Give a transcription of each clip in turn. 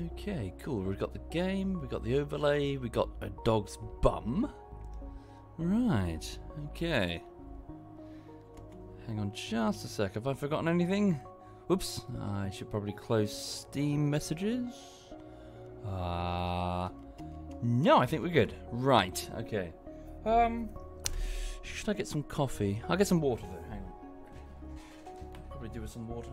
Okay, cool. We've got the game, we've got the overlay, we've got a dog's bum. Right, okay. Hang on just a sec. Have I forgotten anything? Oops, I should probably close Steam messages. No, I think we're good. Right, okay. Should I get some coffee? I'll get some water though, hang on. Probably do with some water.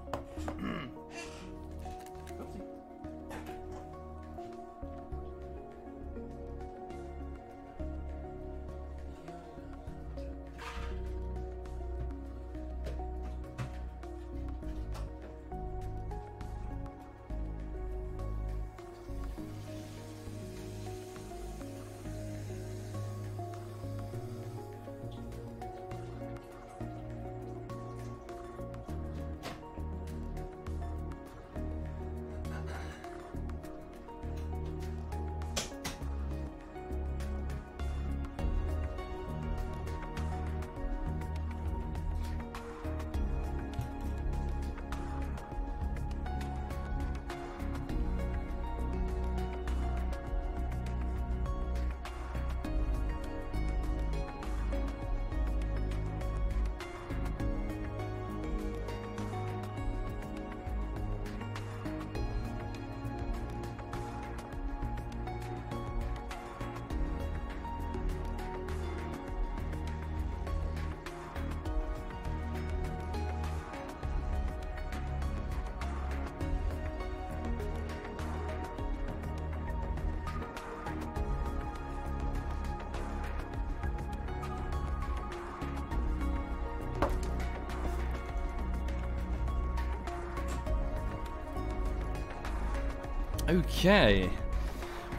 Okay,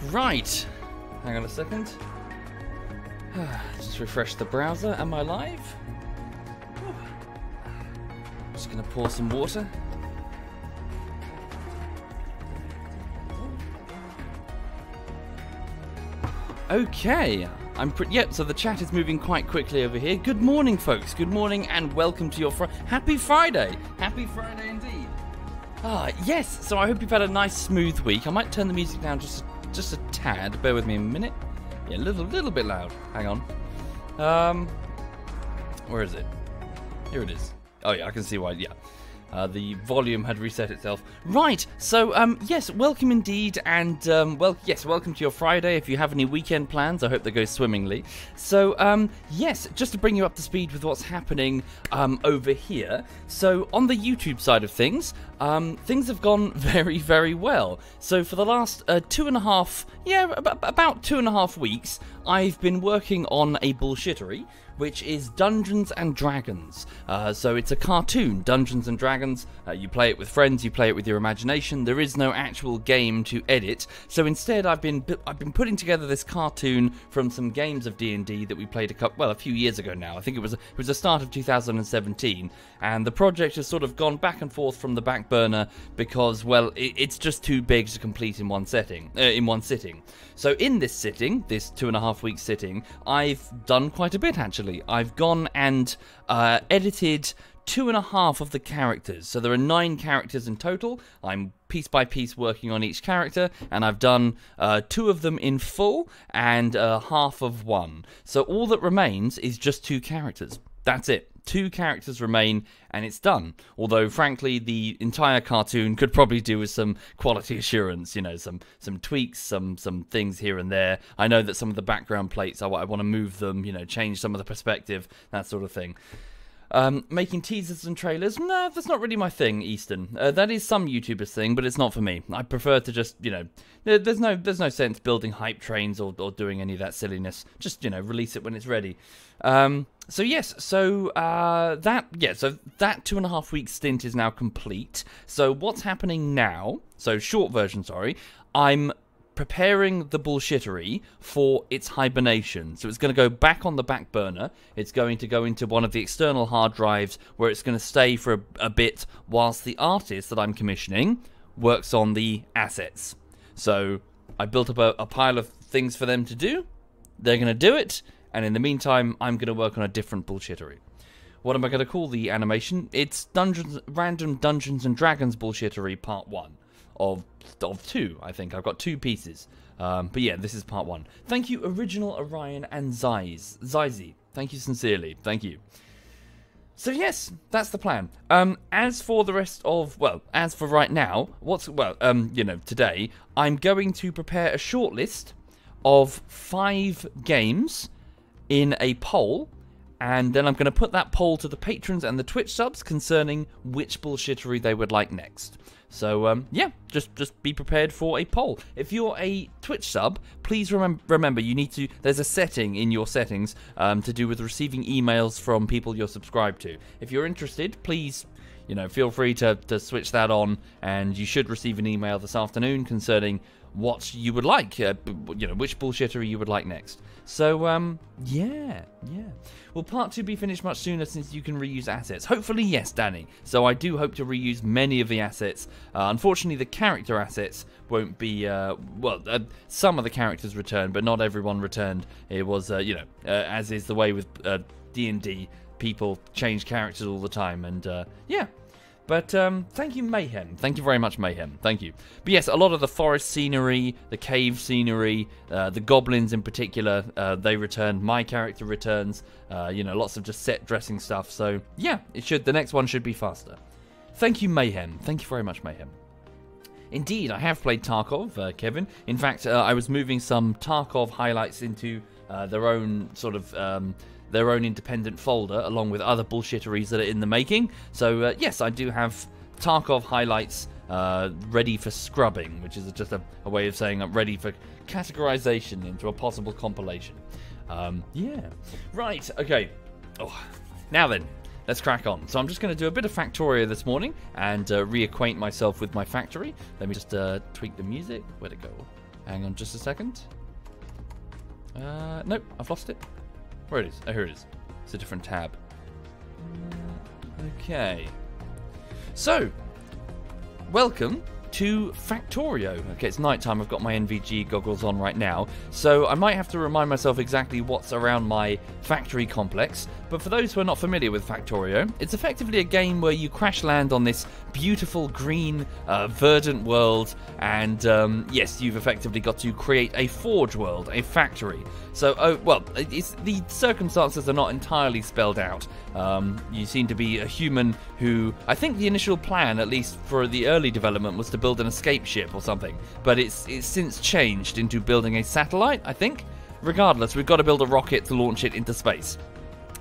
right, hang on a second, just refresh the browser. Am I live? Just gonna pour some water. Okay, yep, so the chat is moving quite quickly over here. Good morning, folks, good morning, and welcome to your Happy Friday indeed. Yes, so I hope you've had a nice smooth week. I might turn the music down just a tad. Bear with me a minute. Yeah, a little bit loud. Hang on. Where is it? Here it is. Oh yeah, I can see why, yeah. The volume had reset itself. Right, so, yes, welcome indeed, and, welcome to your Friday. If you have any weekend plans, I hope they go swimmingly. So, yes, just to bring you up to speed with what's happening, over here. So, on the YouTube side of things, things have gone very, very well. So, for the last, about 2.5 weeks, I've been working on a bullshittery, which is Dungeons and Dragons. So it's a cartoon, Dungeons and Dragons. You play it with friends, you play it with your imagination. There is no actual game to edit. So instead, I've been putting together this cartoon from some games of D&D that we played a few years ago now. I think it was the start of 2017, and the project has sort of gone back and forth from the back burner because, well, it's just too big to complete in one sitting. So in this sitting, this 2.5 week sitting, I've done quite a bit actually. I've gone and edited 2.5 of the characters. So there are 9 characters in total. I'm piece by piece working on each character, and I've done 2 of them in full and half of 1. So all that remains is just 2 characters. That's it. 2 characters remain, and it's done. Although, frankly, the entire cartoon could probably do with some quality assurance, you know, some tweaks, some things here and there. I know that some of the background plates, I want to move them, you know, change some of the perspective, that sort of thing. Making teasers and trailers, no, that's not really my thing, Easton. That is some YouTubers' thing, but it's not for me. I prefer to just, you know, there's no sense building hype trains or doing any of that silliness. Just, you know, release it when it's ready. So yes, so that 2.5 week stint is now complete. So what's happening now? So short version, sorry. I'm preparing the bullshittery for its hibernation. So it's going to go back on the back burner. It's going to go into one of the external hard drives where it's going to stay for a bit whilst the artist that I'm commissioning works on the assets. So I built up a pile of things for them to do. They're going to do it. And in the meantime, I'm going to work on a different bullshittery. What am I going to call the animation? It's Random Dungeons and Dragons Bullshittery Part 1. of 2, I think. I've got 2 pieces. But yeah, this is part 1. Thank you, Original Orion and Zizi. Thank you sincerely. Thank you. So yes, that's the plan. As for the rest of, well, as for right now, you know, today, I'm going to prepare a shortlist of 5 games in a poll, and then I'm going to put that poll to the patrons and the Twitch subs concerning which bullshittery they would like next. So, yeah, just be prepared for a poll. If you're a Twitch sub, please remember you need to, there's a setting in your settings to do with receiving emails from people you're subscribed to. If you're interested, please, you know, feel free to switch that on, and you should receive an email this afternoon concerning what you would like, you know, which bullshittery you would like next. So, yeah. Will part 2 be finished much sooner since you can reuse assets? Hopefully, yes, Danny. So I do hope to reuse many of the assets. Unfortunately, the character assets won't be, some of the characters returned, but not everyone returned. It was, you know, as is the way with D&D, people change characters all the time, and, yeah. But thank you, Mayhem. Thank you very much, Mayhem. Thank you. But yes, a lot of the forest scenery, the cave scenery, the goblins in particular, they returned. My character returns. You know, lots of just set dressing stuff. So yeah, the next one should be faster. Thank you, Mayhem. Thank you very much, Mayhem. Indeed, I have played Tarkov, Kevin. In fact, I was moving some Tarkov highlights into their own sort of their own independent folder, along with other bullshitteries that are in the making. So, yes, I do have Tarkov highlights ready for scrubbing, which is just a way of saying I'm ready for categorization into a possible compilation. Yeah. Right, okay. Oh, now then, let's crack on. So I'm just going to do a bit of Factorio this morning and reacquaint myself with my factory. Let me just tweak the music. Where'd it go? Hang on just a second. Nope, I've lost it. Where it is? Oh, here it is. It's a different tab. Okay. So, welcome to Factorio. Okay, it's nighttime. I've got my NVG goggles on right now, so I might have to remind myself exactly what's around my factory complex. But for those who are not familiar with Factorio, it's effectively a game where you crash land on this beautiful green, verdant world, and yes, you've effectively got to create a forge world, a factory. So, the circumstances are not entirely spelled out. You seem to be a human who, I think the initial plan, at least for the early development, was to build an escape ship or something. But it's since changed into building a satellite, I think. Regardless, we've got to build a rocket to launch it into space.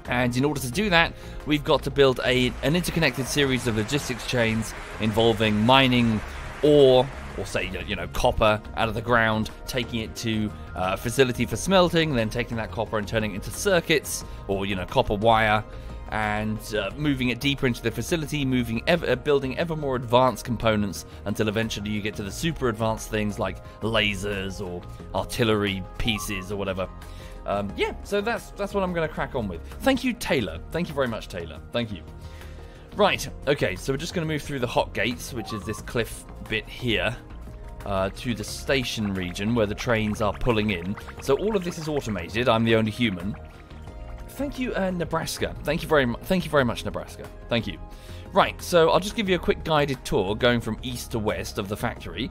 And in order to do that, we've got to build an interconnected series of logistics chains involving mining ore, or say, you know, copper out of the ground, taking it to a facility for smelting, then taking that copper and turning it into circuits, or, you know, copper wire, and moving it deeper into the facility, building ever more advanced components until eventually you get to the super advanced things like lasers or artillery pieces or whatever. Yeah, so that's what I'm going to crack on with. Thank you, Taylor. Thank you very much, Taylor. Thank you. Right, okay, so we're just going to move through the hot gates, which is this cliff bit here, to the station region where the trains are pulling in. So all of this is automated. I'm the only human. Thank you, Nebraska. Thank you very much, Nebraska. Thank you. Right, so I'll just give you a quick guided tour going from east to west of the factory.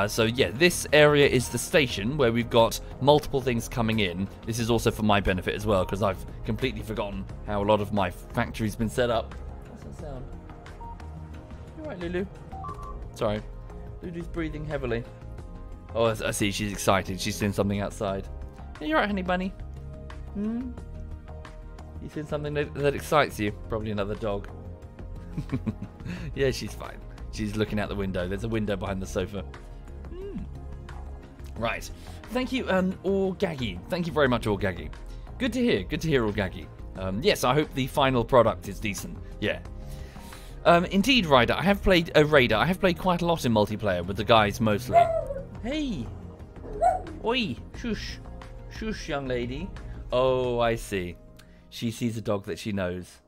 So yeah, this area is the station where we've got multiple things coming in. This is also for my benefit as well, because I've completely forgotten how a lot of my factory's been set up. What's that sound? You alright, Lulu? Sorry. Lulu's breathing heavily. Oh, I see, she's excited. She's seeing something outside. Are you alright, honey bunny? Hmm? You seen something that excites you? Probably another dog. Yeah, she's fine. She's looking out the window. There's a window behind the sofa. Right. Thank you, Orgaggy. Thank you very much, Orgaggy. Good to hear. Good to hear, Orgaggy. Yes, I hope the final product is decent. Yeah. Indeed, Raider. I have played I have played quite a lot in multiplayer with the guys mostly. Hey. Oi. Shush. Shush, young lady. Oh, I see. She sees a dog that she knows.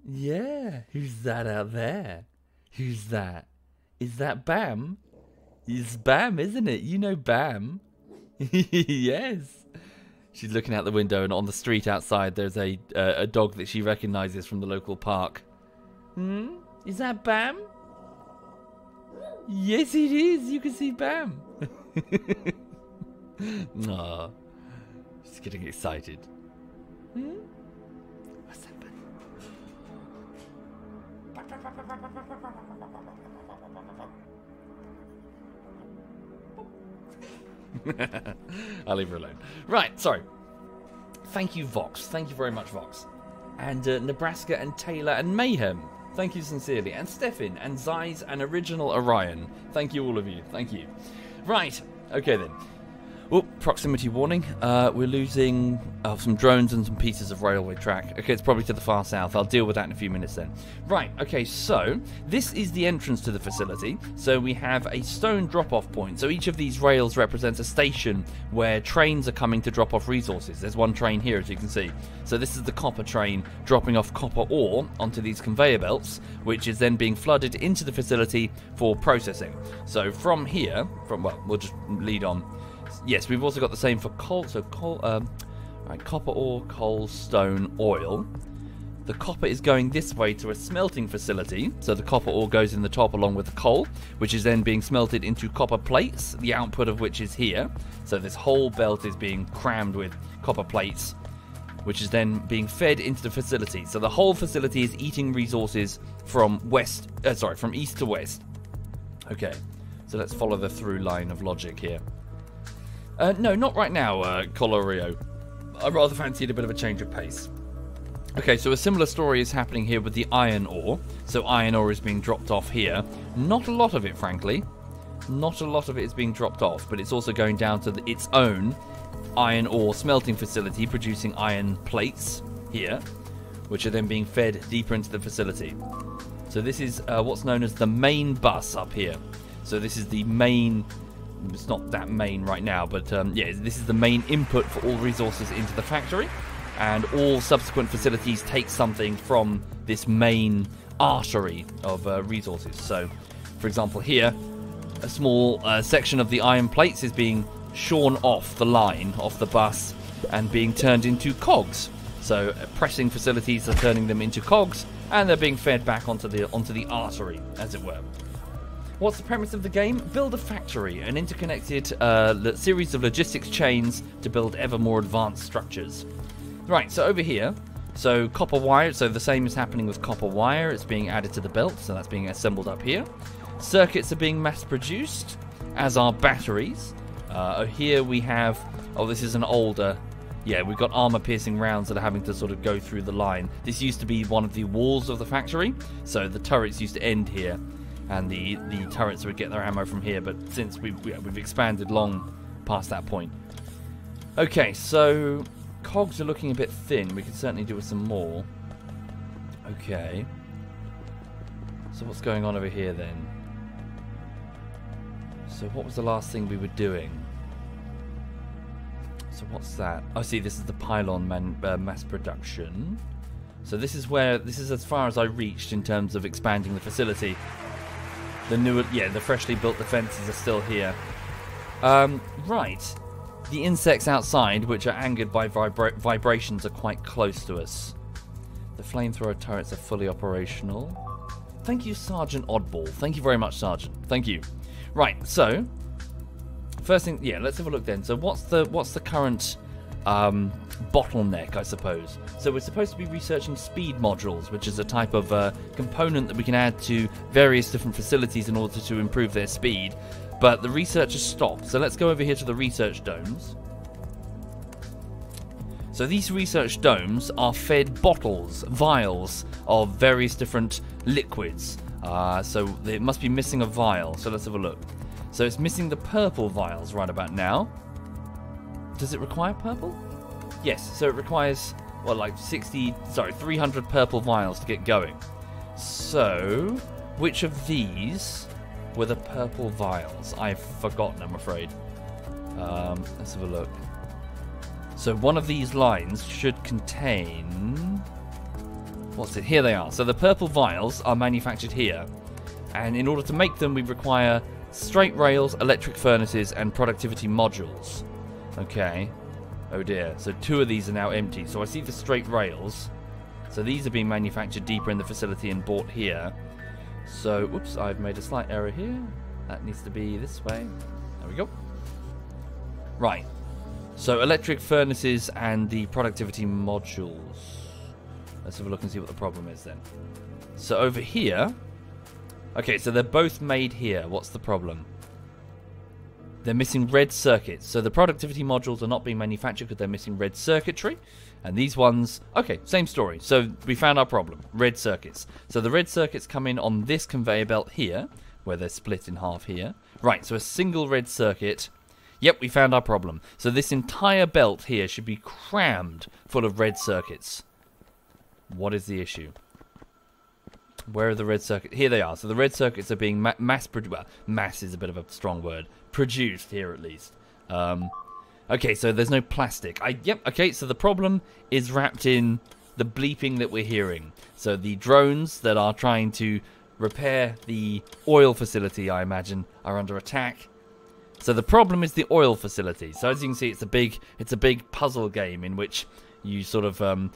Yeah, who's that out there? Who's that? Is that Bam? It's Bam, isn't it? You know Bam. Yes. She's looking out the window, and on the street outside there's a dog that she recognises from the local park. Hmm? Is that Bam? Yes, it is. You can see Bam. Aw. She's getting excited. Hmm? What's that, buddy? I'll leave her alone. Right, sorry. Thank you, Vox. Thank you very much, Vox. And Nebraska and Taylor and Mayhem. Thank you sincerely. And Stefan and Zeiss and Original Orion. Thank you, all of you. Thank you. Right. Okay, then. Oh, proximity warning. We're losing some drones and some pieces of railway track. Okay, it's probably to the far south. I'll deal with that in a few minutes then. Right, okay, so this is the entrance to the facility. So we have a stone drop-off point. So each of these rails represents a station where trains are coming to drop off resources. There's one train here, as you can see. So this is the copper train dropping off copper ore onto these conveyor belts, which is then being flooded into the facility for processing. So from here, well, we'll just lead on. Yes, we've also got the same for coal. So right, copper ore, coal, stone, oil. The copper is going this way to a smelting facility. So the copper ore goes in the top along with the coal, which is then being smelted into copper plates, the output of which is here. So this whole belt is being crammed with copper plates, which is then being fed into the facility. So the whole facility is eating resources from from east to west. Okay, so let's follow the through line of logic here. No, not right now, Colorio. I rather fancied a bit of a change of pace. Okay, so a similar story is happening here with the iron ore. So iron ore is being dropped off here. Not a lot of it, frankly. Not a lot of it is being dropped off, but it's also going down to its own iron ore smelting facility, producing iron plates here, which are then being fed deeper into the facility. So this is what's known as the main bus up here. So this is the main... It's not that main right now, but yeah, this is the main input for all resources into the factory, and all subsequent facilities take something from this main artery of resources. So, for example, here, a small section of the iron plates is being shorn off the line, off the bus, and being turned into cogs. So, pressing facilities are turning them into cogs, and they're being fed back onto the artery, as it were. What's the premise of the game? Build a factory, an interconnected series of logistics chains to build ever more advanced structures. Right, so over here, so copper wire, so the same is happening with copper wire. It's being added to the belt, so that's being assembled up here. Circuits are being mass-produced, as are batteries. Here we have, this is an older, yeah, we've got armor-piercing rounds that are having to sort of go through the line. This used to be one of the walls of the factory, so the turrets used to end here. And the turrets would get their ammo from here, but since we've expanded long past that point. Okay, so cogs are looking a bit thin. We could certainly do with some more. Okay. So what's going on over here then? So what was the last thing we were doing? So what's that? Oh, see, this is the pylon mass production. So this is as far as I reached in terms of expanding the facility. The freshly built defences are still here. Right. The insects outside, which are angered by vibrations, are quite close to us. The flamethrower turrets are fully operational. Thank you, Sergeant Oddball. Thank you very much, Sergeant. Thank you. Right, so first thing, yeah, let's have a look then. So what's the current bottleneck, I suppose? So we're supposed to be researching speed modules, which is a type of component that we can add to various different facilities in order to improve their speed. But the research has stopped. So let's go over here to the research domes. So these research domes are fed bottles, vials of various different liquids. So it must be missing a vial. So let's have a look. So it's missing the purple vials right about now. Does it require purple? Yes, so it requires, well, like 300 purple vials to get going. So, which of these were the purple vials? I've forgotten, I'm afraid. Let's have a look. So one of these lines should contain... What's it? Here they are. So the purple vials are manufactured here. And in order to make them, we require straight rails, electric furnaces, and productivity modules. Okay. Oh dear. So 2 of these are now empty. So I see the straight rails. So these are being manufactured deeper in the facility and bought here. So, oops, I've made a slight error here. That needs to be this way. There we go. Right. So electric furnaces and the productivity modules. Let's have a look and see what the problem is then. So over here... Okay, so they're both made here. What's the problem? They're missing red circuits. So the productivity modules are not being manufactured because they're missing red circuitry. And these ones... Okay, same story. So we found our problem. Red circuits. So the red circuits come in on this conveyor belt here, where they're split in half here. Right, so a single red circuit... Yep, we found our problem. So this entire belt here should be crammed full of red circuits. What is the issue? Where are the red circuits? Here they are. So the red circuits are being mass-produced. Well, mass is a bit of a strong word. Produced here, at least. Okay, so there's no plastic. Yep, okay, so the problem is wrapped in the bleeping that we're hearing. So the drones that are trying to repair the oil facility, I imagine, are under attack. So the problem is the oil facility. So as you can see, it's a big puzzle game in which you sort of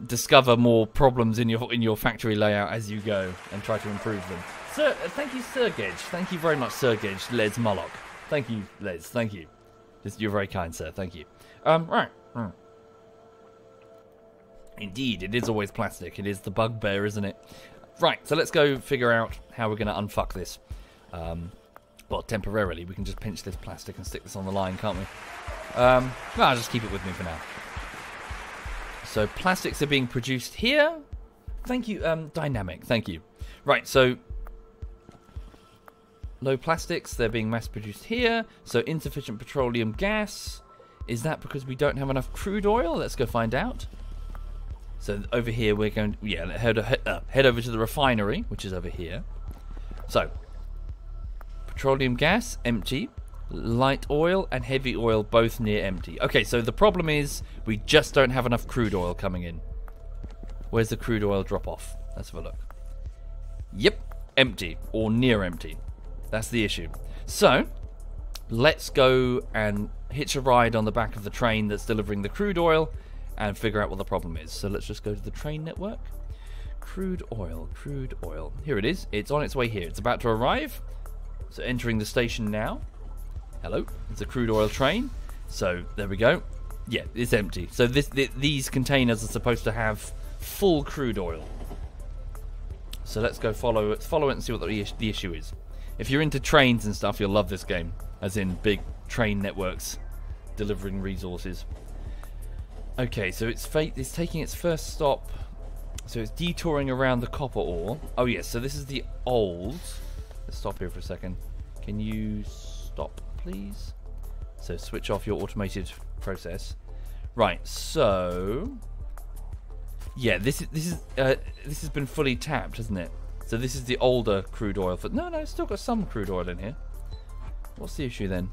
discover more problems in your factory layout as you go and try to improve them. Sir, thank you, Sergej. Thank you very much, Sergej Les Moloch. Thank you, Les. Thank you. You're very kind, sir. Thank you. Right. Indeed, it is always plastic. It is the bugbear, isn't it? Right, so let's go figure out how we're going to unfuck this. Well, temporarily. We can just pinch this plastic and stick this on the line, can't we? Well, I'll just keep it with me for now. So plastics are being produced here. Thank you, Dynamic. Thank you. Right, so low plastics, they're being mass produced here. So insufficient petroleum gas. Is that because we don't have enough crude oil? Let's go find out. So over here we're going to, head over to the refinery, which is over here. So petroleum gas, empty. Light oil and heavy oil, both near empty. Okay, so the problem is we just don't have enough crude oil coming in. Where's the crude oil drop off? Let's have a look. Yep, empty or near empty. That's the issue. So let's go and hitch a ride on the back of the train that's delivering the crude oil and figure out what the problem is. So let's just go to the train network. Crude oil, crude oil. Here it is. It's on its way here. It's about to arrive. So entering the station now. Hello, it's a crude oil train. So there we go. Yeah, it's empty. So these containers are supposed to have full crude oil. So let's go follow it and see what the issue is. If you're into trains and stuff, you'll love this game. As in big train networks delivering resources. Okay, so it's taking its first stop. So it's detouring around the copper ore. Oh yes, so this is the old. Let's stop here for a second. Can you stop, please? So switch off your automated process. Right, so yeah, this has been fully tapped, hasn't it? So this is the older crude oil. No, it's still got some crude oil in here. What's the issue then?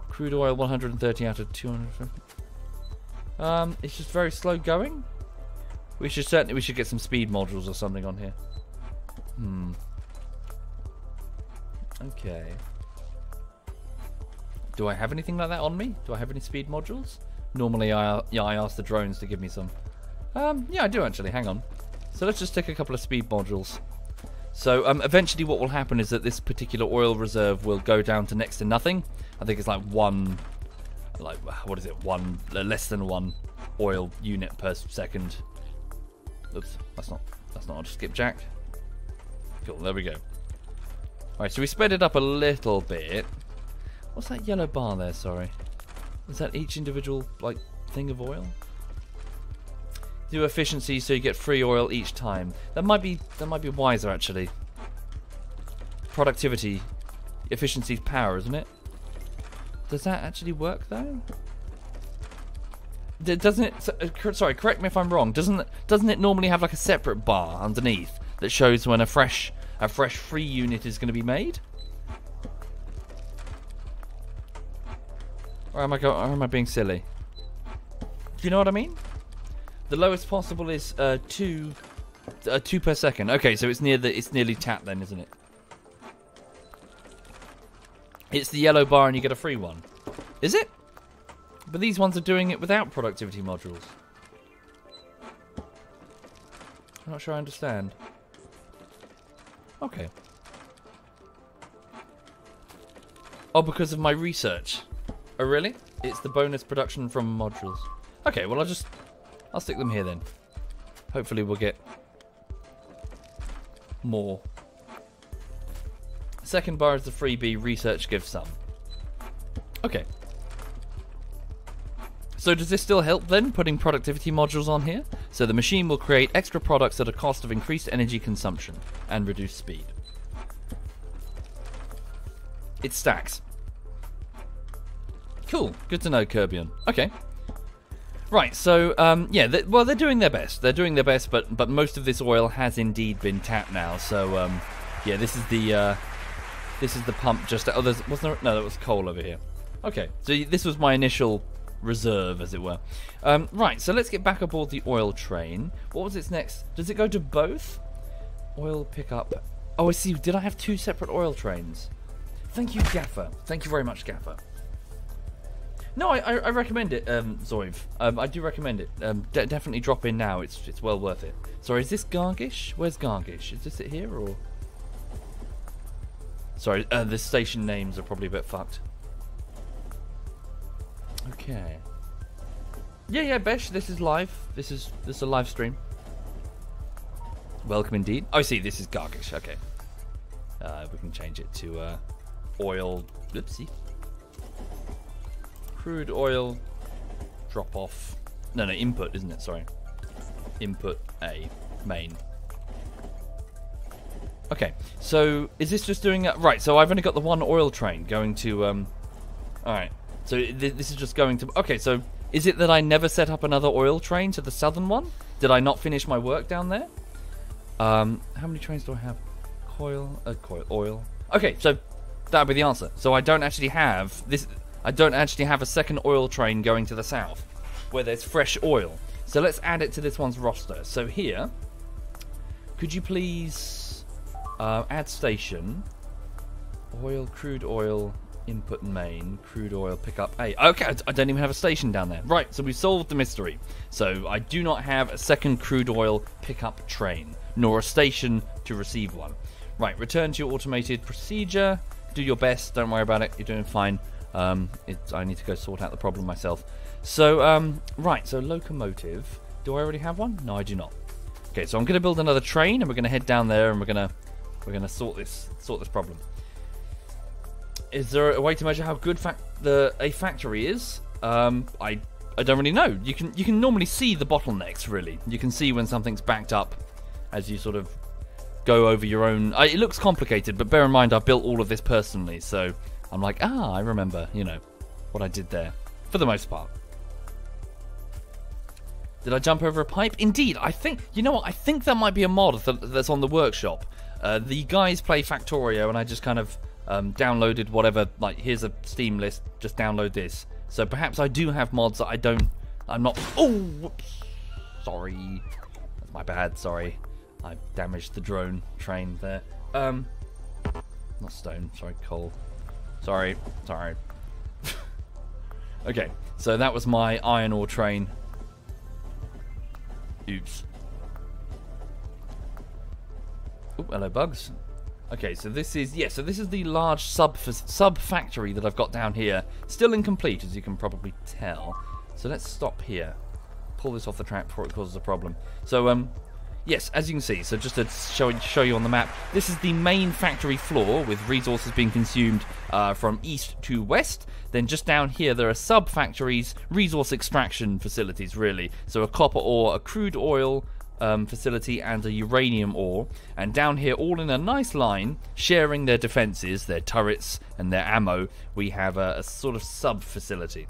Crude oil 130 out of 250. It's just very slow going. We should get some speed modules or something on here. Okay. Do I have anything like that on me? Do I have any speed modules? Normally I ask the drones to give me some. Yeah, I do actually. Hang on. So let's just take a couple of speed modules. So eventually what will happen is that this particular oil reserve will go down to next to nothing. I think it's like less than one oil unit per second. Oops, that's not on skipjack. Cool, there we go. Alright, so we sped it up a little bit. What's that yellow bar there, sorry? Is that each individual thing of oil? Do efficiency so you get free oil each time. That might be wiser actually. Productivity. Efficiency's power, isn't it? Does that actually work though? Doesn't it? Sorry, correct me if I'm wrong. Doesn't it normally have like a separate bar underneath that shows when a fresh free unit is going to be made? Or am I being silly? Do you know what I mean? The lowest possible is 2 per second. Okay, so it's nearly tapped then, isn't it? It's the yellow bar and you get a free one. Is it? But these ones are doing it without productivity modules. I'm not sure I understand. Okay. Oh, because of my research. Oh, really? It's the bonus production from modules. Okay, well, I'll stick them here then. Hopefully we'll get more. Second bar is the freebie, research gives some. Okay. So does this still help then, putting productivity modules on here? So the machine will create extra products at a cost of increased energy consumption and reduced speed. It stacks. Cool. Good to know, Kirbion. Okay. Right, so, yeah, they're doing their best. They're doing their best, but most of this oil has indeed been tapped now. So, yeah, this is the pump just... Oh, wasn't there... No, that was coal over here. Okay, so this was my initial reserve, as it were. Right, so let's get back aboard the oil train. What was its next? Does it go to both? Oil pickup. Oh, I see. Did I have two separate oil trains? Thank you, Gaffer. Thank you very much, Gaffer. No, I recommend it, Zoiv. I do recommend it. Definitely drop in now. It's well worth it. Sorry, is this Gargish? Where's Gargish? Is this it here, or...? Sorry, the station names are probably a bit fucked. Okay. Yeah, Besh, this is live. This is a live stream. Welcome indeed. Oh, I see, this is Gargish. Okay. We can change it to oil. Oopsie. Crude oil. Drop off. No, input, isn't it? Sorry. Input A. Main. Okay, so is this just doing that? Right, so I've only got the one oil train going to... Alright, so this is just going to... Okay, so is it that I never set up another oil train to the southern one? Did I not finish my work down there? How many trains do I have? Oil. Okay, so that would be the answer. So I don't actually have this... I don't actually have a second oil train going to the south where there's fresh oil. So let's add it to this one's roster. So here, could you please... add station, oil, crude oil, input main, crude oil, pickup A. Okay, I don't even have a station down there. Right, so we've solved the mystery. So I do not have a second crude oil pickup train, nor a station to receive one. Right, return to your automated procedure. Do your best, don't worry about it, you're doing fine. I need to go sort out the problem myself. So, right, so locomotive. Do I already have one? No, I do not. Okay, so I'm going to build another train, and we're going to head down there, and we're going to sort this problem. Is there a way to measure how good a factory is? I don't really know. You can normally see the bottlenecks. Really, you can see when something's backed up as you sort of go over your own. It looks complicated, but bear in mind I built all of this personally, so I'm like, I remember, what I did there for the most part. Did I jump over a pipe? Indeed, I think, you know what, I think that might be a mod that's on the workshop. The guys play Factorio, and I just kind of downloaded whatever, like, here's a Steam list, just download this. So perhaps I do have mods that I'm not, oh, whoops, sorry. That's my bad, sorry. I damaged the drone train there. Not stone, sorry, coal. Sorry. Okay, so that was my iron ore train. Oops. Oh, hello, bugs. Okay, so this is the large sub factory that I've got down here. Still incomplete, as you can probably tell. So let's stop here. Pull this off the track before it causes a problem. So, yes, as you can see, so just to show you on the map, this is the main factory floor with resources being consumed from east to west. Then just down here there are sub-factories, resource extraction facilities really. So a copper ore, a crude oil facility and a uranium ore. And down here, all in a nice line, sharing their defences, their turrets and their ammo, we have a sort of sub-facility.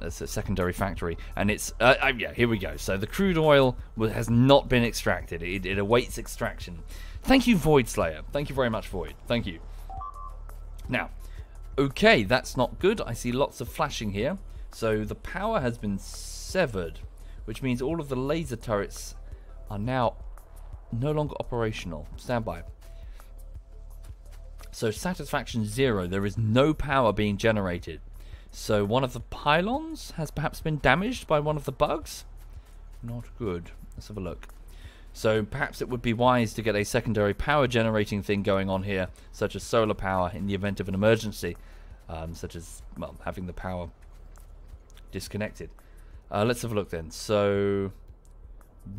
As a secondary factory, and it's yeah, here we go. So the crude oil has not been extracted. It awaits extraction. Thank you, Void Slayer. Thank you very much, Void. Thank you. Now, okay, that's not good. I see lots of flashing here. So the power has been severed, which means all of the laser turrets are now no longer operational. Stand by. So satisfaction 0. There is no power being generated. So one of the pylons has perhaps been damaged by one of the bugs? Not good. Let's have a look. So perhaps it would be wise to get a secondary power generating thing going on here, such as solar power in the event of an emergency. such as, well, having the power disconnected. Let's have a look then. So,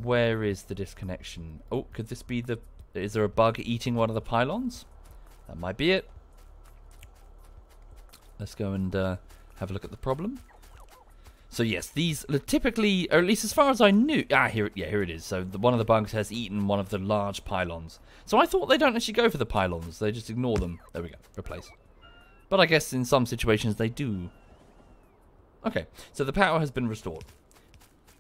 where is the disconnection? Oh, could this be the... Is there a bug eating one of the pylons? That might be it. Let's go and have a look at the problem. So yes, these typically, or at least as far as I knew... here it is. So one of the bugs has eaten one of the large pylons. So I thought they don't actually go for the pylons. They just ignore them. There we go. Replace. But I guess in some situations they do. Okay, so the power has been restored.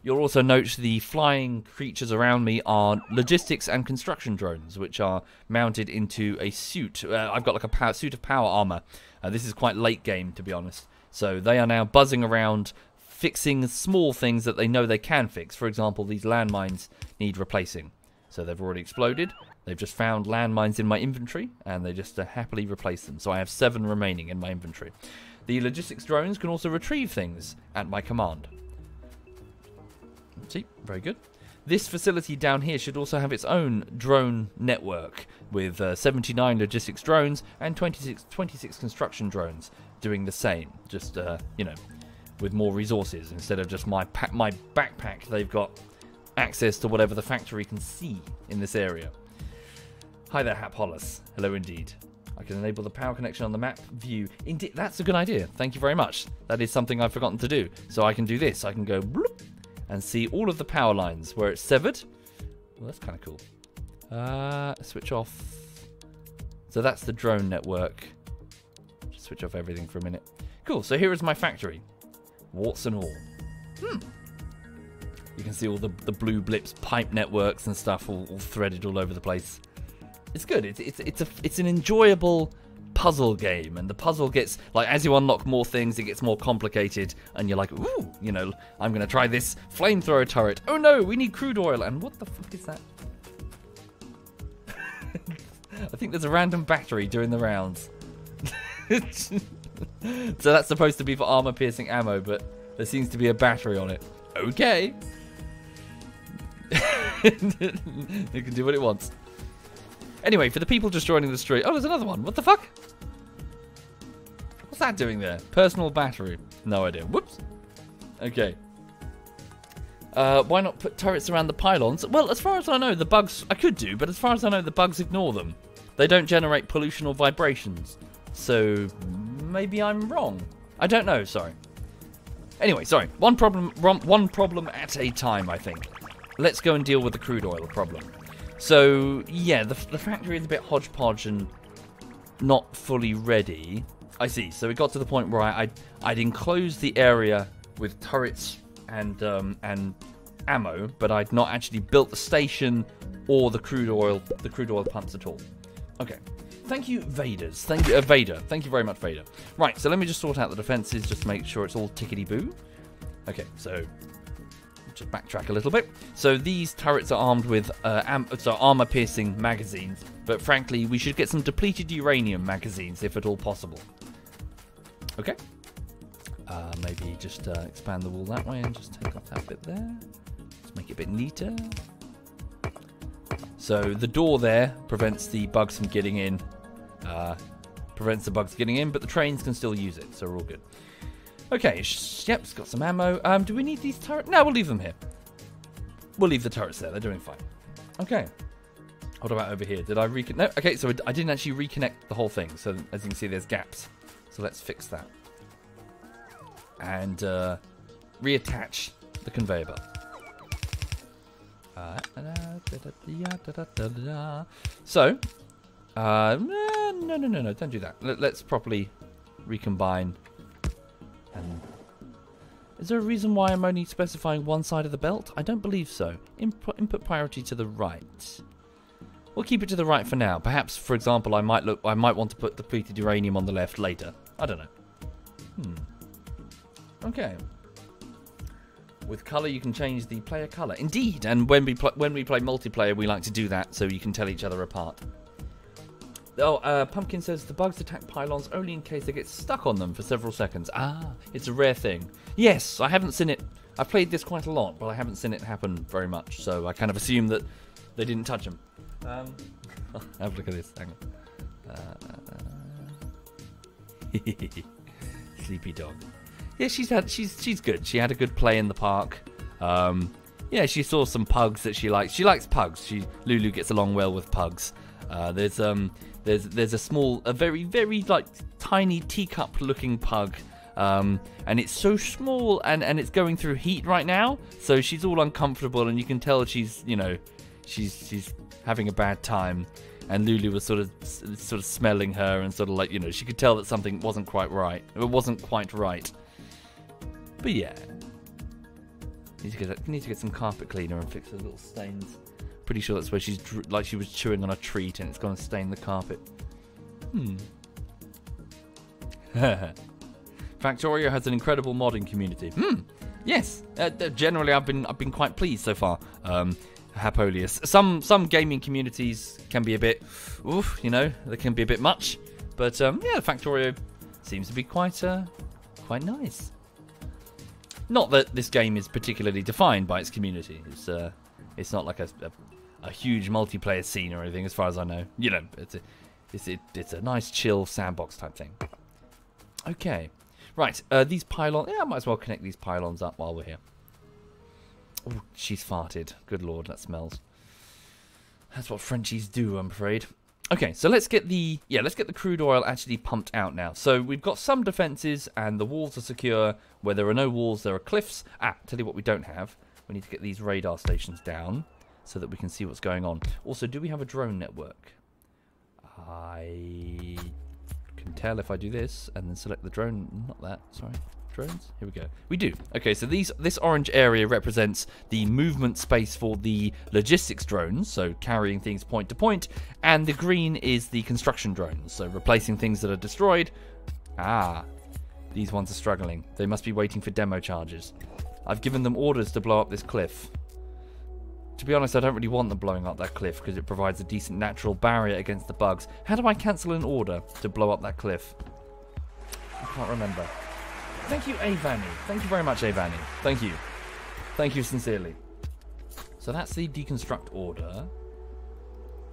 You'll also note the flying creatures around me are logistics and construction drones, which are mounted into a suit. I've got like a suit of power armor. This is quite late game, to be honest. So they are now buzzing around, fixing small things that they know they can fix. For example, these landmines need replacing. So they've already exploded. They've just found landmines in my inventory, and they just happily replace them. So I have 7 remaining in my inventory. The logistics drones can also retrieve things at my command. See, very good. This facility down here should also have its own drone network with 79 logistics drones and 26 construction drones doing the same. Just, you know, with more resources. Instead of just my backpack, they've got access to whatever the factory can see in this area. Hi there, Hapolis. Hello indeed. I can enable the power connection on the map view. Indeed, that's a good idea. Thank you very much. That is something I've forgotten to do. So I can do this. I can go bloop and see all of the power lines where it's severed. Well, that's kind of cool. Switch off. So that's the drone network. Just switch off everything for a minute. Cool. So here is my factory. Warts and all. You can see all the blue blips, pipe networks and stuff all threaded all over the place. It's good. It's an enjoyable puzzle game, and the puzzle gets, like, as you unlock more things, it gets more complicated, and you're like, ooh, you know, I'm gonna try this flamethrower turret. Oh no, we need crude oil, and what the fuck is that? I think there's a random battery doing the rounds. So that's supposed to be for armor-piercing ammo, but there seems to be a battery on it. Okay. It can do what it wants. Anyway, for the people just joining the stream... Oh, there's another one. What the fuck? What's that doing there? Personal battery. No idea. Whoops. Okay. Why not put turrets around the pylons? Well, as far as I know, the bugs... I could do, but as far as I know, the bugs ignore them. They don't generate pollution or vibrations. So, maybe I'm wrong. I don't know, sorry. Anyway, sorry. One problem at a time, I think. Let's go and deal with the crude oil problem. So, yeah, the factory is a bit hodgepodge and not fully ready. I see. So it got to the point where I'd enclosed the area with turrets and ammo, but I'd not actually built the station or the crude oil pumps at all. Okay. Thank you, Vaders. Thank you, Vader. Thank you very much, Vader. Right, so let me just sort out the defenses, just to make sure it's all tickety-boo. Okay, so... just backtrack a little bit. So these turrets are armed with armor-piercing magazines, but frankly, we should get some depleted uranium magazines, if at all possible. Okay. Maybe just expand the wall that way and just take off that bit there. Let's make it a bit neater. So the door there prevents the bugs from getting in. But the trains can still use it, so we're all good. Okay, yep, it's got some ammo. Do we need these turrets? No, we'll leave them here. We'll leave the turrets there. They're doing fine. Okay. What about over here? Did I reconnect? No, okay, so I didn't actually reconnect the whole thing. So as you can see, there's gaps. So let's fix that. And reattach the conveyor belt. So, no, don't do that. Let's properly recombine. And is there a reason why I'm only specifying one side of the belt? I don't believe so. Input priority to the right. We'll keep it to the right for now. Perhaps, for example, I might want to put depleted uranium on the left later. I don't know. Okay. With color, you can change the player color. Indeed, and when we play multiplayer, we like to do that so you can tell each other apart. Oh, Pumpkin says the bugs attack pylons only in case they get stuck on them for several seconds. Ah, it's a rare thing. Yes, I haven't seen it. I've played this quite a lot, but I haven't seen it happen very much. So I kind of assume that they didn't touch them. Have a look at this. Hang on. Sleepy dog. Yeah, she's good. She had a good play in the park. Yeah, she saw some pugs that she likes. She likes pugs. Lulu gets along well with pugs. There's a very, very like tiny teacup-looking pug, and it's so small, and it's going through heat right now. So she's all uncomfortable, and you can tell she's having a bad time. And Lulu was sort of smelling her, and sort of like, she could tell that something wasn't quite right. It wasn't quite right. But yeah. Need to get some carpet cleaner and fix those little stains. Pretty sure that's where she was chewing on a treat and it's going to stain the carpet. Factorio has an incredible modding community. Yes. Generally, I've been quite pleased so far. Hapolius. Some gaming communities can be a bit, they can be a bit much. But yeah, Factorio seems to be quite nice. Not that this game is particularly defined by its community. It's not like a huge multiplayer scene or anything, as far as I know. It's a nice chill sandbox type thing. Okay, right. These pylons. Yeah, I might as well connect these pylons up while we're here. Oh, she's farted. Good lord, that smells. That's what Frenchies do, I'm afraid. Okay, so let's get the crude oil actually pumped out now. So we've got some defenses and the walls are secure. Where there are no walls, there are cliffs. Tell you what we don't have. We need to get these radar stations down so that we can see what's going on. Also, do we have a drone network? I can tell if I do this and then select the drone. Not that, sorry. Drones? Here we go. We do. Okay, so this orange area represents the movement space for the logistics drones, so carrying things point to point, and the green is the construction drones, so replacing things that are destroyed. These ones are struggling. They must be waiting for demo charges. I've given them orders to blow up this cliff. To be honest, I don't really want them blowing up that cliff because it provides a decent natural barrier against the bugs. How do I cancel an order to blow up that cliff? I can't remember. Thank you, Avani. Thank you very much, Avani. Thank you. Thank you sincerely. So that's the deconstruct order.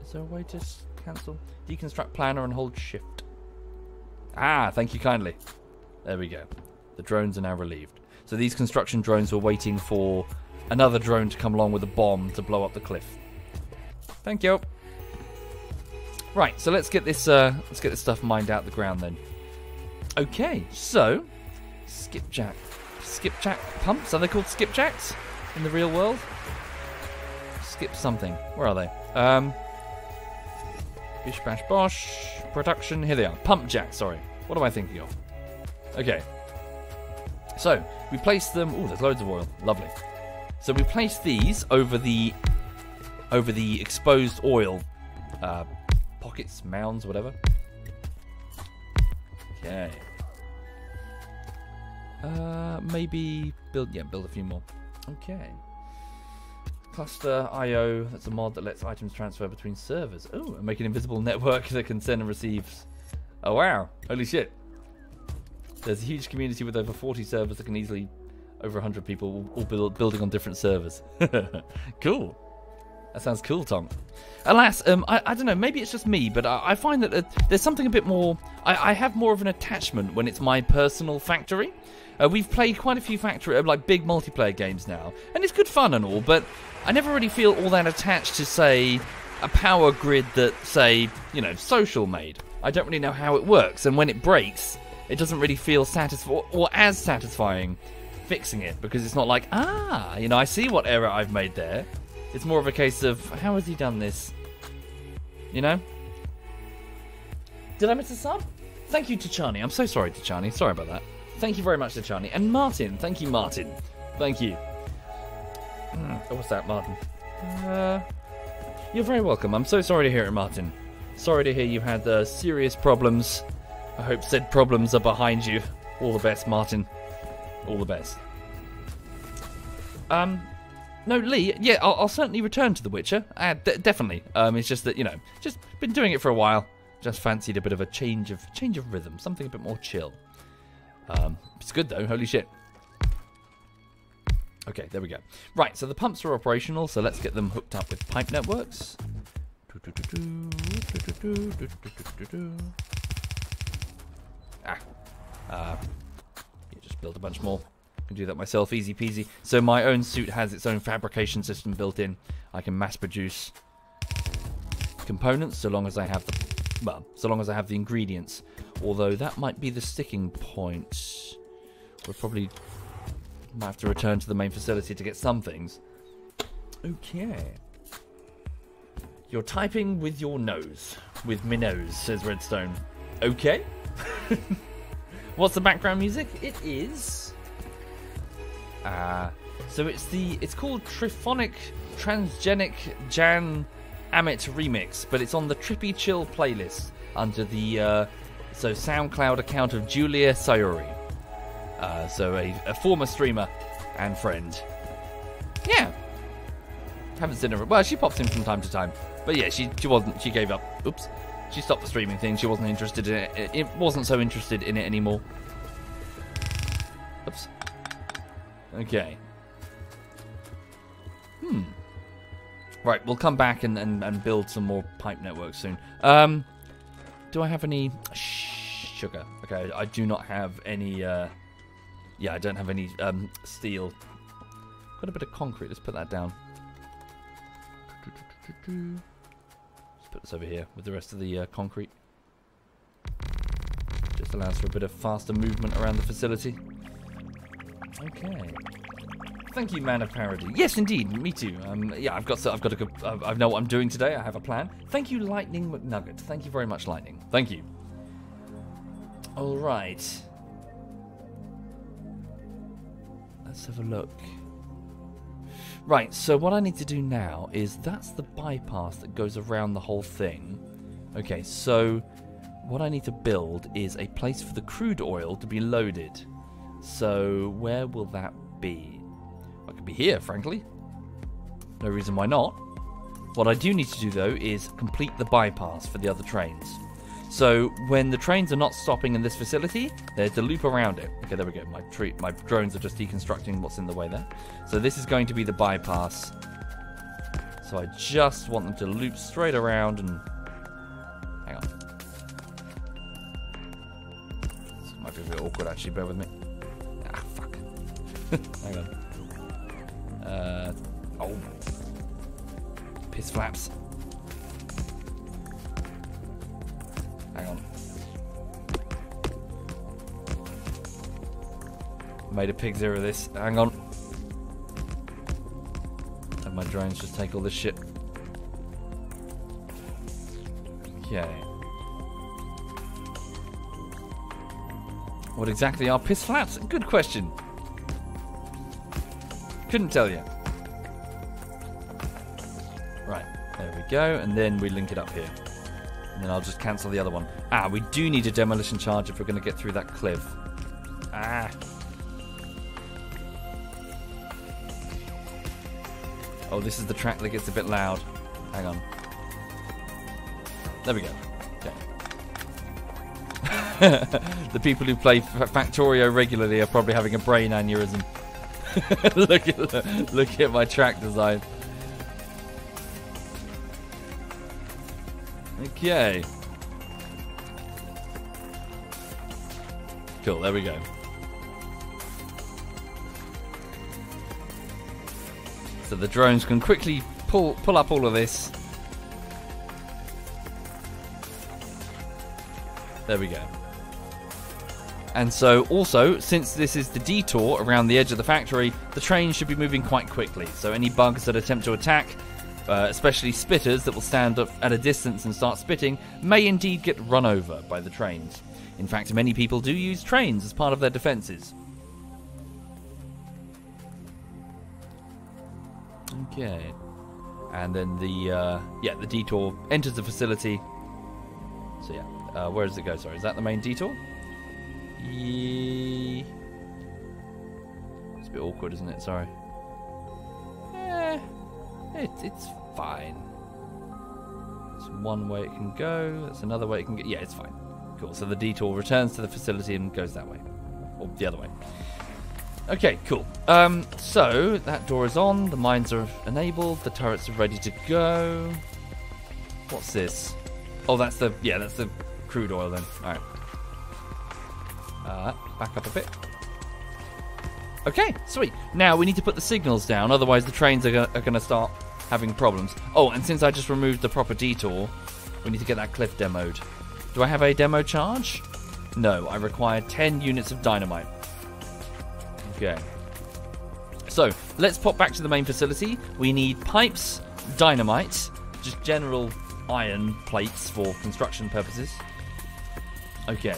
Is there a way to cancel? Deconstruct planner and hold shift. Thank you kindly. There we go. The drones are now relieved. So these construction drones were waiting for another drone to come along with a bomb to blow up the cliff. Thank you. Right, so let's get this stuff mined out the ground then. Okay, so skipjack pumps. Are they called skipjacks in the real world? Skip something. Where are they? Bish bash bosh. Production. Here they are. Pump jack. Sorry. What am I thinking of? Okay. So we place them. Oh, there's loads of oil. Lovely. So we place these over the exposed oil pockets, mounds, whatever. Okay. Maybe build a few more. Okay. Cluster IO, that's a mod that lets items transfer between servers. Oh, and make an invisible network that can send and receive. Oh wow, holy shit. There's a huge community with over 40 servers that can easily, over 100 people, all building on different servers. Cool. That sounds cool, Tom. Alas, I don't know, maybe it's just me, but I find that there's something a bit more... I have more of an attachment when it's my personal factory. We've played quite a few big multiplayer games now, and it's good fun and all, but I never really feel all that attached to, say, a power grid that, say, Social made. I don't really know how it works, and when it breaks, it doesn't really feel satisfying or as satisfying fixing it, because it's not like, I see what error I've made there. It's more of a case of, how has he done this? Did I miss a sub? Thank you, Tachani. I'm so sorry, Tachani. Sorry about that. Thank you very much, Tachani. And Martin. Thank you, Martin. Thank you. What's that, Martin? You're very welcome. I'm so sorry to hear it, Martin. Sorry to hear you had serious problems. I hope said problems are behind you. All the best, Martin. All the best. No, Lee, yeah, I'll certainly return to The Witcher. Definitely. It's just that, just been doing it for a while. Just fancied a bit of a change of rhythm, something a bit more chill. It's good though, holy shit. Okay, there we go. Right, so the pumps are operational, so let's get them hooked up with pipe networks. build a bunch more. I can do that myself, easy peasy. So my own suit has its own fabrication system built in. I can mass produce components so long as I have the, well, so long as I have the ingredients. Although that might be the sticking point. We'll probably might have to return to the main facility to get some things. Okay. You're typing with your nose. With me nose, says Redstone. Okay. What's the background music? It is... so it's called Triphonic Transgenic Jan Amit Remix, but it's on the Trippy Chill playlist under the SoundCloud account of Julia Sayuri. So a former streamer and friend. Yeah. Haven't seen her. Well, she pops in from time to time. But yeah, she gave up. Oops. She stopped the streaming thing. She wasn't interested in it. It wasn't so interested in it anymore. Oops. Okay. Right, we'll come back and build some more pipe networks soon. Do I have any sugar? Okay, I do not have any... yeah, I don't have any steel. Got a bit of concrete. Let's put that down. Let's put this over here with the rest of the concrete. Just allows for a bit of faster movement around the facility. Okay. Thank you, Man of Parody. Yes, indeed, me too. Yeah, I've got a good. I know what I'm doing today. I have a plan. Thank you, Lightning McNugget. Thank you very much, Lightning. Thank you. All right. Let's have a look. Right, so what I need to do now is that's the bypass that goes around the whole thing. Okay, so what I need to build is a place for the crude oil to be loaded. So where will that be? Well, it could be here, frankly. No reason why not. What I do need to do, though, is complete the bypass for the other trains. So when the trains are not stopping in this facility, they're to loop around it. Okay, there we go. My drones are just deconstructing what's in the way there. So this is going to be the bypass. So I just want them to loop straight around and... Hang on. This might be a bit awkward, actually. Bear with me. Ah, fuck. Hang on. Oh. Piss flaps. Hang on. Made a pig zero of this. Hang on. Have my drones just take all this shit. Okay. What exactly are piss flaps? Good question. Couldn't tell you. Right. There we go. And then we link it up here. And then I'll just cancel the other one. Ah, we do need a demolition charge if we're going to get through that cliff. Ah. Oh, this is the track that gets a bit loud. Hang on. There we go. Okay. The people who play Factorio regularly are probably having a brain aneurysm. Look at my track design. Okay. Cool, there we go. So the drones can quickly pull up all of this. There we go. And so also, since this is the detour around the edge of the factory, the train should be moving quite quickly. So any bugs that attempt to attack, especially spitters that will stand up at a distance and start spitting, may indeed get run over by the trains. In fact, many people do use trains as part of their defences. Okay. And then the detour enters the facility. So yeah, where does it go? Sorry, is that the main detour? Yeah. It's a bit awkward, isn't it? Sorry. It's fine. It's one way it can go. That's another way it can go. Yeah, it's fine. Cool. So the detour returns to the facility and goes that way. Or the other way. Okay, cool. So that door is on. The mines are enabled. The turrets are ready to go. What's this? Oh, that's the crude oil then. All right. Back up a bit. Okay, sweet. Now we need to put the signals down, otherwise the trains are going to start having problems. Oh, and since I just removed the proper detour, we need to get that cliff demoed. Do I have a demo charge? No, I require 10 units of dynamite. Okay. So, let's pop back to the main facility. We need pipes, dynamite, just general iron plates for construction purposes. Okay.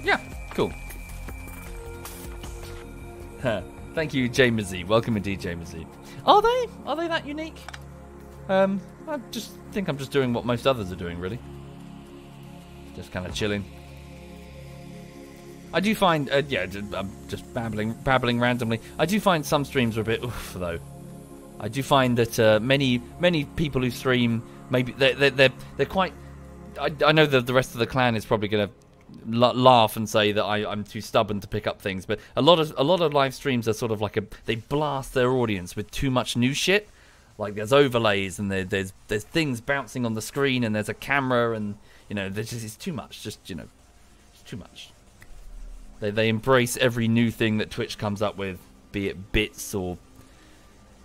Yeah, cool. Thank you, Jamesy. Welcome indeed, Jamesy. Are they? Are they that unique? I just think I'm just doing what most others are doing, really. Just kind of chilling. I do find, yeah, I'm just babbling randomly. I do find some streams are a bit oof, though. I do find that many people who stream, maybe they're quite. I know that the rest of the clan is probably going to laugh and say that I'm too stubborn to pick up things, but a lot of live streams are sort of like they blast their audience with too much new shit. Like there's overlays and there's things bouncing on the screen and there's a camera and it's too much. Just it's too much. They embrace every new thing that Twitch comes up with, be it bits or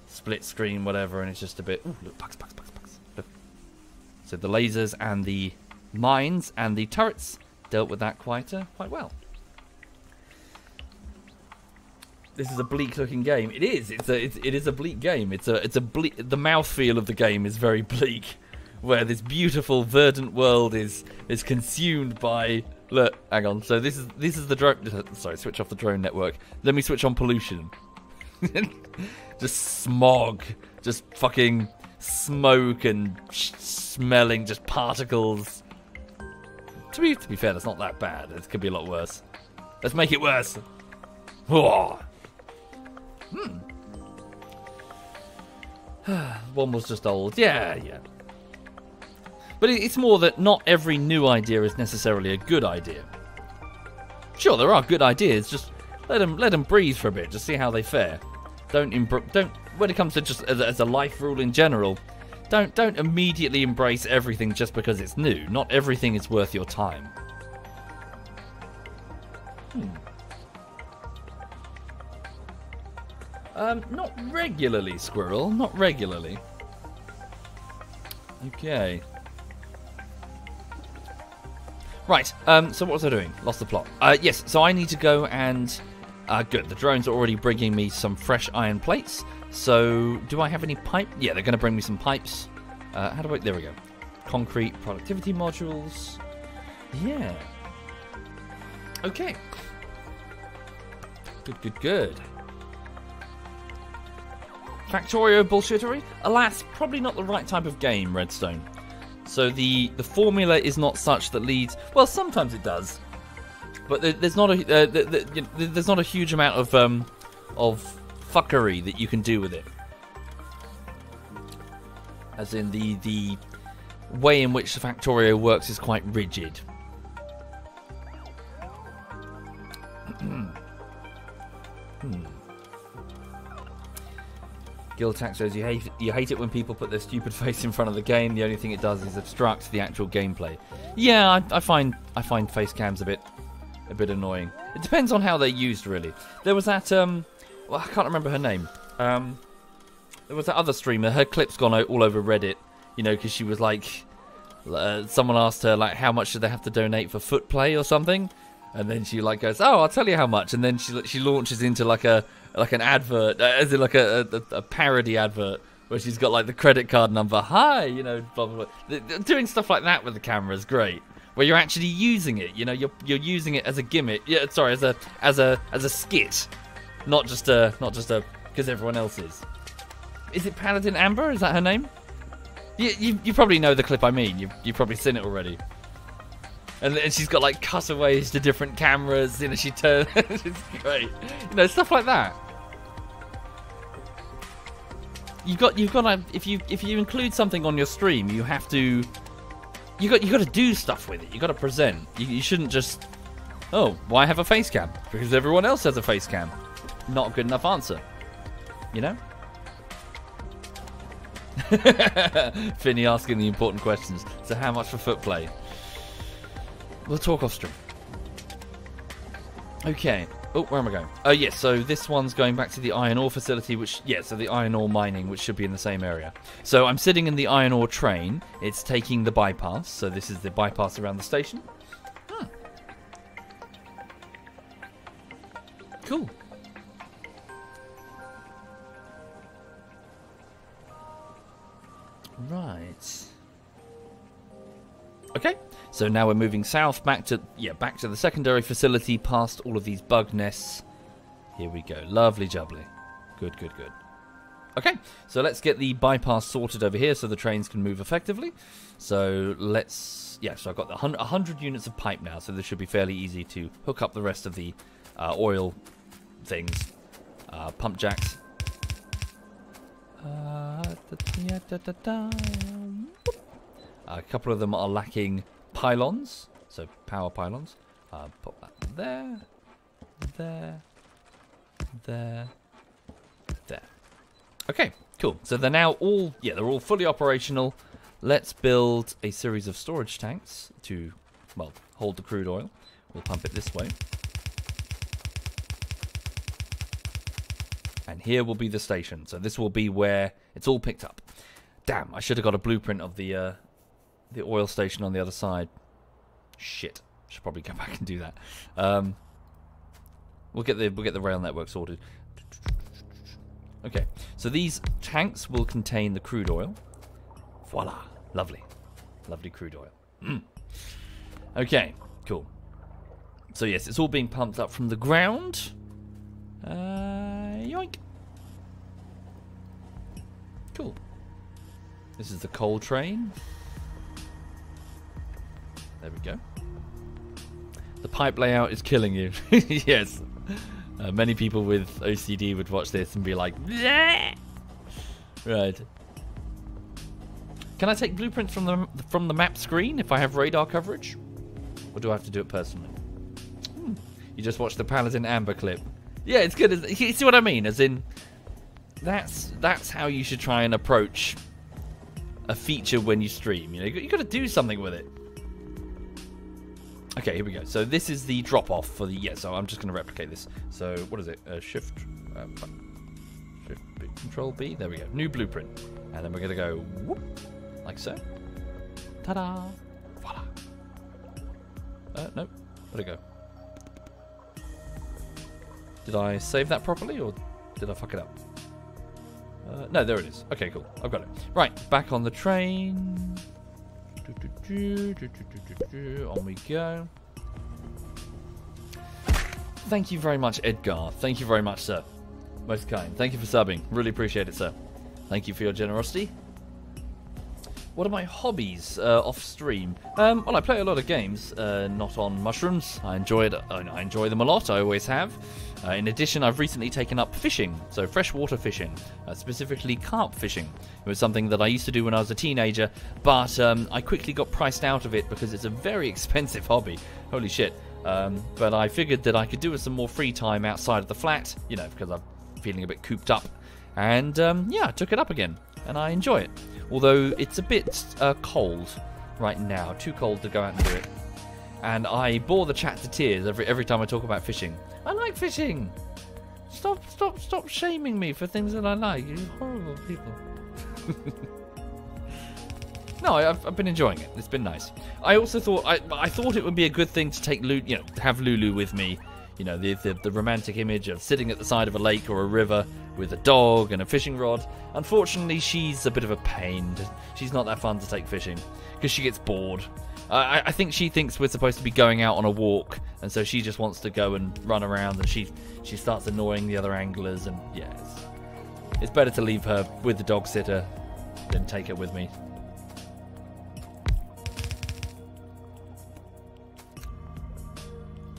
split screen, whatever, and it's just a bit. Ooh, look, bugs. Look. So the lasers and the mines and the turrets dealt with that quite well. This is a bleak-looking game. It is. It is a bleak game. It's a bleak. The mouthfeel of the game is very bleak, where this beautiful verdant world is consumed by. Look, hang on. So this is the drone. Sorry, switch off the drone network. Let me switch on pollution. Just smog, just fucking smoke and smelling, just particles. To be fair, that's not that bad. It could be a lot worse. Let's make it worse. One was just old. Yeah. But it's more that not every new idea is necessarily a good idea. Sure, there are good ideas. Just let them breathe for a bit. Just see how they fare. Don't when it comes to just as a life rule in general, don't immediately embrace everything just because it's new. Not everything is worth your time. Not regularly, Squirrel. Not regularly. Okay. Right, so what was I doing? Lost the plot. Yes, so I need to go and... good, the drones are already bringing me some fresh iron plates. So, do I have any pipe? Yeah, they're going to bring me some pipes. How do I... There we go. Concrete productivity modules. Yeah. Okay. Good. Factorio bullshittery? Alas, probably not the right type of game, Redstone. So the formula is not such that leads... Well, sometimes it does. But there's not a huge amount of fuckery that you can do with it. As in the way in which the Factorio works is quite rigid. Giltax says you hate it when people put their stupid face in front of the game. The only thing it does is obstruct the actual gameplay. Yeah, I find face cams a bit annoying. It depends on how they're used, really. There was that well, I can't remember her name. There was that other streamer. Her clip's gone all over Reddit. Because she was like, someone asked her like how much did they have to donate for foot play or something, and then she like goes, "Oh, I'll tell you how much," and then she launches into like an advert, as in like a parody advert where she's got like the credit card number. Hi, blah blah blah. Doing stuff like that with the camera is great. Where you're actually using it, you're using it as a gimmick. Yeah, sorry, as a skit, not just because everyone else is. Is it Paladin Amber? Is that her name? You probably know the clip I mean. You've probably seen it already. And she's got like cutaways to different cameras. She turns. It's great. Stuff like that. You've got to, if you include something on your stream, you have to. You got to do stuff with it. You got to present. You shouldn't just. Oh, why have a face cam? Because everyone else has a face cam. Not a good enough answer. Finny asking the important questions. So how much for foot play? We'll talk off stream. Okay. Oh, where am I going? Oh, yes. So this one's going back to the iron ore facility, which, yeah, so the iron ore mining, which should be in the same area. So I'm sitting in the iron ore train. It's taking the bypass. So this is the bypass around the station. Hmm. Cool. Right. Okay. So now we're moving south, back to the secondary facility, past all of these bug nests. Here we go. Lovely jubbly. Good, good, good. Okay, so let's get the bypass sorted over here so the trains can move effectively. So let's... Yeah, so I've got 100 units of pipe now, so this should be fairly easy to hook up the rest of the oil things. Pump jacks. A couple of them are lacking pylons, so power pylons. Put that there, there, there. Okay, cool. So they're now all, they're all fully operational. Let's build a series of storage tanks to, well, hold the crude oil. We'll pump it this way. And here will be the station. So this will be where it's all picked up. Damn, I should have got a blueprint of the oil station on the other side. Shit. Should probably go back and do that. We'll get the rail network sorted. Okay, so these tanks will contain the crude oil. Voila, lovely, lovely crude oil. Okay, cool. So yes, it's all being pumped up from the ground. Yoink. Cool. This is the coal train. There we go. The pipe layout is killing you. Yes. Many people with OCD would watch this and be like, bleh! Right. Can I take blueprints from the map screen if I have radar coverage? Or do I have to do it personally? You just watched the Paladin Amber clip. Yeah, it's good. You see what I mean? As in, that's how you should try and approach a feature when you stream. You know, you got to do something with it. Okay, here we go. So this is the drop-off for the... so I'm just going to replicate this. So what is it? Shift B, Control B. There we go. New blueprint. And then we're going to go whoop, like so. Ta-da! Voila. No. Where'd it go? Did I save that properly or did I fuck it up? No, there it is. Okay, cool. I've got it. Right, back on the train. On we go. Thank you very much, Edgar. Thank you very much, sir. Most kind. Thank you for subbing. Really appreciate it, sir. Thank you for your generosity. What are my hobbies off stream? Well, I play a lot of games, not on mushrooms. I enjoy them a lot. I always have. In addition, I've recently taken up fishing, so freshwater fishing, specifically carp fishing. It was something that I used to do when I was a teenager, but I quickly got priced out of it because it's a very expensive hobby. Holy shit. But I figured that I could do with some more free time outside of the flat, you know, because I'm feeling a bit cooped up. And yeah, I took it up again, and I enjoy it. Although it's a bit cold right now, too cold to go out and do it. And I bore the chat to tears every time I talk about fishing. I like fishing. Stop shaming me for things that I like. You horrible people. No, I've been enjoying it. It's been nice. I also thought I thought it would be a good thing to take have Lulu with me. You know, the romantic image of sitting at the side of a lake or a river with a dog and a fishing rod. Unfortunately, she's a bit of a pain. She's not that fun to take fishing because she gets bored. I think she thinks we're supposed to be going out on a walk, and so she just wants to go and run around, and she starts annoying the other anglers, and yeah, it's better to leave her with the dog sitter than take her with me.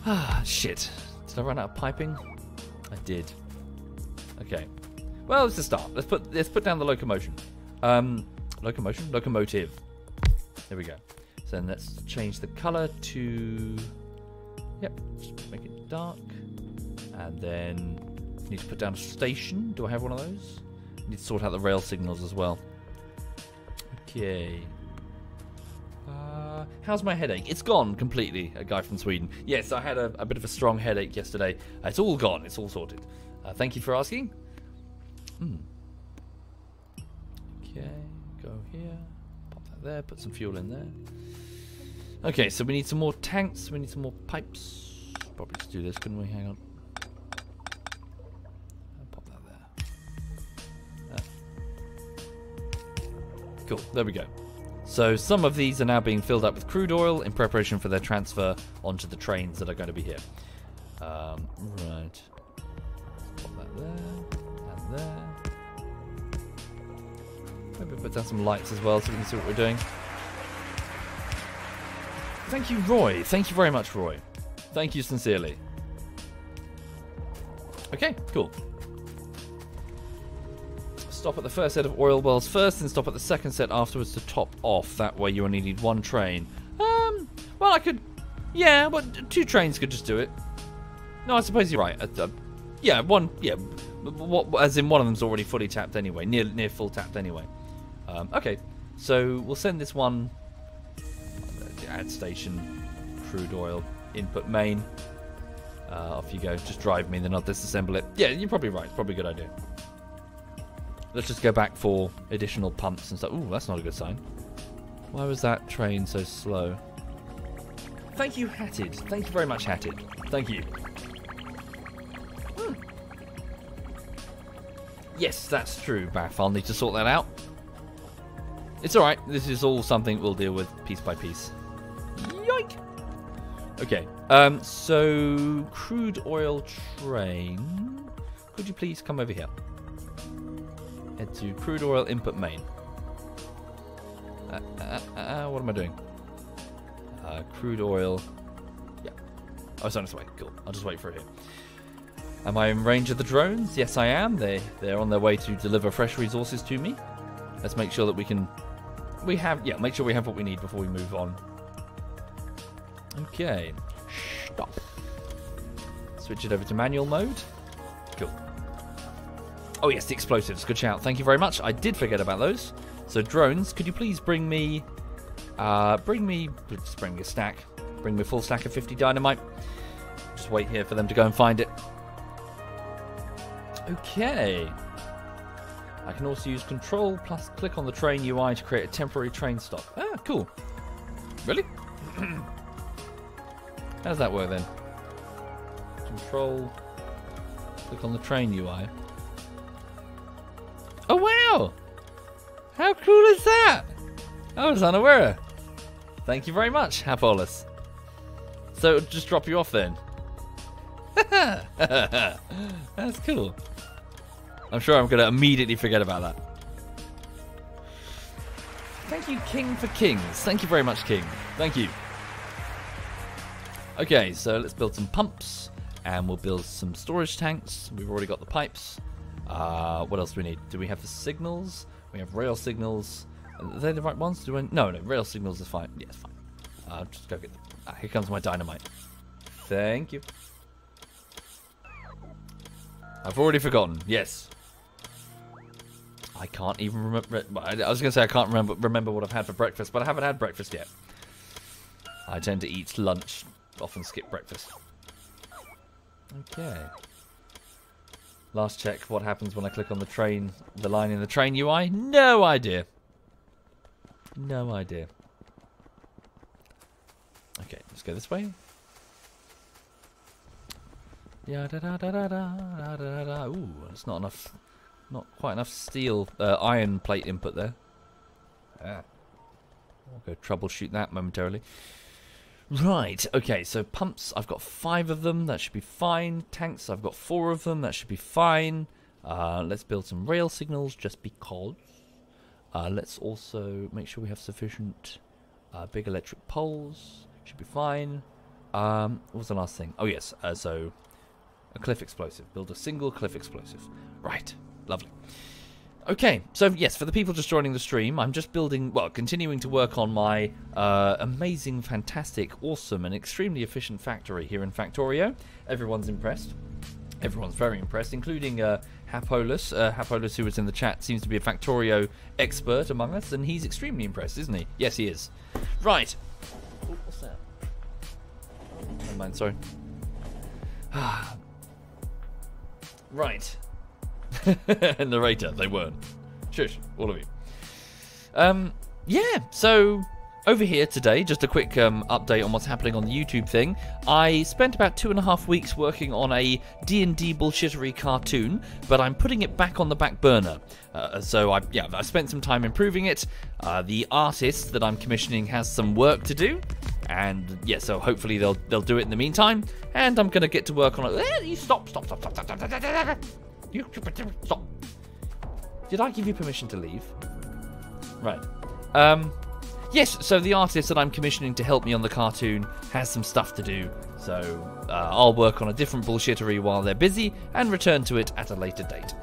Ah, shit. Did I run out of piping? I did. Okay. Well, it's a start. Let's put down the locomotion. Locomotive. There we go. So then let's change the color to... Yep, just make it dark. And then need to put down a station. Do I have one of those? Need to sort out the rail signals as well. Okay. How's my headache? It's gone completely, a guy from Sweden. Yes, I had a bit of a strong headache yesterday. It's all gone. It's all sorted. Thank you for asking. Okay, go here. Pop that there. Put some fuel in there. Okay, so we need some more tanks. We need some more pipes. Probably just do this, couldn't we? Hang on. Pop that there. Cool, there we go. So some of these are now being filled up with crude oil in preparation for their transfer onto the trains that are going to be here. Right. Pop that there, and there. Maybe put down some lights as well so we can see what we're doing. Thank you, Roy. Thank you very much, Roy. Thank you sincerely. Okay, cool. Stop at the first set of oil wells first, and stop at the second set afterwards to top off. That way you only need one train. Well, I could... Yeah, but 2 trains could just do it. No, I suppose you're right. Yeah, one... Yeah, as in one of them's already fully tapped anyway. Near full tapped anyway. Okay, so we'll send this one... add station, crude oil, input main. Off you go. Just drive me, then I'll disassemble it. Yeah, you're probably right. Probably a good idea. Let's just go back for additional pumps and stuff. Ooh, that's not a good sign. Why was that train so slow? Thank you, Hatted. Thank you very much, Hatted. Thank you. Yes, that's true, Bath. I'll need to sort that out. It's alright. This is all something we'll deal with piece by piece. Yoink! Okay. So, crude oil train. Could you please come over here? Head to crude oil input main. What am I doing? Crude oil. Yeah. Oh, it's on its way. Cool. I'll just wait for it here. Am I in range of the drones? Yes, I am. They're on their way to deliver fresh resources to me. Let's make sure that we can... make sure we have what we need before we move on. Okay. Stop. Switch it over to manual mode. Cool. Oh yes, the explosives. Good shout. Thank you very much. I did forget about those. So drones, could you please bring me a stack. Bring me a full stack of 50 dynamite. Just wait here for them to go and find it. Okay. I can also use control plus click on the train UI to create a temporary train stop. Ah, cool. Really? How does that work then? Control, click on the train UI. Oh wow! How cool is that? I was unaware. Thank you very much, Hapolis. So it'll just drop you off then. That's cool. I'm sure I'm going to immediately forget about that. Thank you, King, for kings. Thank you very much, King. Thank you. Okay, so let's build some pumps. And we'll build some storage tanks. We've already got the pipes. What else do we need? Do we have the signals? We have rail signals. Are they the right ones? No, rail signals is fine. Yeah, it's fine. I'll just go get them. Here comes my dynamite. Thank you. I've already forgotten. Yes. I can't even remember. I was going to say I can't remember what I've had for breakfast, but I haven't had breakfast yet. I tend to eat lunch, often skip breakfast. Okay. Last check. What happens when I click on the train, the line in the train UI? No idea. No idea. Okay, let's go this way. Yeah, da da da da da da da. Ooh, that's not enough. Not quite enough steel, iron plate input there. I'll go troubleshoot that momentarily. Right, okay, so pumps, I've got 5 of them, that should be fine. Tanks, I've got 4 of them, that should be fine. Let's build some rail signals just because. Let's also make sure we have sufficient big electric poles. Should be fine. What was the last thing? Oh yes, so a cliff explosive. Build a single cliff explosive. Right, lovely. Okay, so yes, for the people just joining the stream, I'm just building, well, continuing to work on my amazing, fantastic, awesome, and extremely efficient factory here in Factorio. Everyone's impressed. Everyone's very impressed, including Hapolis. Hapolis, who was in the chat, seems to be a Factorio expert among us, and he's extremely impressed, isn't he? Yes, he is. Right. Oh, what's that? Never mind, sorry. Right. Narrator, they weren't. Shush, all of you. Yeah, so over here today, just a quick update on what's happening on the YouTube thing. I spent about 2.5 weeks working on a D&D bullshittery cartoon, but I'm putting it back on the back burner. So I spent some time improving it. The artist that I'm commissioning has some work to do, and yeah, so hopefully they'll do it in the meantime. And I'm gonna get to work on it. You stop! You stop! Did I give you permission to leave? Right. Yes, so the artist that I'm commissioning to help me on the cartoon has some stuff to do, so I'll work on a different bullshittery while they're busy and return to it at a later date.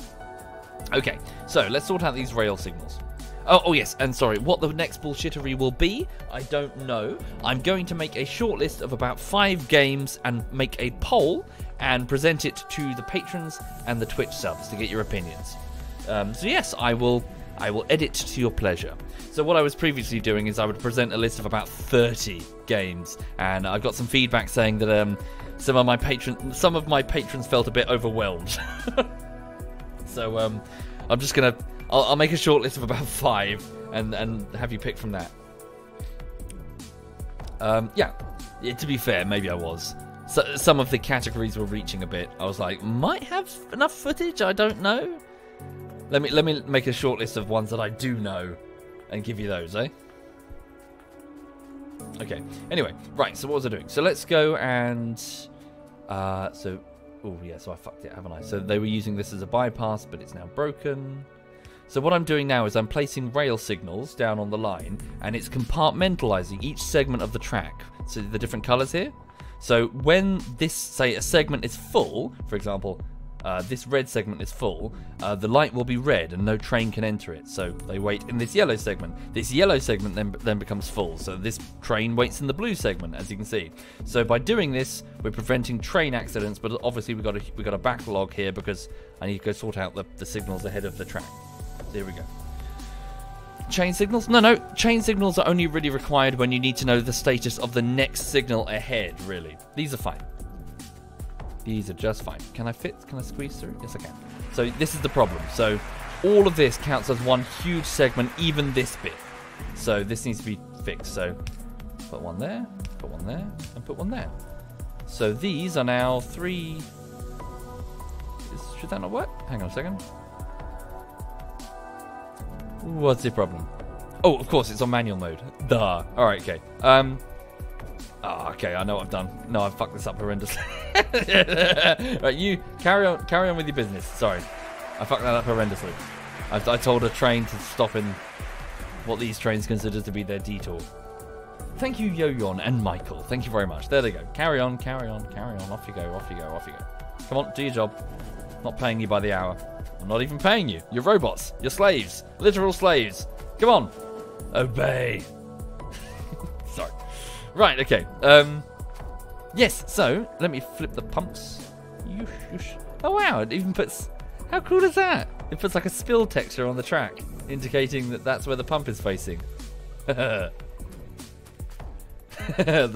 Okay, so let's sort out these rail signals. Oh yes, and sorry, what the next bullshittery will be, I don't know. I'm going to make a shortlist of about 5 games and make a poll and present it to the patrons and the Twitch subs to get your opinions. So yes, I will edit to your pleasure. So what I was previously doing is I would present a list of about 30 games, and I got some feedback saying that some of my patrons felt a bit overwhelmed. So I'm just gonna I'll make a short list of about 5 and have you pick from that. Yeah, to be fair, maybe I was. So, some of the categories were reaching a bit. I was like, might have enough footage. I don't know. Let me make a short list of ones that I do know and give you those, eh? Okay. Anyway, right. So what was I doing? So let's go and oh yeah. So I fucked it, haven't I? So they were using this as a bypass, but it's now broken. So what I'm doing now is I'm placing rail signals down on the line, and it's compartmentalizing each segment of the track. So the different colors here. So when this, say, a segment is full, for example, this red segment is full, the light will be red and no train can enter it. So they wait in this yellow segment. This yellow segment then becomes full. So this train waits in the blue segment, as you can see. So by doing this, we're preventing train accidents, but obviously we got a backlog here because I need to go sort out the signals ahead of the track. There we go. Chain signals? No. Chain signals are only really required when you need to know the status of the next signal ahead, really. These are fine. These are just fine. Can I squeeze through? Yes, I can. So this is the problem. So all of this counts as one huge segment, even this bit. So this needs to be fixed. So put one there, and put one there. So these are now 3... Should that not work? Hang on a second. What's the problem? Oh, of course, it's on manual mode. Duh. Alright, okay. Okay, I know what I've done. No, I've fucked this up horrendously. Right, you carry on with your business. Sorry. I fucked that up horrendously. I told a train to stop in what these trains consider to be their detour. Thank you, Yo-Yon and Michael. Thank you very much. There they go. Carry on. Off you go. Come on, do your job. Not paying you by the hour. I'm not even paying you. You're robots. You're slaves. Literal slaves. Come on. Obey. Sorry. Right, okay. Yes, so let me flip the pumps. Oh wow, it even puts... How cool is that? It puts like a spill texture on the track, indicating that that's where the pump is facing. The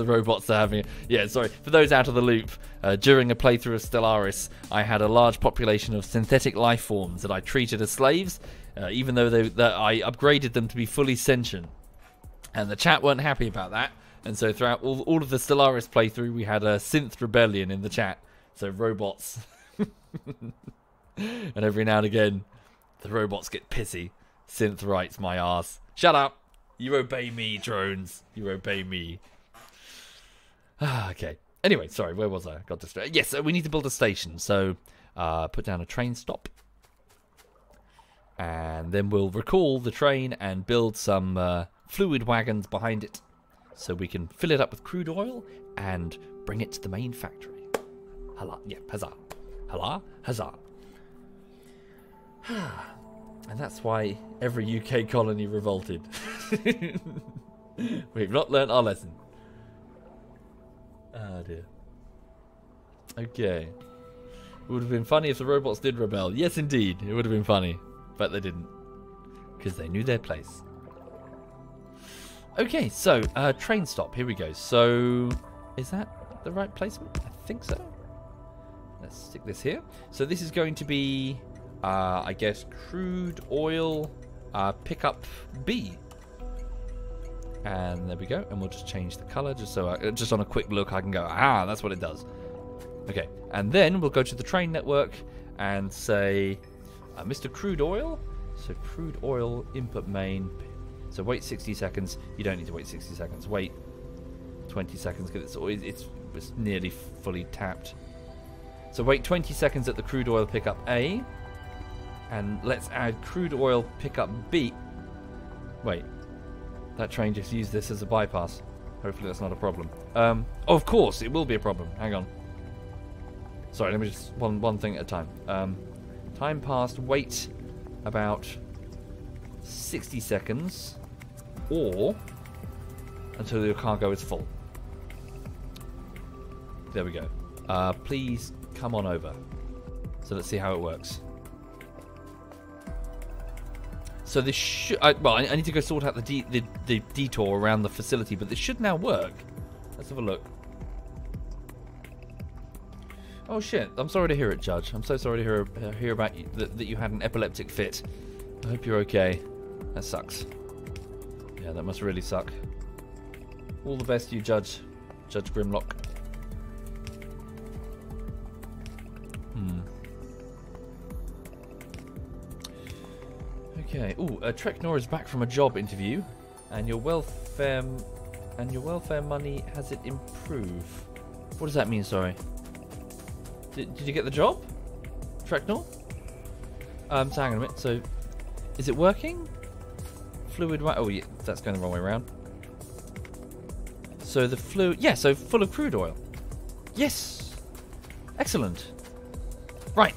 robots are having... Yeah, sorry. For those out of the loop, during a playthrough of Stellaris, I had a large population of synthetic life forms that I treated as slaves, even though I upgraded them to be fully sentient. And the chat weren't happy about that. And so throughout all of the Stellaris playthrough, we had a synth rebellion in the chat. So robots. And every now and again, the robots get pissy. Synth writes my ass. Shut up. You obey me, drones. You obey me. Okay. Anyway, sorry, where was I? Got distracted. Yes, we need to build a station. So put down a train stop. And then we'll recall the train and build some fluid wagons behind it, so we can fill it up with crude oil and bring it to the main factory. Hala, yeah, huzzah. Hala, huzzah. And that's why every UK colony revolted. We've not learnt our lesson. Oh dear. Okay. It would have been funny if the robots did rebel. Yes, indeed. It would have been funny. But they didn't. Because they knew their place. Okay, so train stop. Here we go. So is that the right placement? I think so. Let's stick this here. So this is going to be, I guess, crude oil pickup B. And there we go. And we'll just change the color just so just on a quick look I can go, ah, that's what it does. Okay, and then we'll go to the train network and say, Mr. Crude Oil. So crude oil input main. So wait 60 seconds. You don't need to wait 60 seconds. Wait 20 seconds because it's nearly fully tapped. So wait 20 seconds at the crude oil pickup A. And let's add crude oil pickup B. Wait. That train just used this as a bypass. Hopefully that's not a problem. Oh, of course, it will be a problem. Hang on. Sorry, let me just... One thing at a time. Time passed. Wait about 60 seconds. Or until your cargo is full. There we go. Please come on over. So let's see how it works. So this should... well, I need to go sort out the detour around the facility, but this should now work. Let's have a look. Oh shit! I'm sorry to hear it, Judge. I'm so sorry to hear about you, that you had an epileptic fit. I hope you're okay. That sucks. Yeah, that must really suck. All the best to you, Judge Grimlock. Okay. Ooh, Treknor is back from a job interview, and your welfare money, has it improved? What does that mean? Sorry. Did you get the job, Treknor? So hang on a minute. So, is it working? Fluid. Oh, yeah, that's going the wrong way around. So the fluid. Yeah. So full of crude oil. Yes. Excellent. Right.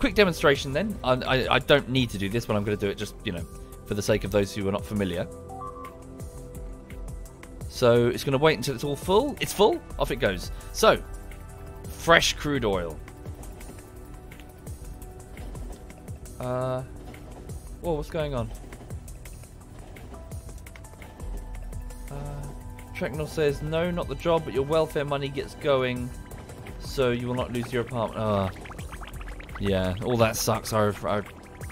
Quick demonstration then. I don't need to do this, but I'm going to do it just, you know, for the sake of those who are not familiar. So it's going to wait until it's all full. It's full. Off it goes. So, fresh crude oil. Whoa, what's going on? Treknor says, no, not the job, but your welfare money gets going, so you will not lose your apartment. Yeah, all that sucks. I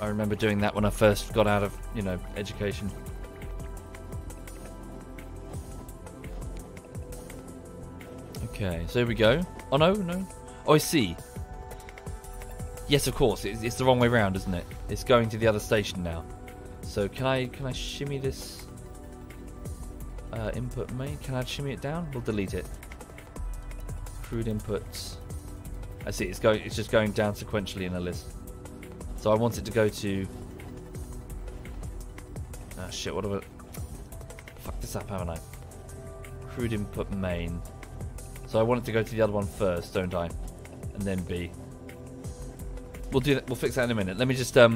remember doing that when I first got out of, you know, education. Okay, so here we go. Oh no, no. Oh, I see. Yes, of course. It's the wrong way round, isn't it? It's going to the other station now. So can I shimmy this input main? Can I shimmy it down? We'll delete it. Crude inputs. I see. It's just going down sequentially in a list. So I want it to go to. Ah shit! What have I? Fuck this up, haven't I? Crude input main. So I want it to go to the other one first, don't I? And then B. We'll do that. We'll fix that in a minute. Let me just I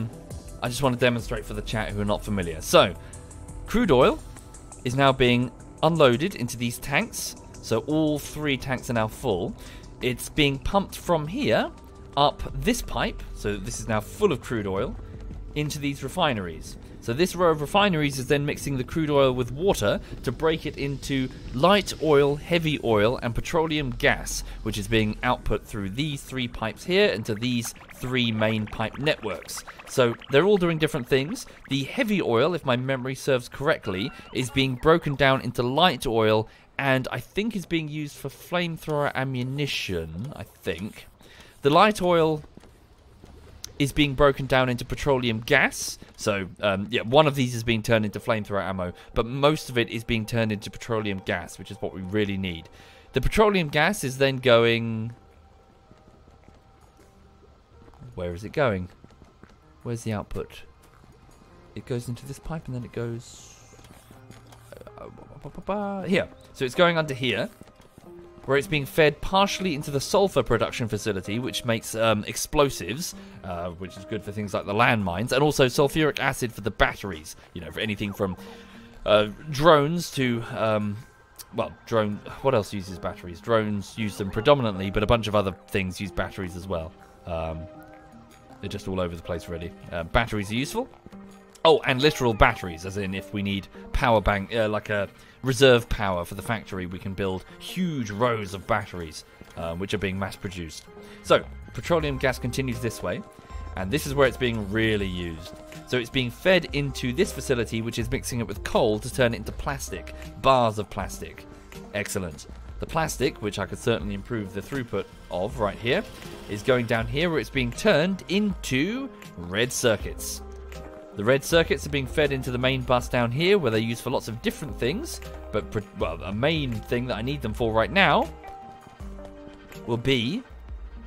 just want to demonstrate for the chat who are not familiar. So, crude oil is now being unloaded into these tanks. So all 3 tanks are now full. It's being pumped from here up this pipe. So this is now full of crude oil into these refineries. So this row of refineries is then mixing the crude oil with water to break it into light oil, heavy oil, and petroleum gas, which is being output through these 3 pipes here into these 3 main pipe networks. So they're all doing different things. The heavy oil, if my memory serves correctly, is being broken down into light oil, and I think is being used for flamethrower ammunition, I think. The light oil is being broken down into petroleum gas. So, yeah, one of these is being turned into flamethrower ammo, but most of it is being turned into petroleum gas, which is what we really need. The petroleum gas is then going... Where is it going? Where's the output? It goes into this pipe and then it goes... here. So it's going under here, where it's being fed partially into the sulfur production facility, which makes explosives, which is good for things like the landmines, and also sulfuric acid for the batteries. You know, for anything from drones to, well, drone. What else uses batteries? Drones use them predominantly, but a bunch of other things use batteries as well. They're just all over the place, really. Batteries are useful. Oh, and literal batteries, as in if we need power bank, like a reserve power for the factory, we can build huge rows of batteries, which are being mass-produced. So, petroleum gas continues this way, and this is where it's being really used. So it's being fed into this facility, which is mixing it with coal to turn it into plastic, bars of plastic. Excellent. The plastic, which I could certainly improve the throughput of right here, is going down here where it's being turned into red circuits. The red circuits are being fed into the main bus down here, where they're used for lots of different things. But, well, a main thing that I need them for right now will be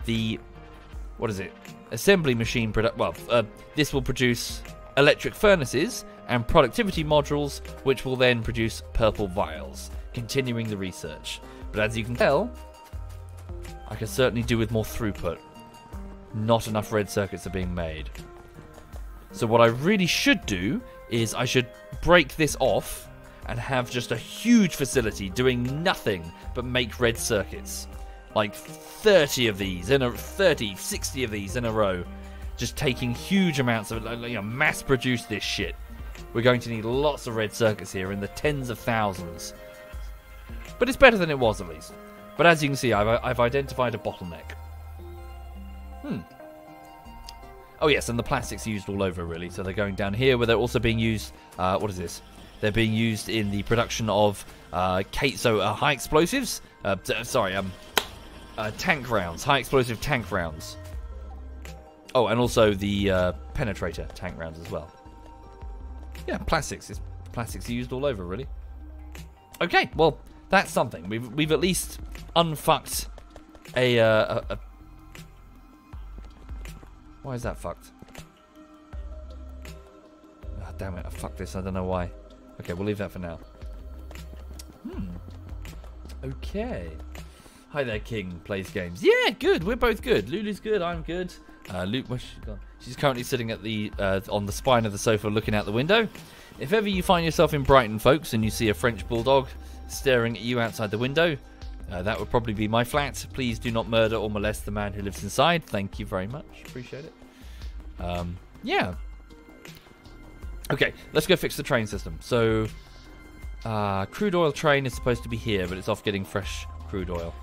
the, what is it? Assembly machine this will produce electric furnaces and productivity modules, which will then produce purple vials, continuing the research. But as you can tell, I can certainly do with more throughput. Not enough red circuits are being made. So what I really should do is I should break this off and have just a huge facility doing nothing but make red circuits. Like 30 of these, 60 of these in a row. Just taking huge amounts of, mass produce this shit. We're going to need lots of red circuits here in the tens of thousands. But it's better than it was, at least. But as you can see, I've identified a bottleneck. Oh yes, and the plastic's used all over, really. So they're going down here, where they're also being used... what is this? They're being used in the production of high explosives. Tank rounds. High explosive tank rounds. Oh, and also the penetrator tank rounds as well. Yeah, plastics. Plastics are used all over, really. Okay, well, that's something. We've at least unfucked a Why is that fucked? Ah, damn it, I fucked this, I don't know why. Okay, we'll leave that for now. Okay. Hi there, King plays games. Yeah, good, we're both good. Lulu's good, I'm good. Where's she gone? She's currently sitting at the on the spine of the sofa looking out the window. If ever you find yourself in Brighton, folks, and you see a French bulldog staring at you outside the window, that would probably be my flat. Please do not murder or molest the man who lives inside. Thank you very much. Appreciate it. Yeah. Okay, let's go fix the train system. So, crude oil train is supposed to be here, but it's off getting fresh crude oil.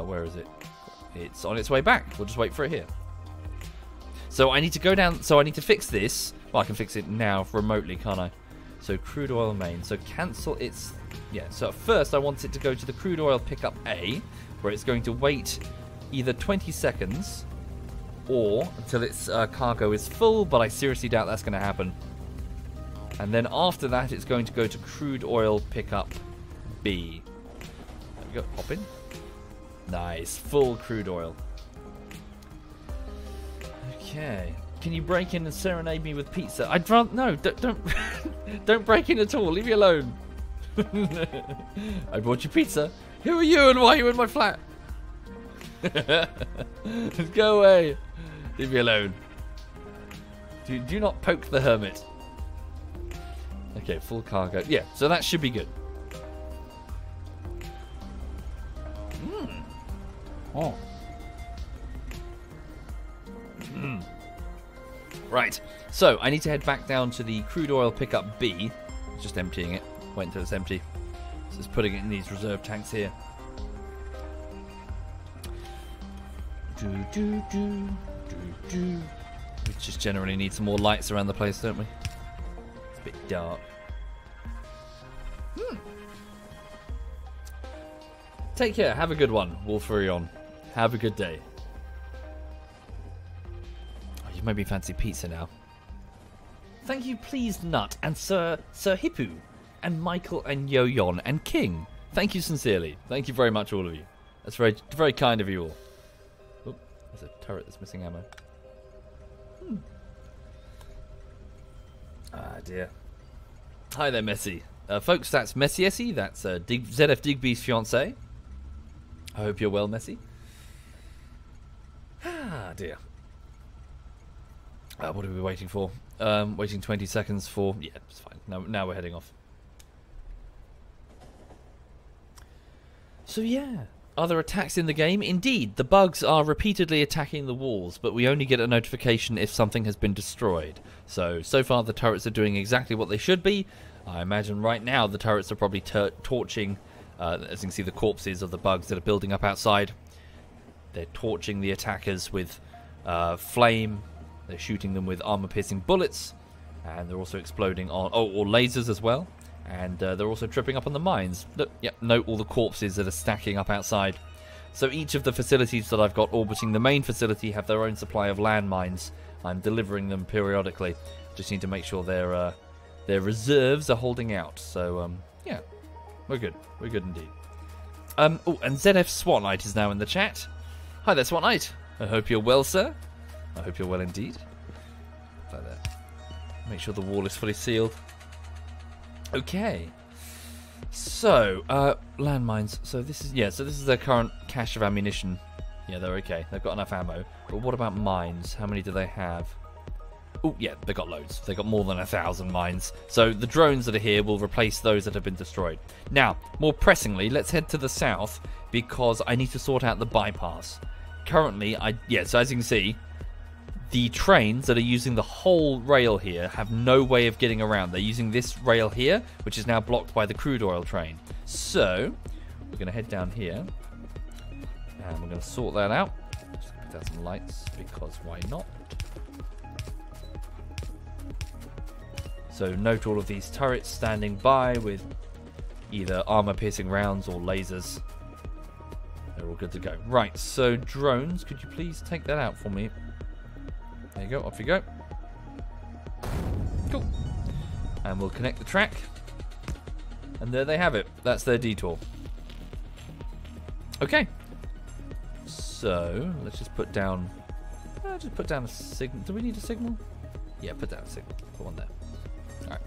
Where is it? It's on its way back. We'll just wait for it here. So I need to go down. So I need to fix this. Well, I can fix it now remotely, can't I? So crude oil main. So cancel its... Yeah, so at first I want it to go to the crude oil pickup A, where it's going to wait either 20 seconds or until its cargo is full, but I seriously doubt that's going to happen. And then after that, it's going to go to crude oil pickup B. There we go, hop in. Nice, full crude oil. Okay. Can you break in and serenade me with pizza? I'd rather... No, don't don't break in at all. Leave me alone. I bought you pizza. Who are you and why are you in my flat? Go away. Leave me alone. Do not poke the hermit. Okay, full cargo. Yeah, so that should be good. Oh. Right, so I need to head back down to the crude oil pickup B. Just emptying it. Wait until it's empty. So just putting it in these reserve tanks here. We just generally need some more lights around the place, don't we? It's a bit dark. Take care. Have a good one, Wolferion. Have a good day. Oh, you made me fancy pizza now. Thank you, Pleased Nut, and Sir Hippu, and Michael, and Yo-Yon, and King. Thank you sincerely. Thank you very much, all of you. That's very, very kind of you all. Oh, there's a turret that's missing ammo. Ah, dear. Hi there, Messi. Folks, that's Messi Essie. That's ZF Digby's fiancé. I hope you're well, Messi. Ah, dear. What are we waiting for? Waiting 20 seconds for... Yeah, it's fine. Now we're heading off. So, yeah. Are there attacks in the game? Indeed, the bugs are repeatedly attacking the walls, but we only get a notification if something has been destroyed. So far the turrets are doing exactly what they should be. I imagine right now the turrets are probably torching, as you can see, the corpses of the bugs that are building up outside. They're torching the attackers with flame. They're shooting them with armor-piercing bullets. And they're also exploding on... or lasers as well. And they're also tripping up on the mines. Look, yep, note all the corpses that are stacking up outside. So each of the facilities that I've got orbiting the main facility have their own supply of landmines. I'm delivering them periodically. Just need to make sure their reserves are holding out. So, yeah, we're good. We're good indeed. Oh, and ZF SWAT Knight is now in the chat. Hi there, SWAT Knight. I hope you're well, sir. I hope you're well indeed. Like that. Make sure the wall is fully sealed. Okay. So, landmines. So this is their current cache of ammunition. Yeah, they're okay. They've got enough ammo. But what about mines? How many do they have? Oh, yeah, they've got loads. They've got more than 1,000 mines. So the drones that are here will replace those that have been destroyed. Now, more pressingly, let's head to the south because I need to sort out the bypass. Currently, so as you can see, the trains that are using the whole rail here have no way of getting around. They're using this rail here, which is now blocked by the crude oil train. So, we're going to head down here, and we're going to sort that out. Just put down some lights, because why not? So, note all of these turrets standing by with either armor-piercing rounds or lasers. They're all good to go. Right, so drones, could you please take that out for me? There you go, off you go. Cool. And we'll connect the track. And there they have it. That's their detour. Okay. So, let's just put down... a signal. Do we need a signal? Yeah, put down a signal. Put one there. Alright.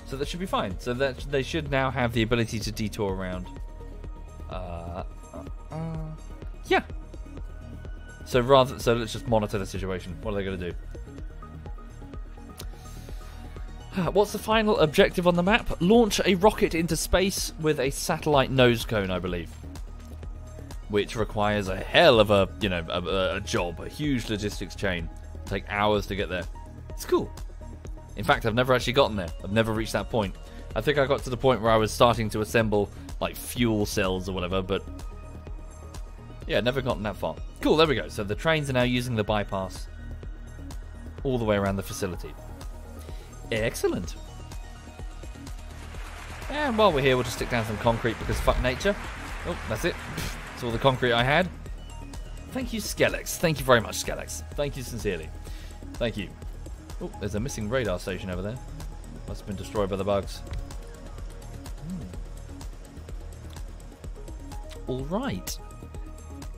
So that should be fine. So that they should now have the ability to detour around. Yeah. So let's just monitor the situation. What are they going to do? What's the final objective on the map? Launch a rocket into space with a satellite nose cone, I believe. Which requires a hell of a, a job, a huge logistics chain. It'll take hours to get there. It's cool. In fact, I've never actually gotten there. I've never reached that point. I think I got to the point where I was starting to assemble, like, fuel cells or whatever, but... yeah, never gotten that far. Cool, there we go. So the trains are now using the bypass all the way around the facility. Excellent. And while we're here, we'll just stick down some concrete because fuck nature. Oh, that's it. That's all the concrete I had. Thank you, Skelex. Thank you very much, Skelex. Thank you sincerely. Thank you. Oh, there's a missing radar station over there. Must have been destroyed by the bugs. All right.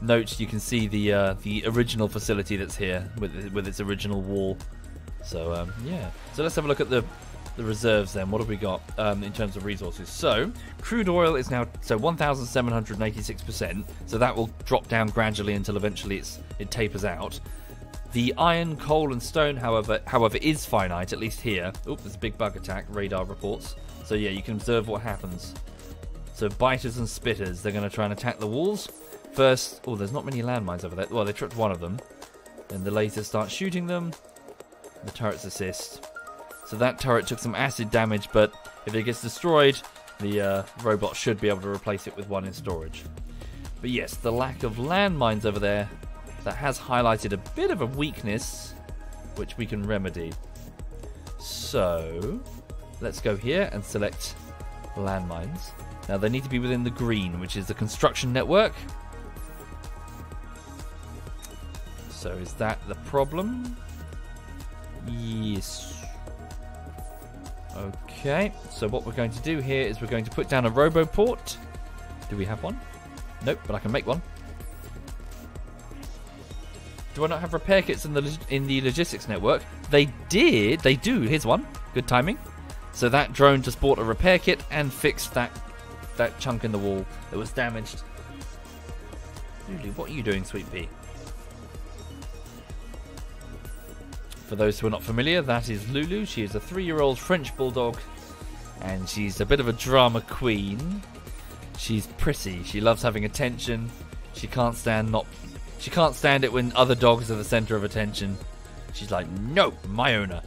Note, you can see the original facility that's here with its original wall. So yeah. So let's have a look at the reserves then. What have we got in terms of resources? So crude oil is now 1,786%. So that will drop down gradually until eventually it tapers out. The iron, coal, and stone, however, is finite, at least here. Oh, there's a big bug attack. Radar reports. So yeah, you can observe what happens. So biters and spitters, they're going to try and attack the walls. First, oh, there's not many landmines over there. Well, they tripped one of them. Then the lasers start shooting them. The turrets assist. So that turret took some acid damage, but if it gets destroyed, the robot should be able to replace it with one in storage. But yes, the lack of landmines over there, that has highlighted a bit of a weakness, which we can remedy. So, let's go here and select landmines. Now, they need to be within the green, which is the construction network. So is that the problem? Yes. Okay, so what we're going to do here is we're going to put down a roboport. Do we have one? Nope, but I can make one. Do I not have repair kits in the logistics network? They do. Here's one. Good timing. So that drone just bought a repair kit and fixed that chunk in the wall that was damaged. Lulu, what are you doing, Sweet Pea? For those who are not familiar, that is Lulu. She is a 3-year-old French bulldog, and she's a bit of a drama queen. She's pretty. She loves having attention. She can't stand it when other dogs are the center of attention. She's like, no, my owner.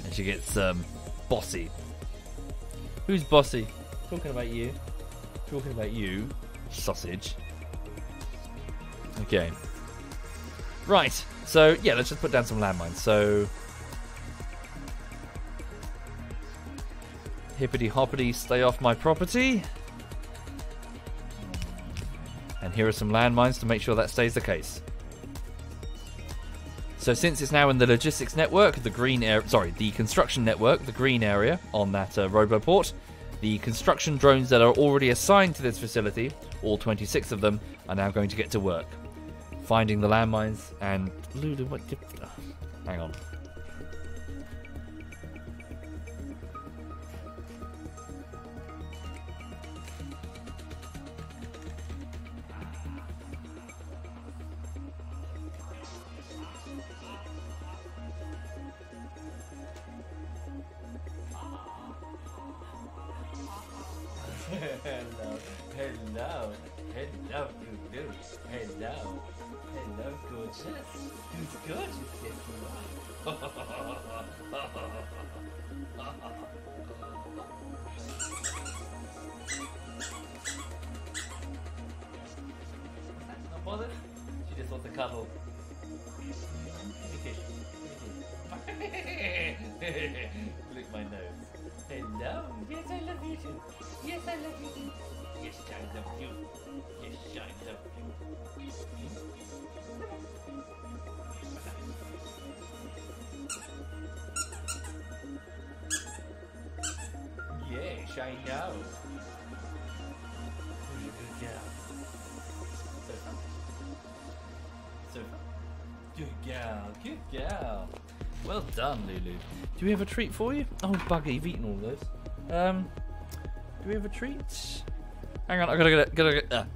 And she gets bossy. Who's bossy? Talking about you. Talking about you, sausage. Okay. Right. So yeah, let's just put down some landmines. So hippity hoppity, stay off my property. And here are some landmines to make sure that stays the case. So since it's now in the logistics network, the construction network, the green area on that Roboport, the construction drones that are already assigned to this facility, all 26 of them, are now going to get to work. Finding the landmines and... Lulu, what did... Oh, hang on. Hello, Lulu. Hello, gorgeous. Who's gorgeous? Yes, you are. Not bothered? She just wants to cuddle. Lick my nose. Hello. Yes, I love you too. Yes, I love you too. Yes, I love you. Yes, I love you. Yes, I know. Who's a good girl? So, good girl, good girl. Well done, Lulu. Do we have a treat for you? Oh, bugger, you've eaten all those. Do we have a treat? Hang on, I gotta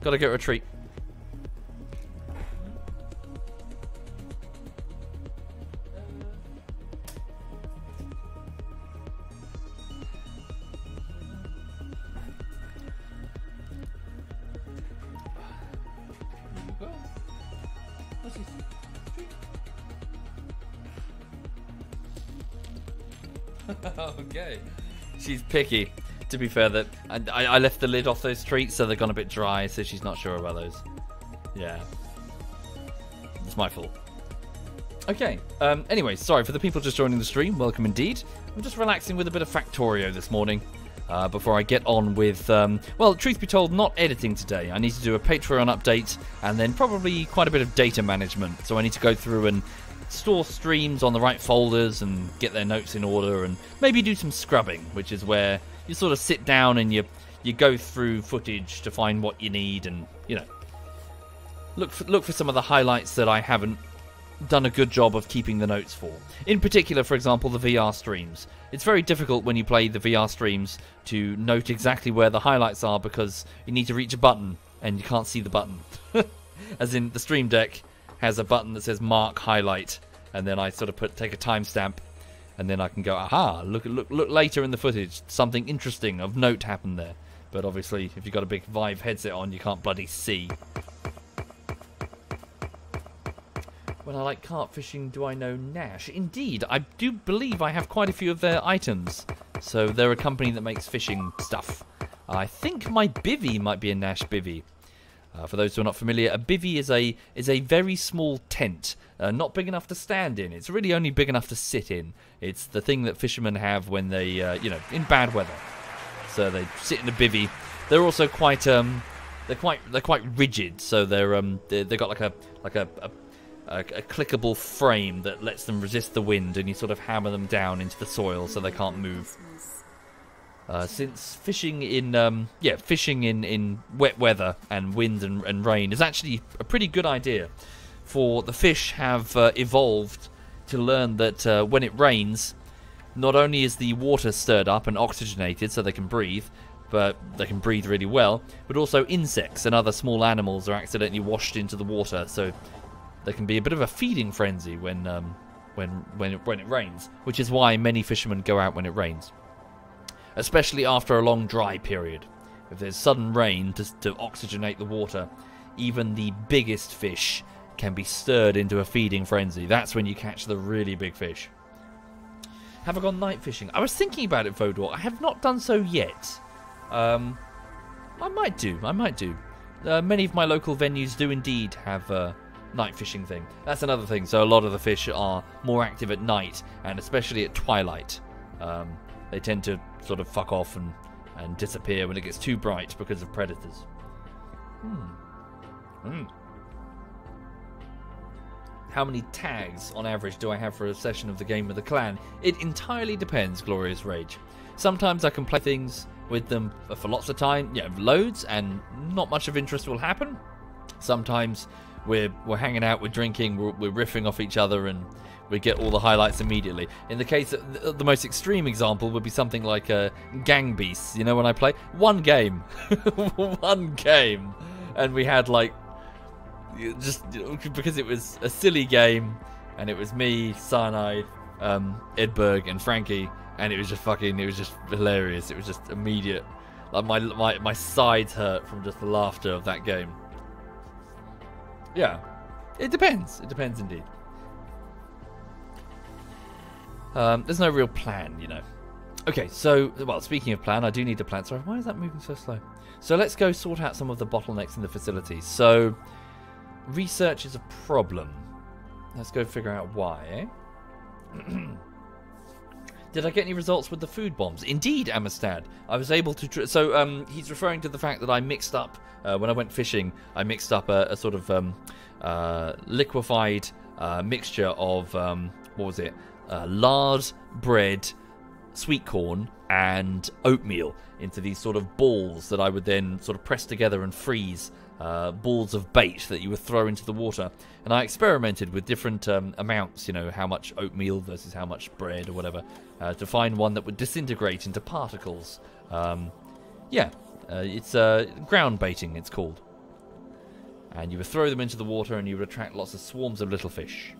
get her a treat. Okay. She's picky. To be fair, that I left the lid off those treats, so they've gone a bit dry, so she's not sure about those. Yeah. It's my fault. Okay. Anyway, sorry, for the people just joining the stream, welcome indeed. I'm just relaxing with a bit of Factorio this morning. Before I get on with, well, truth be told, not editing today. I need to do a Patreon update, and then probably quite a bit of data management. So I need to go through and store streams on the right folders and get their notes in order, and maybe do some scrubbing, which is where you sort of sit down and you go through footage to find what you need, and look for some of the highlights that I haven't done a good job of keeping the notes for. In particular, for example, the VR streams. It's very difficult when you play the VR streams to note exactly where the highlights are, because you need to reach a button and you can't see the button. As in, the Stream Deck has a button that says mark highlight, and then I sort of take a timestamp, and then I can go, aha, look later in the footage, something interesting of note happened there. But obviously, if you've got a big Vive headset on, you can't bloody see. When I like carp fishing, do I know Nash? Indeed, I do believe I have quite a few of their items. So they're a company that makes fishing stuff. I think my bivvy might be a Nash bivvy. For those who are not familiar, a bivvy is a very small tent, not big enough to stand in. It's really only big enough to sit in. It's the thing that fishermen have when they, in bad weather. So they sit in a bivvy. They're also quite rigid. So they've got like a clickable frame that lets them resist the wind, and you sort of hammer them down into the soil so they can't move. Since fishing in wet weather and wind and rain is actually a pretty good idea, for the fish have evolved to learn that when it rains, not only is the water stirred up and oxygenated so they can breathe, but they can breathe really well, but also insects and other small animals are accidentally washed into the water, so there can be a bit of a feeding frenzy when it rains, which is why many fishermen go out when it rains. Especially after a long dry period. if there's sudden rain to oxygenate the water, even the biggest fish can be stirred into a feeding frenzy. That's when you catch the really big fish. Have I gone night fishing? I was thinking about it, Vodor. I have not done so yet. I might do. Many of my local venues do indeed have a night fishing thing. That's another thing. So a lot of the fish are more active at night, and especially at twilight. They tend to sort of fuck off and disappear when it gets too bright because of predators. How many tags on average do I have for a session of the game with the clan? It entirely depends, Glorious Rage. Sometimes I can play things with them for lots of time, loads, and not much of interest will happen. Sometimes we're hanging out, we're drinking, we're riffing off each other, and we get all the highlights immediately. In the case of the most extreme example would be something like Gang Beasts. You know, when I play one game, one game, and we had like just because it was a silly game, and it was me, Cyanide, Edberg, and Frankie, and it was just hilarious. It was just immediate. Like my sides hurt from just the laughter of that game. Yeah, it depends. It depends indeed. There's no real plan, you know. Okay, so, well, speaking of plan, I do need a plan. Sorry, why is that moving so slow? So let's go sort out some of the bottlenecks in the facility. So, research is a problem. Let's go figure out why, eh? Did I get any results with the food bombs? Indeed, Amistad. I was able to... he's referring to the fact that I mixed up... when I went fishing, I mixed up a sort of liquefied mixture of... what was it? Lard, bread, sweet corn, and oatmeal into these sort of balls that I would then sort of press together and freeze. Balls of bait that you would throw into the water. And I experimented with different amounts, you know, how much oatmeal versus how much bread or whatever, to find one that would disintegrate into particles. It's ground baiting, it's called. And you would throw them into the water and you would attract lots of swarms of little fish.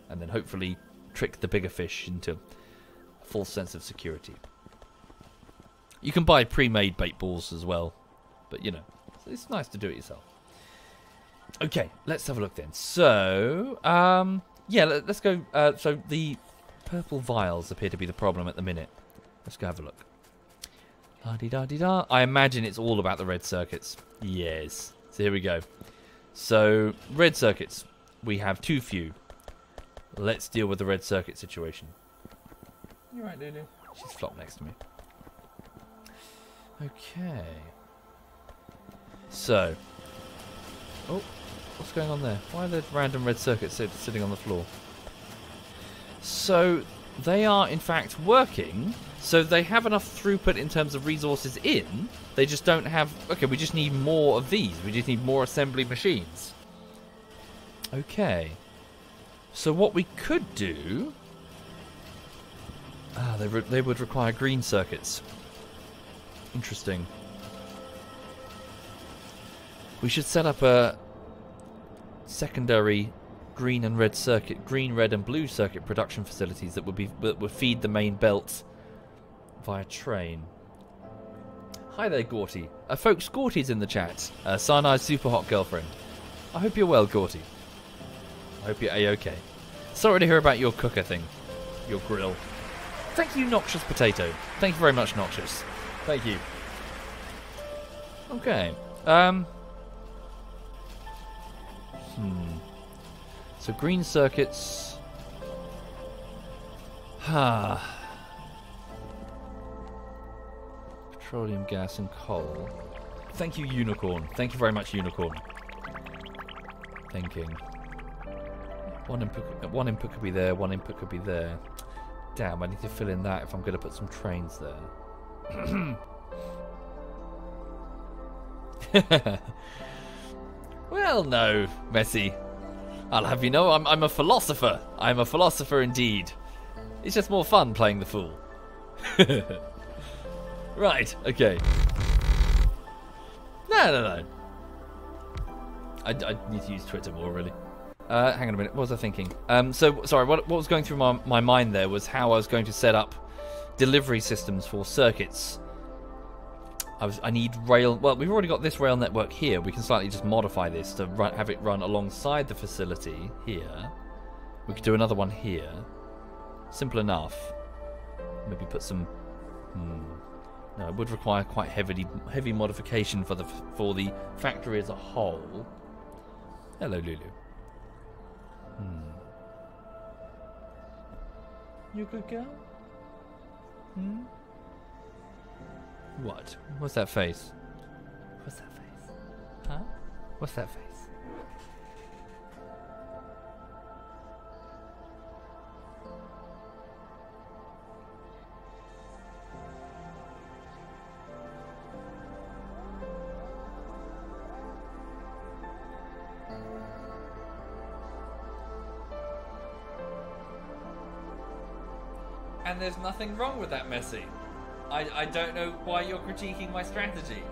And then hopefully trick the bigger fish into a false sense of security. You can buy pre-made bait balls as well, but you know, it's nice to do it yourself. Okay, let's have a look then. So, let's go. So the purple vials appear to be the problem at the minute. Let's go have a look. La-di-da-di-da. I imagine it's all about the red circuits. Yes. So here we go. So, red circuits. We have too few. Let's deal with the red circuit situation. You right, Lulu? She's flopped next to me. Okay. So. Oh, what's going on there? Why are there random red circuits sitting on the floor? So, they are in fact working. So they have enough throughput in terms of resources in. They just don't have... Okay, we just need more of these. We just need more assembly machines. Okay. So what we could do... they would require green circuits. Interesting. We should set up a secondary green and red circuit, green, red and blue circuit production facilities that would feed the main belt via train. Hi there, Gorty. Folks, Gorty's in the chat. Cyanide super hot girlfriend. I hope you're well, Gorty. I hope you're A-okay. Sorry to hear about your cooker thing. Your grill. Thank you, Noxious Potato. Thank you very much, Noxious. Thank you. Okay. So green circuits. Petroleum, gas, and coal. Thank you, Unicorn. Thank you very much, Unicorn. Thinking. One input could be there. One input could be there. Damn, I need to fill in that if I'm going to put some trains there. Well, no, Messi. I'll have you know, I'm a philosopher. I'm a philosopher indeed. It's just more fun playing the fool. Right, okay. No. I need to use Twitter more, really. Hang on a minute, what was I thinking? Sorry, what was going through my mind there was how I was going to set up delivery systems for circuits. I need rail... Well, we've already got this rail network here. We can slightly just modify this to have it run alongside the facility here. We could do another one here. Simple enough. Maybe put some... No, it would require quite heavy modification for the factory as a whole. Hello, Lulu. You a good girl? What? What's that face? What's that face? Huh? What's that face? And there's nothing wrong with that, Messi. I don't know why you're critiquing my strategy.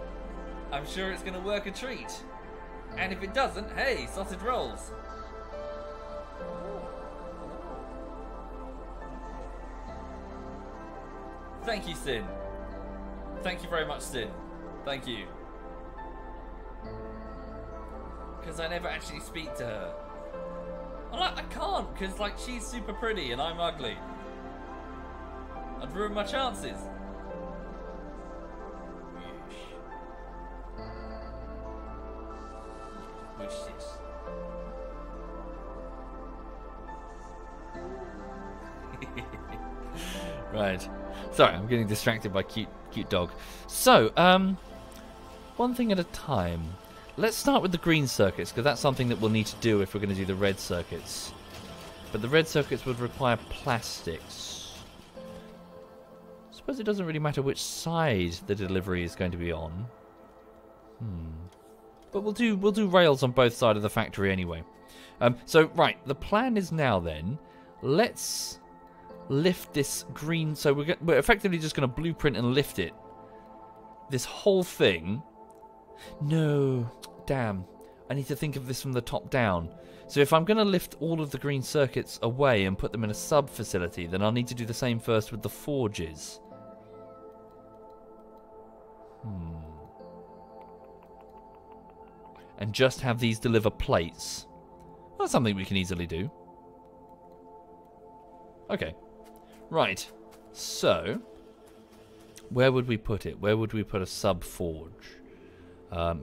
I'm sure it's going to work a treat. And if it doesn't, hey, sausage rolls. Thank you, Sin. Thank you very much, Sin. Thank you. Because I never actually speak to her. I can't, because like she's super pretty and I'm ugly. I'd ruin my chances. Which is right. Sorry, I'm getting distracted by cute dog. So, one thing at a time. Let's start with the green circuits, because that's something that we'll need to do if we're going to do the red circuits. But the red circuits would require plastics. I suppose it doesn't really matter which side the delivery is going to be on. But we'll do rails on both sides of the factory anyway. So right, the plan is now then, let's lift this green. So we're effectively just going to blueprint and lift it. This whole thing. No, damn. I need to think of this from the top down. So if I'm going to lift all of the green circuits away and put them in a sub facility, then I'll need to do the same first with the forges. And just have these deliver plates. Well, that's something we can easily do. Okay. Right. So, where would we put it? Where would we put a sub forge?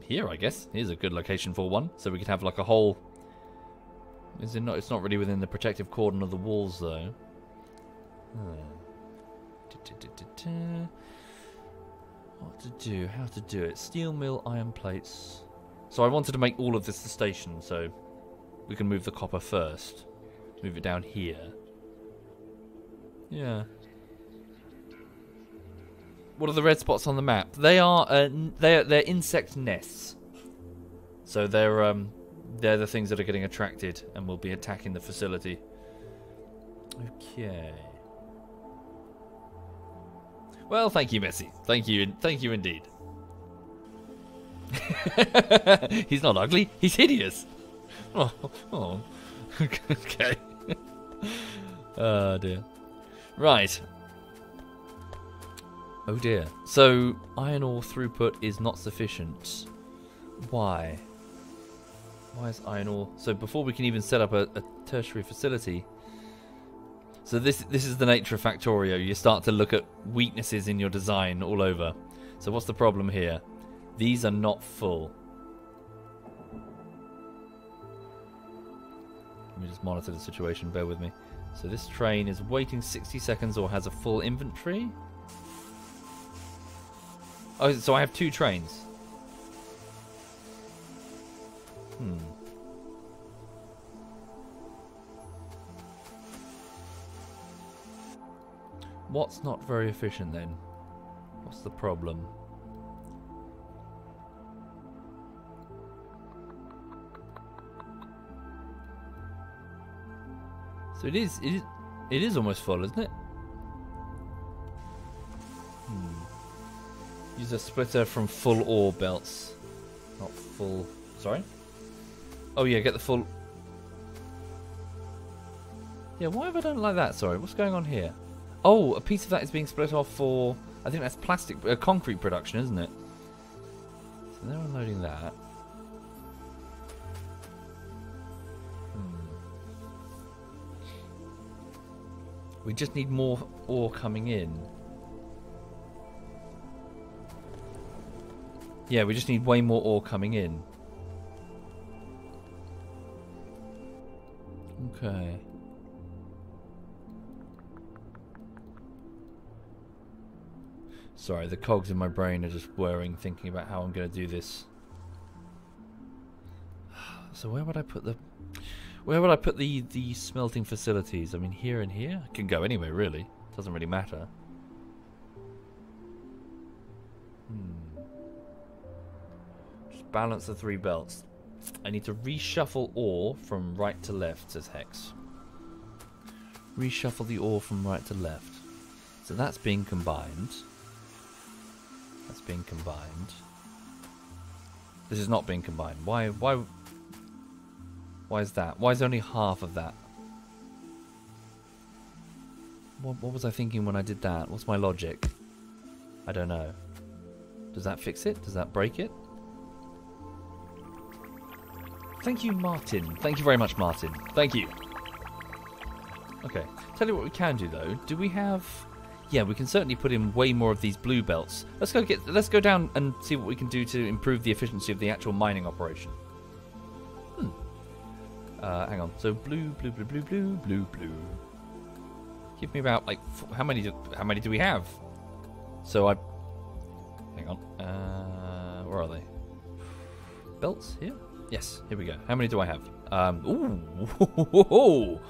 Here, I guess. Here's a good location for one. So we could have like a whole... Is it not? It's not really within the protective cordon of the walls, though. What to do? How to do it? Steel mill, iron plates. So I wanted to make all of this the station, so we can move the copper first. Move it down here. Yeah. What are the red spots on the map? They are they're insect nests. So they're the things that are getting attracted and will be attacking the facility. Okay. Well, thank you, Messi. Thank you indeed. He's not ugly. He's hideous. Oh. Okay. Oh dear. Right. Oh dear. So iron ore throughput is not sufficient. Why? Why is iron ore? So before we can even set up a tertiary facility. So this is the nature of Factorio. You start to look at weaknesses in your design all over. So what's the problem here? These are not full. Let me just monitor the situation. Bear with me. So this train is waiting 60 seconds or has a full inventory. Oh, so I have two trains. What's not very efficient then? What's the problem? So it is almost full, isn't it? Use a splitter from full ore belts. Not full... Sorry? Oh yeah, get the full... Yeah, why have I done it like that? Sorry, what's going on here? Oh, a piece of that is being split off for... I think that's plastic... concrete production, isn't it? So they're unloading that. We just need more ore coming in. Yeah, we just need way more ore coming in. Okay. Sorry, the cogs in my brain are just whirring, thinking about how I'm going to do this. So where would I put the... Where would I put the smelting facilities? I mean, here and here? I can go anywhere, really. Doesn't really matter. Just balance the 3 belts. I need to reshuffle ore from right to left, says Hex. Reshuffle the ore from right to left. So that's being combined. That's being combined. This is not being combined. Why is that? Why is only half of that? What was I thinking when I did that? What's my logic? I don't know. Does that fix it? Does that break it? Thank you, Martin. Thank you very much, Martin. Thank you. Okay. Tell you what we can do, though. Do we have... Yeah, we can certainly put in way more of these blue belts. Let's go down and see what we can do to improve the efficiency of the actual mining operation. Hang on. So blue. Give me about like how many do we have? So I hang on. Where are they? Belts here? Yes. Here we go. How many do I have? Ooh,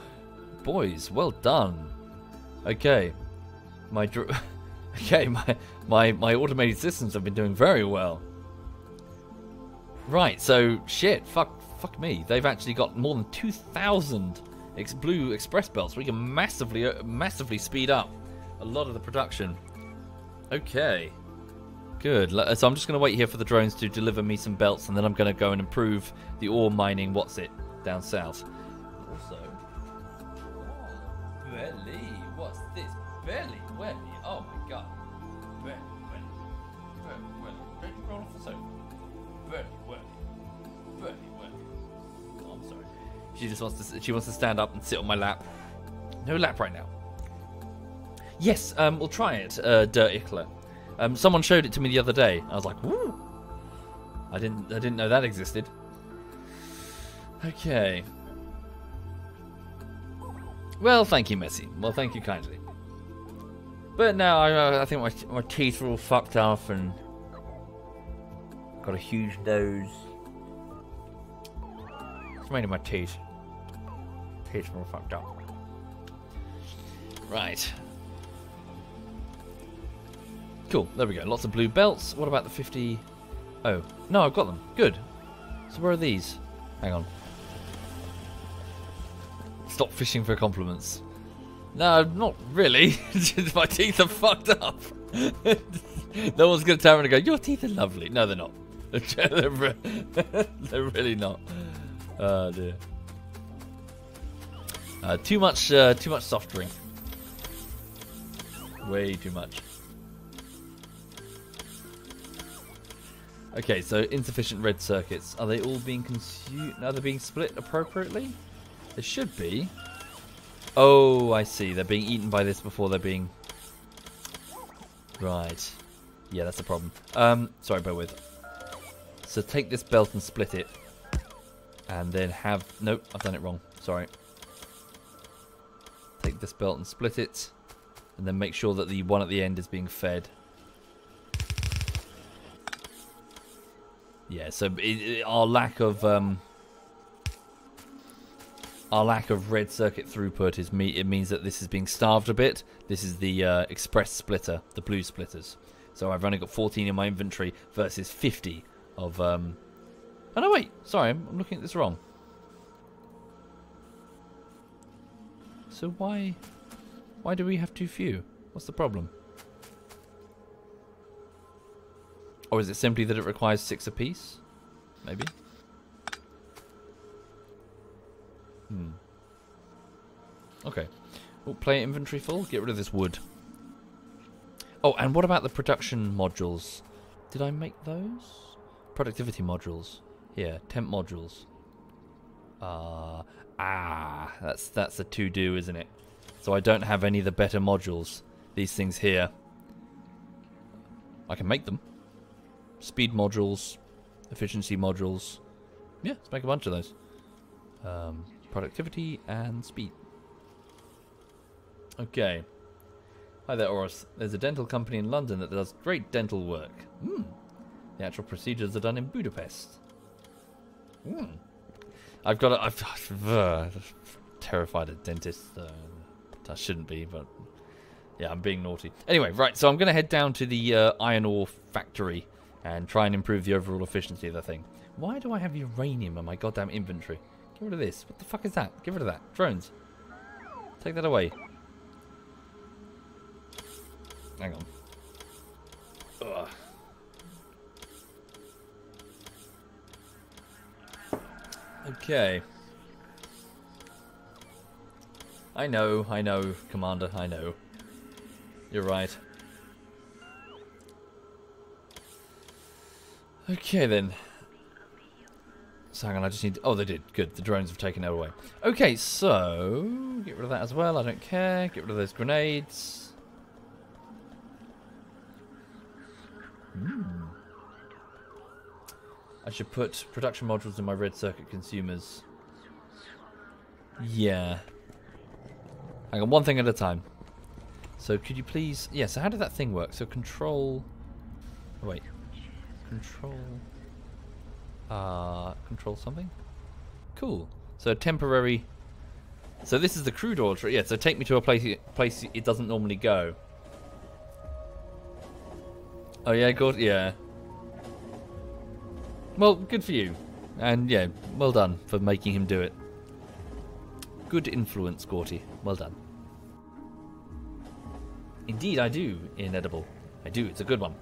boys, well done. Okay, my automated systems have been doing very well. Right. So shit. Fuck me, they've actually got more than 2,000 blue express belts. We can massively speed up a lot of the production. Okay, good. So I'm just going to wait here for the drones to deliver me some belts, and then I'm going to go and improve the ore mining. Down south. Also, belly. What's this? Belly. Belly. Oh my god. Belly. Don't you roll off the sofa? Belly. She wants to stand up and sit on my lap. No lap right now. Yes, we'll try it, Der Ickler. Someone showed it to me the other day. I was like, woo! I didn't know that existed. Okay. Well, thank you, Messi. Well, thank you kindly. But now I think my teeth are all fucked up and got a huge nose. It's mainly my teeth. Teeth are all fucked up. Right. Cool. There we go. Lots of blue belts. What about the 50? Oh. No, I've got them. Good. So where are these? Hang on. Stop fishing for compliments. No, not really. My teeth are fucked up. No one's going to turn around and go, your teeth are lovely. No, they're not. They're really not. Oh dear. Too much soft drink. Way too much. Okay, so insufficient red circuits. Are they all being consumed? Are they being split appropriately? They should be. Oh, I see. They're being eaten by this before they're being... Right. Yeah, that's the problem. Sorry, bear with. So take this belt and split it. And then have... Nope, I've done it wrong. Sorry. Take this belt and split it. And then make sure that the one at the end is being fed. Yeah, so our lack of red circuit throughput it means that this is being starved a bit. This is the express splitter, the blue splitters. So I've only got 14 in my inventory versus 50 of... Oh no, wait, sorry, I'm looking at this wrong. So why do we have too few? What's the problem? Or is it simply that it requires 6 apiece? Maybe. Okay. We'll play inventory full. Get rid of this wood. Oh, and what about the production modules? Did I make those? Productivity modules. Here, temp modules. That's a to-do, isn't it? So I don't have any of the better modules. These things here. I can make them. Speed modules, efficiency modules. Yeah, let's make a bunch of those. Productivity and speed. Okay. Hi there, Oris. There's a dental company in London that does great dental work. The actual procedures are done in Budapest. I'm terrified of dentists. I shouldn't be, but yeah, I'm being naughty. Anyway, right, so I'm going to head down to the iron ore factory and try and improve the overall efficiency of the thing. Why do I have uranium in my goddamn inventory? Get rid of this. What the fuck is that? Get rid of that. Drones. Take that away. Hang on. Ugh. Okay. I know, Commander, I know. You're right. Okay then. So hang on, I just need to, oh, they did. Good, the drones have taken it away. Okay, so get rid of that as well, I don't care. Get rid of those grenades. I should put production modules in my red circuit consumers. Yeah. Hang on, one thing at a time. So could you please... Yeah, so how did that thing work? So control... Oh, wait. Control... control something? Cool. So temporary... So this is the crude oil... Yeah, so take me to a place it doesn't normally go. Oh yeah, good, yeah. Well, good for you. And yeah, well done for making him do it. Good influence, Gorty. Well done. Indeed, I do, inedible. I do, it's a good one.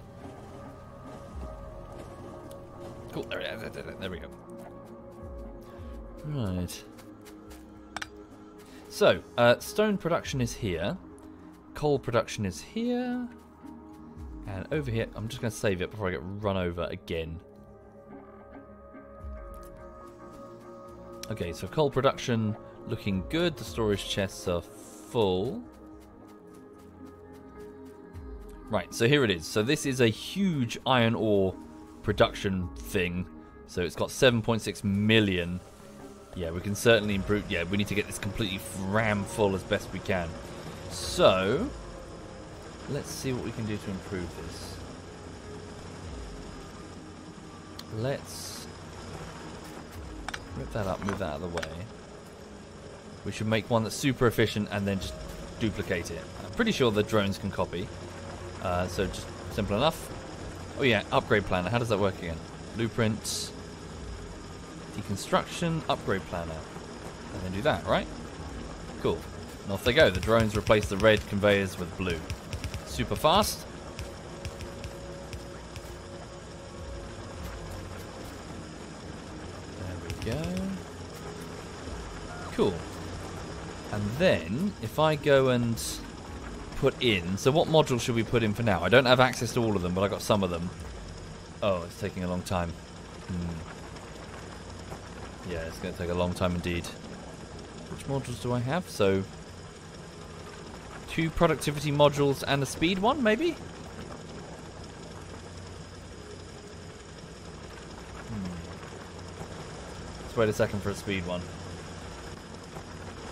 Cool, there we go. Right. So, stone production is here. Coal production is here. And over here, I'm just going to save it before I get run over again. Okay, so coal production looking good. The storage chests are full. Right, so here it is. So this is a huge iron ore production thing. So it's got 7.6 million. Yeah, we can certainly improve. Yeah, we need to get this completely ram full as best we can. So let's see what we can do to improve this. Let's rip that up, move that out of the way. We should make one that's super efficient and then just duplicate it. I'm pretty sure the drones can copy. So just simple enough. Oh yeah, upgrade planner. How does that work again? Blueprint, deconstruction, upgrade planner. And then do that, right? Cool. And off they go. The drones replace the red conveyors with blue. Super fast. There we go. Cool. And then, if I go and put in... So what module should we put in for now? I don't have access to all of them, but I got some of them. Oh, it's taking a long time. Yeah, it's going to take a long time indeed. Which modules do I have? So, 2 productivity modules and a speed one, maybe? Let's wait a second for a speed one.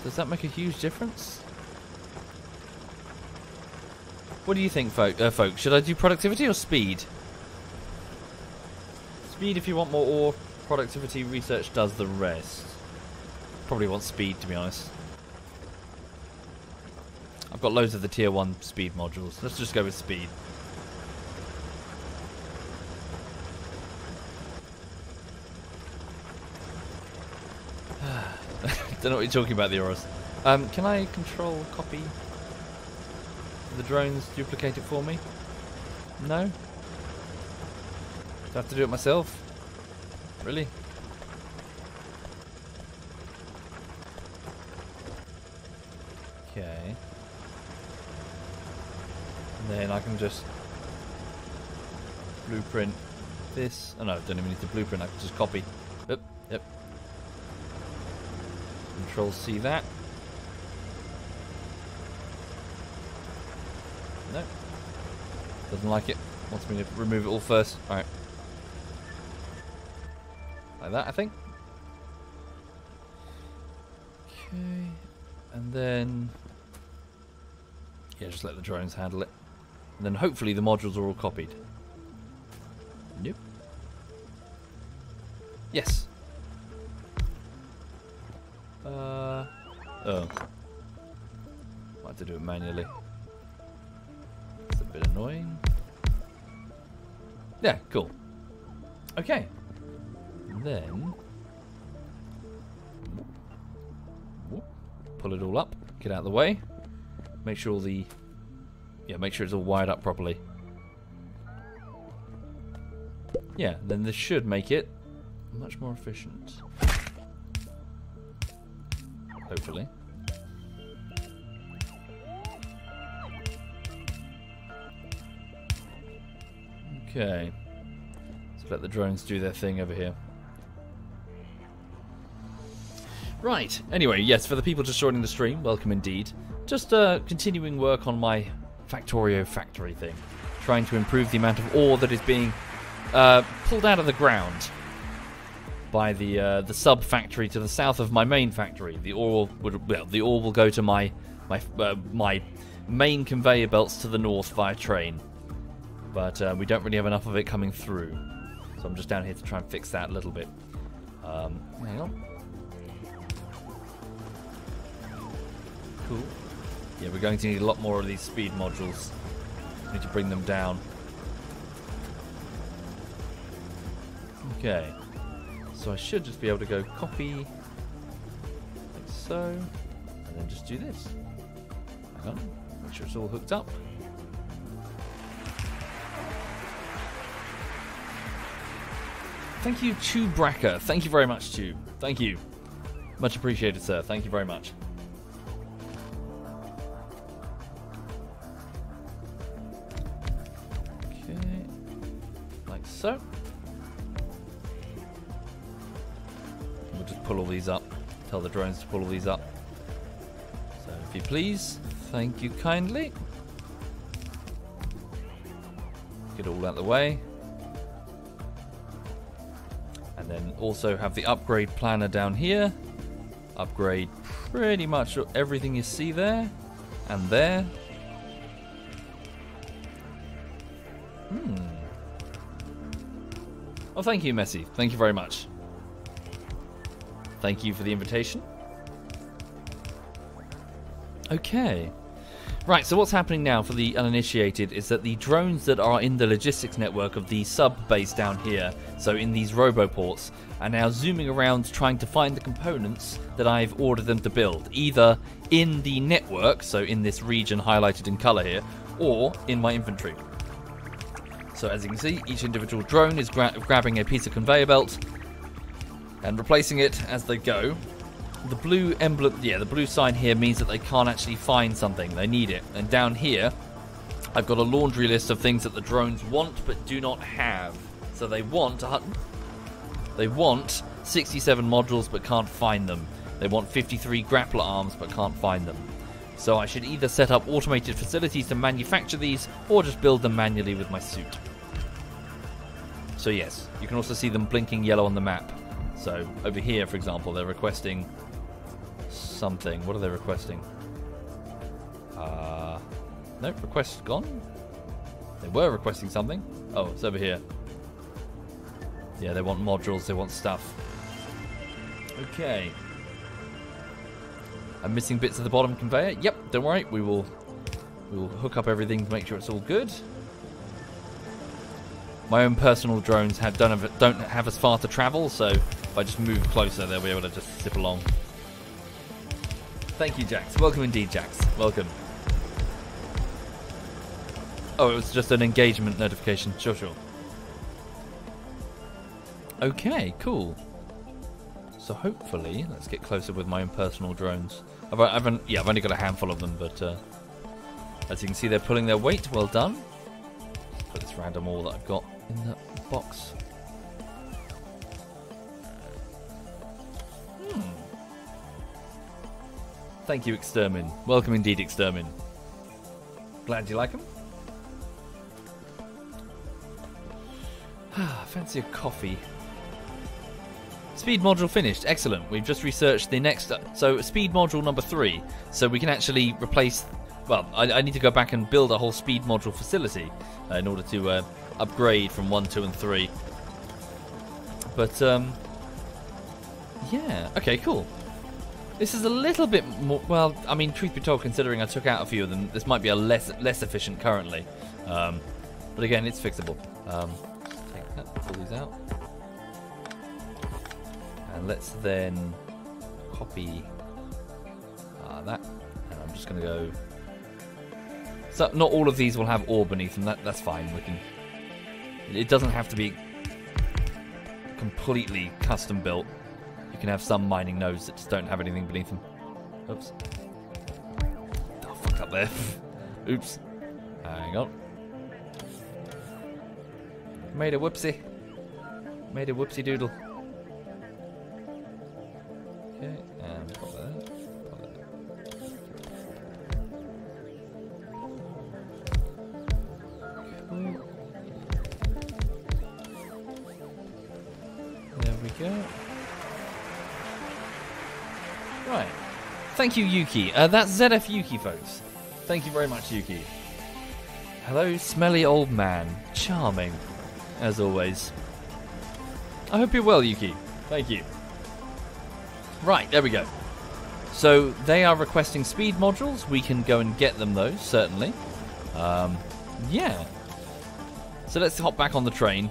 Does that make a huge difference? What do you think, folks? Should I do productivity or speed? Speed if you want more ore. Productivity research does the rest. Probably want speed, to be honest. I've got loads of the tier 1 speed modules. Let's just go with speed. Don't know what you're talking about, the Oros. Can I control copy the drones, duplicate it for me? No? Do I have to do it myself? Really? Okay. And then I can just blueprint this. Oh no, I don't even need the blueprint, I can just copy. Yep, yep. Control C that. No. Doesn't like it. Wants me to remove it all first. Alright. Like that, I think. Okay. And then... yeah, just let the drones handle it. And then hopefully the modules are all copied. Nope. Yes. Oh. I have to do it manually. It's a bit annoying. Yeah, cool. Okay. And then... whoop, pull it all up. Get out of the way. Make sure all the... yeah, make sure it's all wired up properly. Yeah, then this should make it much more efficient. Hopefully. Okay. Let's let the drones do their thing over here. Right. Anyway, yes, for the people just joining the stream, welcome indeed. Just continuing work on my Factorio factory thing. Trying to improve the amount of ore that is being pulled out of the ground by the sub-factory to the south of my main factory. The ore will go to my main conveyor belts to the north via train. But we don't really have enough of it coming through. So I'm just down here to try and fix that a little bit. Hang on. Cool. Yeah, we're going to need a lot more of these speed modules. We need to bring them down. Okay. So I should just be able to go copy, like so, and then just do this. Hang on. Make sure it's all hooked up. Thank you, Tubraka. Thank you very much, Tube. Thank you. Much appreciated, sir. Thank you very much. Okay. Like so. We'll just pull all these up. Tell the drones to pull all these up. So, if you please. Thank you kindly. Get it all out of the way. And then also have the upgrade planner down here. Upgrade pretty much everything you see there. And there. Oh, thank you, Messi. Thank you very much. Thank you for the invitation. Okay. Right, so what's happening now for the uninitiated is that the drones that are in the logistics network of the sub-base down here, so in these roboports, are now zooming around trying to find the components that I've ordered them to build, either in the network, so in this region highlighted in colour here, or in my inventory. So as you can see, each individual drone is grabbing a piece of conveyor belt and replacing it as they go. The blue emblem, the blue sign here means that they can't actually find something. They need it. And down here, I've got a laundry list of things that the drones want but do not have. So they want 67 modules but can't find them. They want 53 grappler arms but can't find them. So I should either set up automated facilities to manufacture these or just build them manually with my suit. So yes, you can also see them blinking yellow on the map. So over here, for example, they're requesting something. What are they requesting? Nope, request gone. They were requesting something. Oh, it's over here. Yeah, they want modules, they want stuff. Okay. I'm missing bits of the bottom conveyor. Yep, don't worry. We will hook up everything to make sure it's all good. My own personal drones don't have as far to travel, so if I just move closer, they'll be able to just zip along. Thank you, Jax. Welcome indeed, Jax. Welcome. Oh, it was just an engagement notification. Sure. Okay, cool. So hopefully, let's get closer with my own personal drones. I've only got a handful of them, but as you can see, they're pulling their weight. Well done. Let's put this random ore that I've got in the box. Thank you, Extermin. Welcome indeed, Extermin. Glad you like them. Fancy a coffee. Speed module finished. Excellent. We've just researched the next... So, speed module number 3. So we can actually replace... Well, I need to go back and build a whole speed module facility in order to upgrade from 1, 2, and 3. But, yeah. Okay, cool. This is a little bit more... Well, I mean, truth be told, considering I took out a few of them, this might be a less efficient currently. But again, it's fixable. Take that, pull these out. And let's then copy that. And I'm just going to go... So not all of these will have ore beneath them. That's fine. We can... It doesn't have to be completely custom built. You can have some mining nodes that just don't have anything beneath them. Oops. Oh, fuck up there. Oops. Hang on. Made a whoopsie. Made a whoopsie doodle. Okay, and pop that in. Pop that in. Cool. There we go. Right. Thank you, Yuki. That's ZF Yuki, folks. Thank you very much, Yuki. Hello, smelly old man. Charming, as always. I hope you're well, Yuki. Thank you. Right, there we go. So, they are requesting speed modules. We can go and get them, though, certainly. Yeah. So, let's hop back on the train.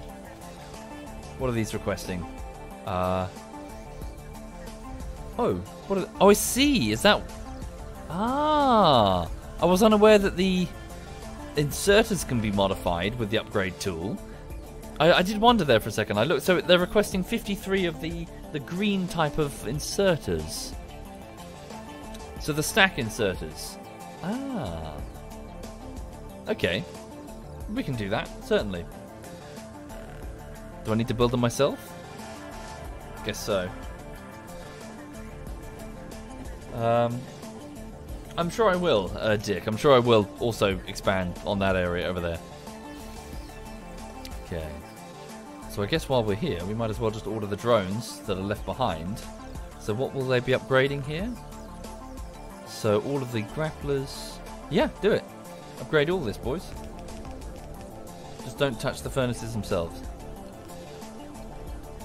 What are these requesting? Oh, what are oh, I see. Is that... Ah. I was unaware that the inserters can be modified with the upgrade tool. I did wonder there for a second. I looked. So they're requesting 53 of the green type of inserters. So the stack inserters. Ah. Okay. We can do that, certainly. Do I need to build them myself? Guess so. I'm sure I will, Dick. I'm sure I will also expand on that area over there. Okay. So I guess while we're here, we might as well just order the drones that are left behind. So what will they be upgrading here? So all of the grapplers... Yeah, do it. Upgrade all this, boys. Just don't touch the furnaces themselves.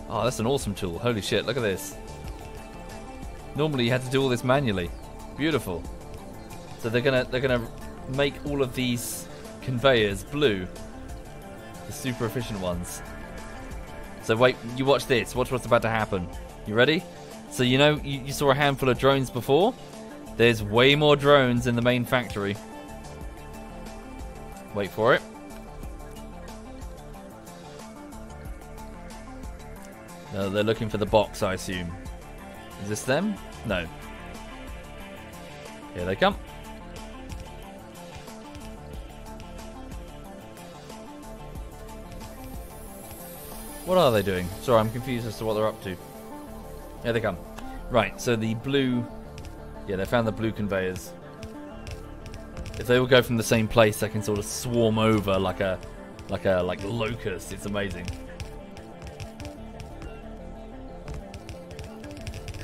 Oh, that's an awesome tool. Holy shit, look at this. Normally you had to do all this manually. Beautiful. So they're gonna make all of these conveyors blue. The super efficient ones. So wait, you watch this. Watch what's about to happen. You ready? So you know you saw a handful of drones before? There's way more drones in the main factory. Wait for it. No, they're looking for the box, I assume. Is this them? No. Here they come. What are they doing? Sorry, I'm confused as to what they're up to. Here they come. Right, so the blue... Yeah, they found the blue conveyors. If they all go from the same place, they can sort of swarm over like locust. It's amazing.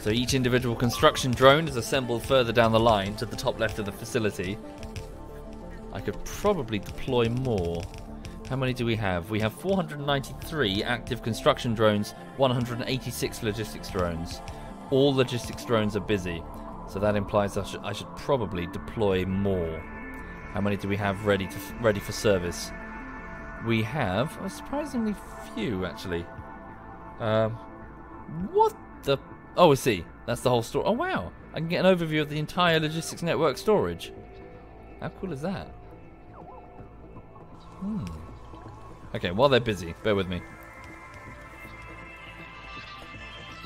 So each individual construction drone is assembled further down the line to the top left of the facility. I could probably deploy more. How many do we have? We have 493 active construction drones, 186 logistics drones. All logistics drones are busy, so that implies I should probably deploy more. How many do we have ready for service? We have a surprisingly few, actually. What the... Oh, I see. That's the whole store. Oh, wow. I can get an overview of the entire logistics network storage. How cool is that? Okay, while they're busy, bear with me.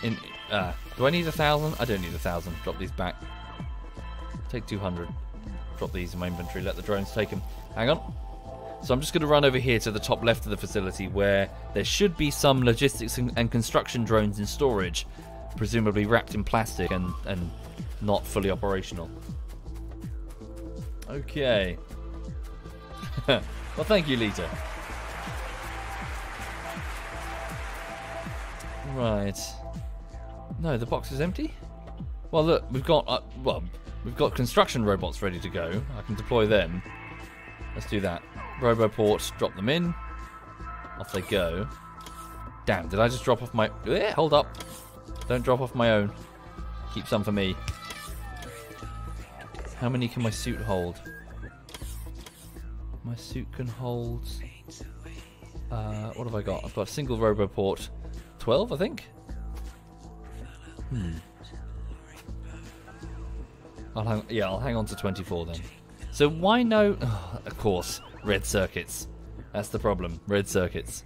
Do I need 1,000? I don't need 1,000. Drop these back. Take 200. Drop these in my inventory. Let the drones take them. Hang on. So I'm just going to run over here to the top left of the facility where there should be some logistics and construction drones in storage, presumably wrapped in plastic and not fully operational. Okay. Well, thank you, Lita. Right. No, the box is empty? Well, look, we've got construction robots ready to go. I can deploy them. Let's do that. Roboport, drop them in. Off they go. Damn, did I just drop off my... hold up. Don't drop off my own. Keep some for me. How many can my suit hold? My suit can hold... what have I got? I've got a single Roboport. 12, I think? I'll hang on to 24 then. So why no... Oh, of course, red circuits. That's the problem. Red circuits.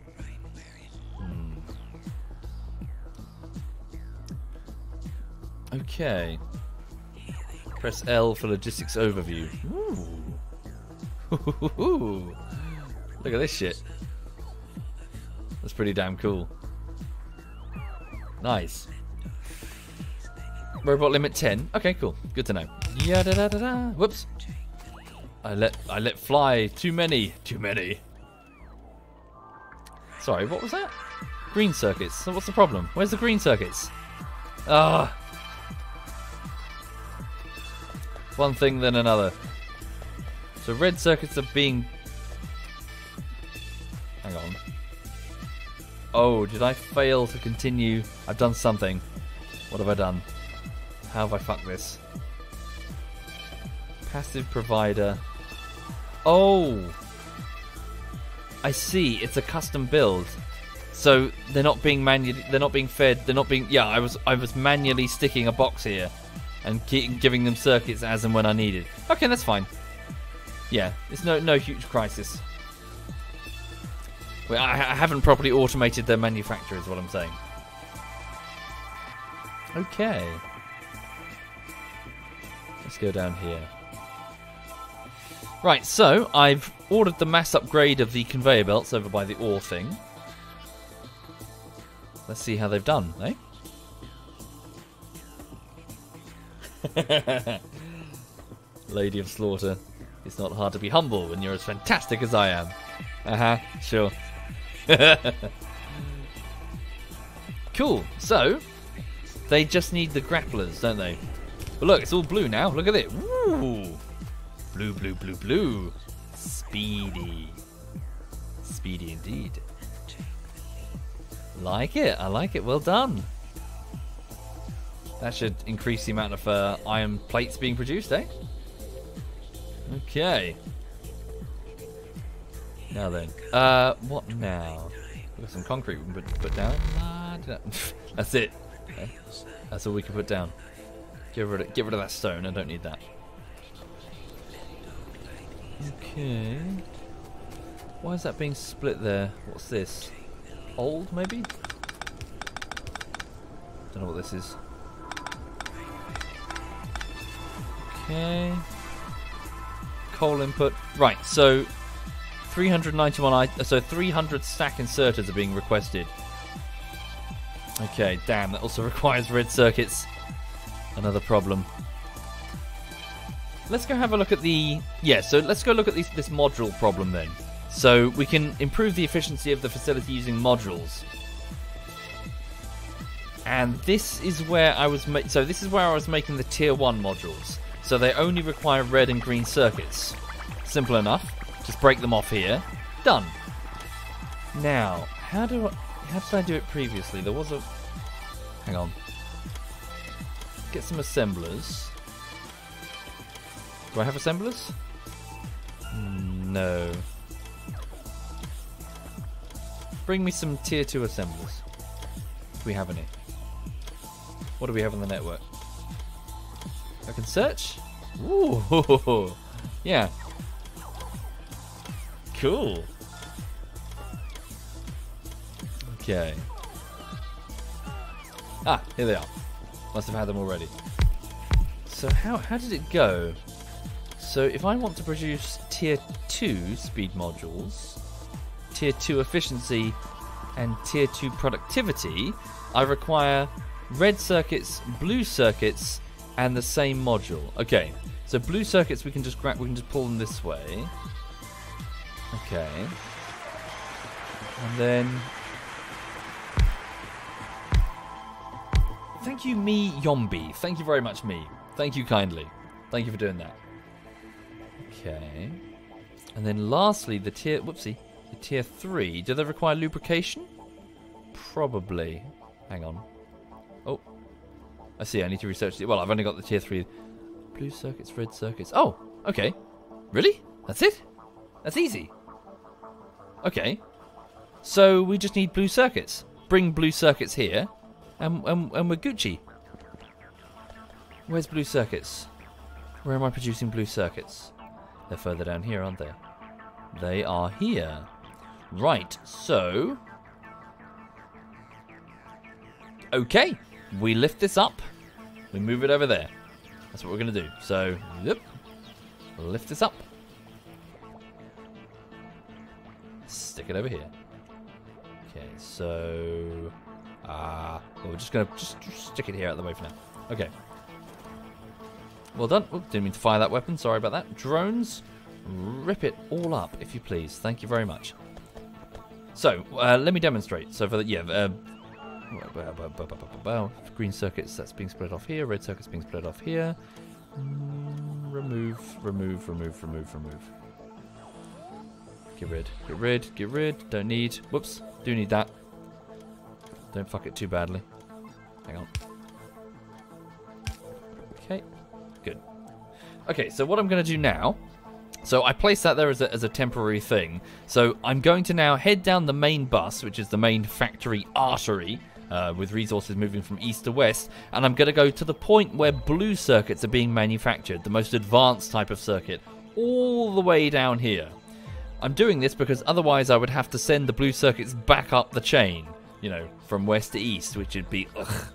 Okay. Press L for logistics overview. Ooh. Look at this shit. That's pretty damn cool. Nice. Robot limit 10. Okay, cool. Good to know. Yada-da-da-da. Whoops. I let fly too many. Sorry, what was that? Green circuits. So what's the problem? Where's the green circuits? Ah. One thing then another. So red circuits are being... Hang on. Oh, did I fail to continue? I've done something. What have I done? How have I fucked this? Passive provider. Oh! I see, it's a custom build. So they're not being fed, yeah, I was manually sticking a box here and giving them circuits as and when I needed. Okay, that's fine. Yeah, it's no huge crisis. Well, I haven't properly automated their manufacture is what I'm saying. Okay. Let's go down here. Right, so I've ordered the mass upgrade of the conveyor belts over by the ore thing. Let's see how they've done, eh? Lady of Slaughter. It's not hard to be humble when you're as fantastic as I am. Sure. Cool. So, they just need the grapplers, don't they? But look, it's all blue now. Look at it. Woo! Blue, blue, blue, blue. Speedy. Speedy indeed. Like it. I like it. Well done. That should increase the amount of iron plates being produced, eh? Okay. Now then. What now? We've got some concrete we can put down. That's it. Okay. That's all we can put down. Get rid of that stone. I don't need that. Okay. Why is that being split there? What's this? Old, maybe? Don't know what this is. Okay. Coal input. Right, so 391 so 300 stack inserters are being requested. Okay, damn, that also requires red circuits. Another problem. Let's go have a look at the... Yeah, so let's go look at this module problem then. So we can improve the efficiency of the facility using modules. And this is where I was making the tier 1 modules. So they only require red and green circuits. Simple enough. Just break them off here. Done. Now, how did I do it previously? There was a... Hang on. Get some assemblers. Do I have assemblers? No. Bring me some tier 2 assemblers. Do we have any? What do we have on the network? I can search? Ooh, yeah. Cool. Okay. Ah, here they are. Must have had them already. So how did it go? So if I want to produce tier 2 speed modules, tier 2 efficiency, and tier 2 productivity, I require red circuits, blue circuits, and the same module. Okay, so blue circuits we can just pull them this way. Okay, and then thank you, me Yombi. Thank you very much, me. Thank you kindly. Thank you for doing that. Okay, and then lastly the tier. Whoopsie, the tier 3. Do they require lubrication? Probably. Hang on. Oh, I see. I need to research it. Well, I've only got the tier 3. Blue circuits, red circuits. Oh, okay. Really? That's it? That's easy. Okay. So we just need blue circuits. Bring blue circuits here, and we're Gucci. Where's blue circuits? Where am I producing blue circuits? They're further down here, aren't they? They are here. Right, so... Okay, we lift this up. We move it over there. That's what we're going to do. So, yep. Lift this up. Stick it over here. Okay, so... well, we're just going to just stick it here out of the way for now. Okay. Well done. Oh, didn't mean to fire that weapon. Sorry about that. Drones, rip it all up, if you please. Thank you very much. So, let me demonstrate. So, for the... Yeah, green circuits, that's being split off here. Red circuits being split off here. Remove. Get rid. Don't need. Whoops. Do need that. Don't fuck it too badly. Hang on. Okay. Good. Okay, so what I'm going to do now... So I placed that there as a temporary thing. So I'm going to now head down the main bus, which is the main factory artery, with resources moving from east to west, and I'm going to go to the point where blue circuits are being manufactured, the most advanced type of circuit, all the way down here. I'm doing this because otherwise I would have to send the blue circuits back up the chain, you know, from west to east, which would be ugh.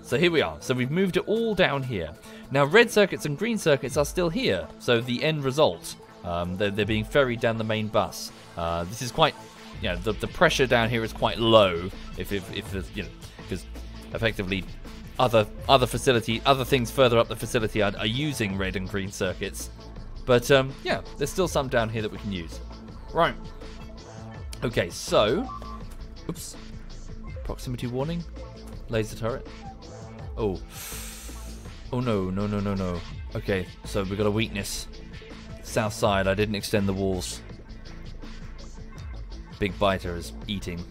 So here we are. So we've moved it all down here. Now red circuits and green circuits are still here. So the end result, they're being ferried down the main bus. This is quite, you know, the pressure down here is quite low. If you know, because effectively other things further up the facility are using red and green circuits. But yeah, there's still some down here that we can use. Right. Okay. So, oops. Proximity warning. Laser turret. Oh. Oh no. Okay, so we've got a weakness. South side, I didn't extend the walls. Big biter is eating.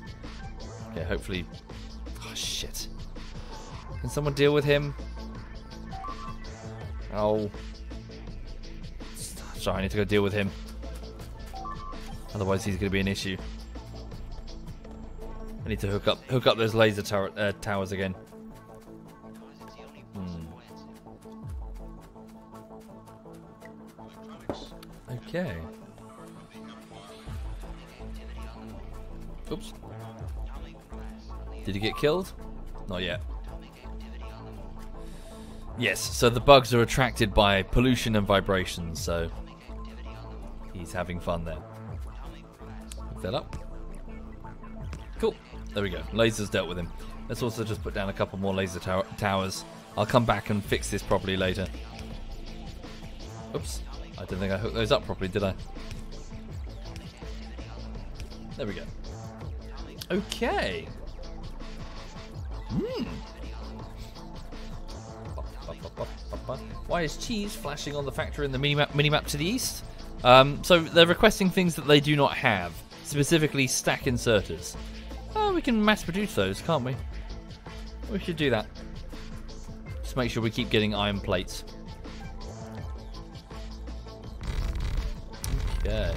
Okay, hopefully... Oh, shit. Can someone deal with him? Oh. Sorry, I need to go deal with him. Otherwise he's going to be an issue. I need to hook up those laser towers again. Okay. Oops. Did he get killed? Not yet. Yes, so the bugs are attracted by pollution and vibrations, so he's having fun there. Hook that up. Cool. There we go. Lasers dealt with him. Let's also just put down a couple more laser towers. I'll come back and fix this properly later. Oops. I don't think I hooked those up properly, did I? There we go. Okay. Why is cheese flashing on the factory in the minimap to the east? So they're requesting things that they do not have, specifically stack inserters. Oh, we can mass produce those, can't we? We should do that. Just make sure we keep getting iron plates. Okay.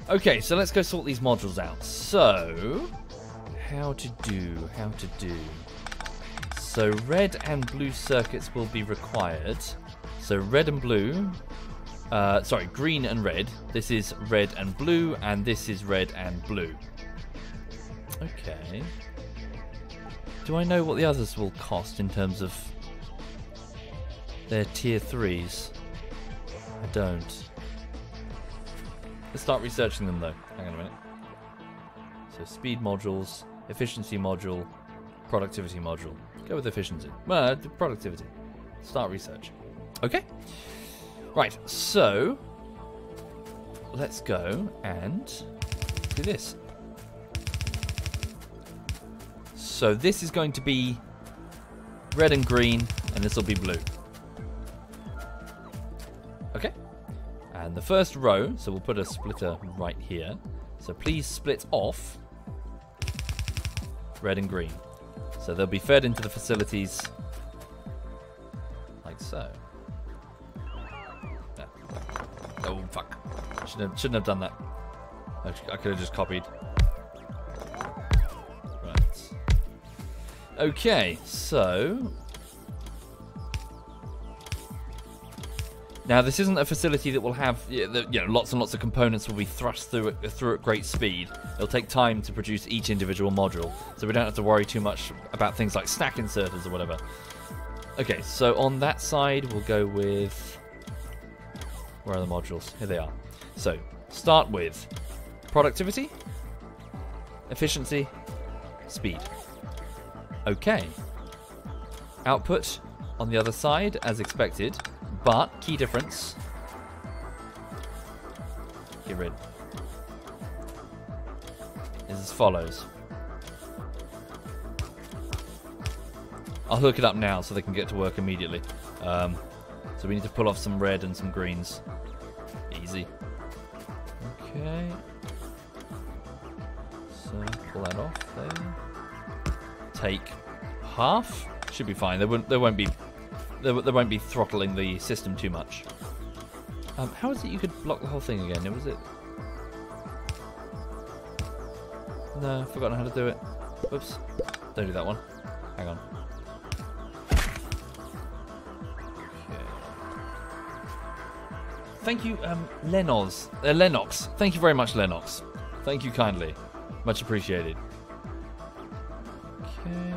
Okay, so let's go sort these modules out. So, how to do. So red and blue circuits will be required. So red and blue. Sorry, green and red. This is red and blue, and this is red and blue. Okay. Do I know what the others will cost in terms of... They're tier 3s. I don't. Let's start researching them though. Hang on a minute. So speed modules, efficiency module, productivity module. Go with efficiency. Well, productivity. Start research. Okay. Right, so let's go and do this. So this is going to be red and green, and this will be blue. Okay. And the first row, so we'll put a splitter right here. So please split off red and green. So they'll be fed into the facilities like so. Yeah. Oh, fuck. Shouldn't have done that. I could have just copied. Right. Okay, so now this isn't a facility that will have lots and lots of components will be thrust through at great speed. It'll take time to produce each individual module, so we don't have to worry too much about things like stack inserters or whatever. Okay, so on that side we'll go with, where are the modules? Here they are. So start with productivity, efficiency, speed. Okay. Output on the other side as expected, but key difference. Get rid. Is as follows. I'll hook it up now so they can get to work immediately. So we need to pull off some red and some greens. Easy. Okay. So pull that off there. Take half. Should be fine. They won't be throttling the system too much. How is it you could block the whole thing again? Was it? No, I've forgotten how to do it. Oops. Don't do that one. Hang on. Okay. Thank you, Lennox. Thank you very much, Lennox. Thank you kindly. Much appreciated. Okay.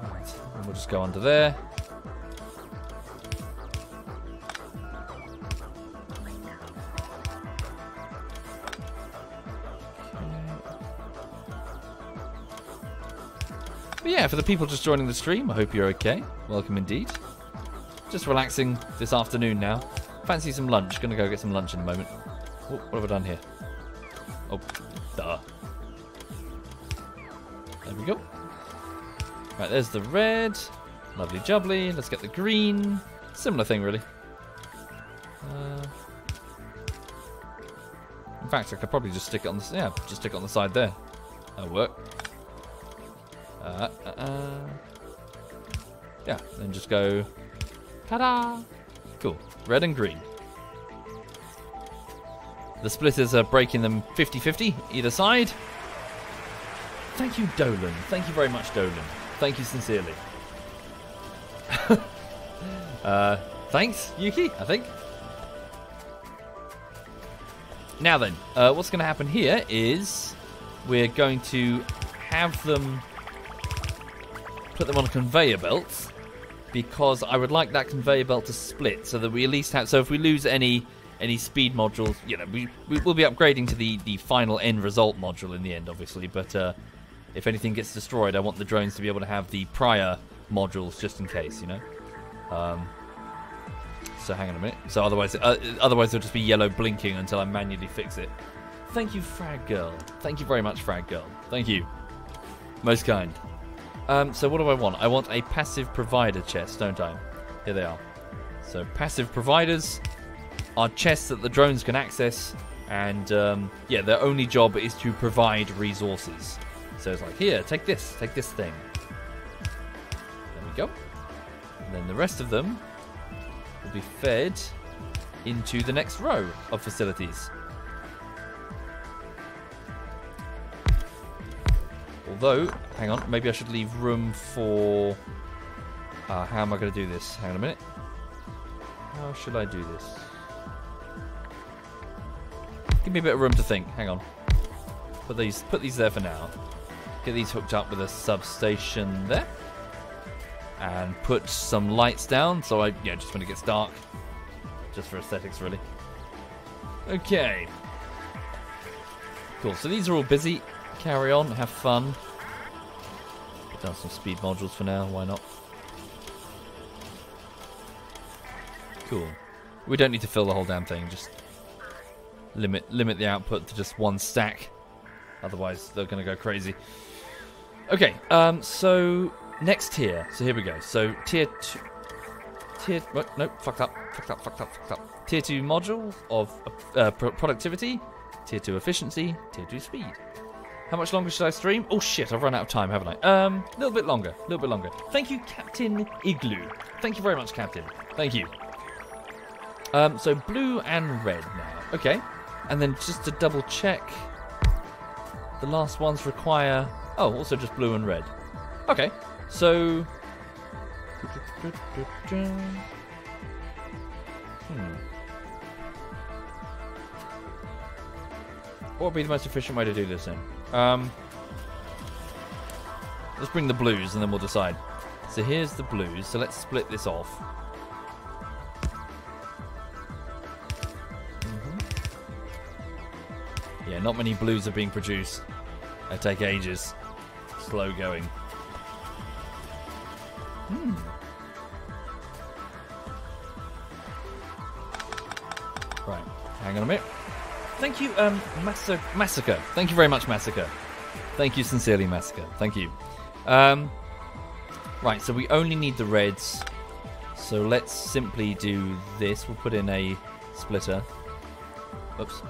Right. And we'll just go under there. But yeah, for the people just joining the stream, I hope you're okay. Welcome indeed. Just relaxing this afternoon now. Fancy some lunch. Gonna go get some lunch in a moment. Oh, what have I done here? Oh, duh. There we go. Right, there's the red. Lovely jubbly. Let's get the green. Similar thing, really. In fact, I could probably just stick it on the just stick it on the side there. That'll work. Yeah, then just go. Ta-da! Cool. Red and green. The splitters are breaking them 50-50 either side. Thank you, Dolan. Thank you very much, Dolan. Thank you sincerely. Thanks, Yuki, I think. Now then, what's going to happen here is we're going to have them put them on a conveyor belt, because I would like that conveyor belt to split so that we at least have. So if we lose any speed modules, you know, we will be upgrading to the final end result module in the end, obviously. But if anything gets destroyed, I want the drones to be able to have the prior modules just in case, you know. So hang on a minute. So otherwise it'll just be yellow blinking until I manually fix it. Thank you, Frag Girl. Thank you very much, Frag Girl. Thank you. Most kind. So what do I want? I want a passive provider chest, don't I? Here they are. So passive providers are chests that the drones can access, and yeah, their only job is to provide resources. So it's like, here, take this thing. There we go. And then the rest of them will be fed into the next row of facilities. Although, hang on, maybe I should leave room for... how am I going to do this? Hang on a minute. How should I do this? Give me a bit of room to think. Hang on. Put these there for now. Get these hooked up with a substation there. and put some lights down. So just when it gets dark, just for aesthetics, really. Okay. Cool. So these are all busy. Carry on. Have fun. Put down some speed modules for now. Why not? Cool. We don't need to fill the whole damn thing. Just limit the output to just one stack. Otherwise, they're going to go crazy. Okay. So next tier. So here we go. So tier 2. What? Nope. Fucked up. Tier 2 module of productivity. Tier 2 efficiency. Tier 2 speed. How much longer should I stream? Oh shit! I've run out of time, haven't I? A little bit longer. Thank you, Captain Igloo. Thank you very much, Captain. Thank you. So blue and red now. Okay. And then just to double check, the last ones require... Oh, also just blue and red. Okay. So... What would be the most efficient way to do this then? Let's bring the blues and then we'll decide. So here's the blues. So let's split this off. Yeah, not many blues are being produced. They take ages. Slow going. Right, hang on a minute. Thank you, Massacre. Thank you very much, Massacre. Thank you sincerely, Massacre. Thank you. Right, so we only need the reds. So let's simply do this. We'll put in a splitter. Oops.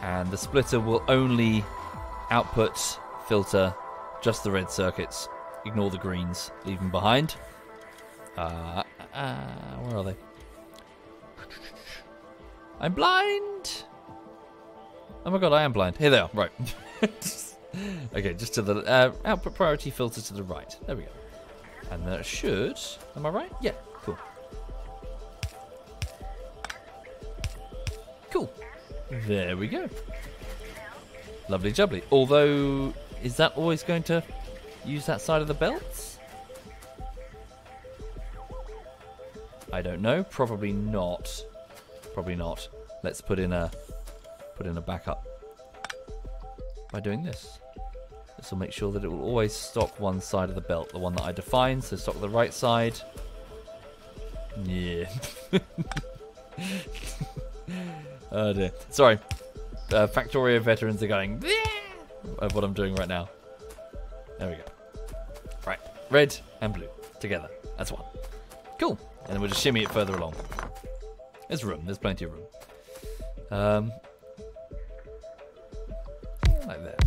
And the splitter will only output, filter, just the red circuits. Ignore the greens. Leave them behind. Where are they? I'm blind! Oh my god, I am blind. Here they are. Right. Okay, just to the output priority filter to the right. There we go. And that should... Am I right? Yeah, cool. Cool. There we go. Lovely jubbly. Although, is that always going to use that side of the belts? I don't know. Probably not. Probably not. Let's put in a backup by doing this. This will make sure that it will always stock one side of the belt, the one that I defined. So stock the right side. Yeah. Oh dear. Sorry. Factorio veterans are going of what I'm doing right now. There we go. Right. Red and blue together. That's one. Cool. And then we'll just shimmy it further along. There's room. There's plenty of room. Like that.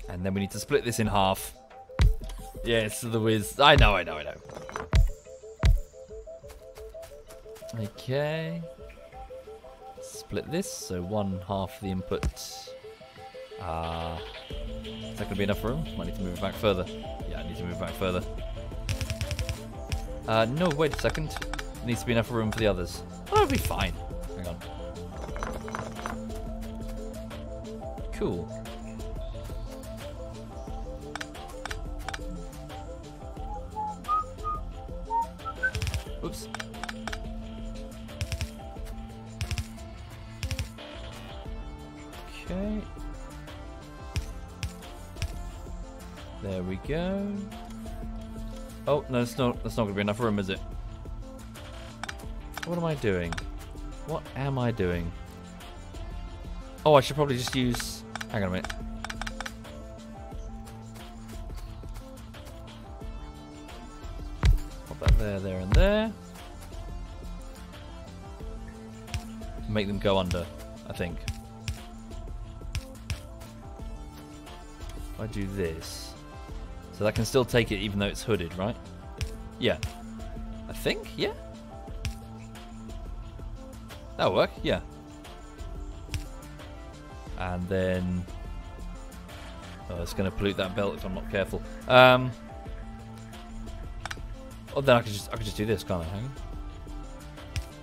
And then we need to split this in half. Yes, the whiz. I know. Okay. Split this, so one half the input. Is that going to be enough room? Might need to move it back further. Yeah, I need to move it back further. No, wait a second. Needs to be enough room for the others. Oh, it'll be fine. Hang on. Cool. Oops. Okay. There we go. Oh, no, that's not going to be enough room, is it? What am I doing? What am I doing? Oh, I should probably just use... Hang on a minute. Pop that there, and there. Make them go under, I think. If I do this... So that can still take it even though it's hooded, right? Yeah. I think, yeah? That'll work, yeah. And then... Oh, it's going to pollute that belt if I'm not careful. Oh, then I could just do this, can't I? Hang on.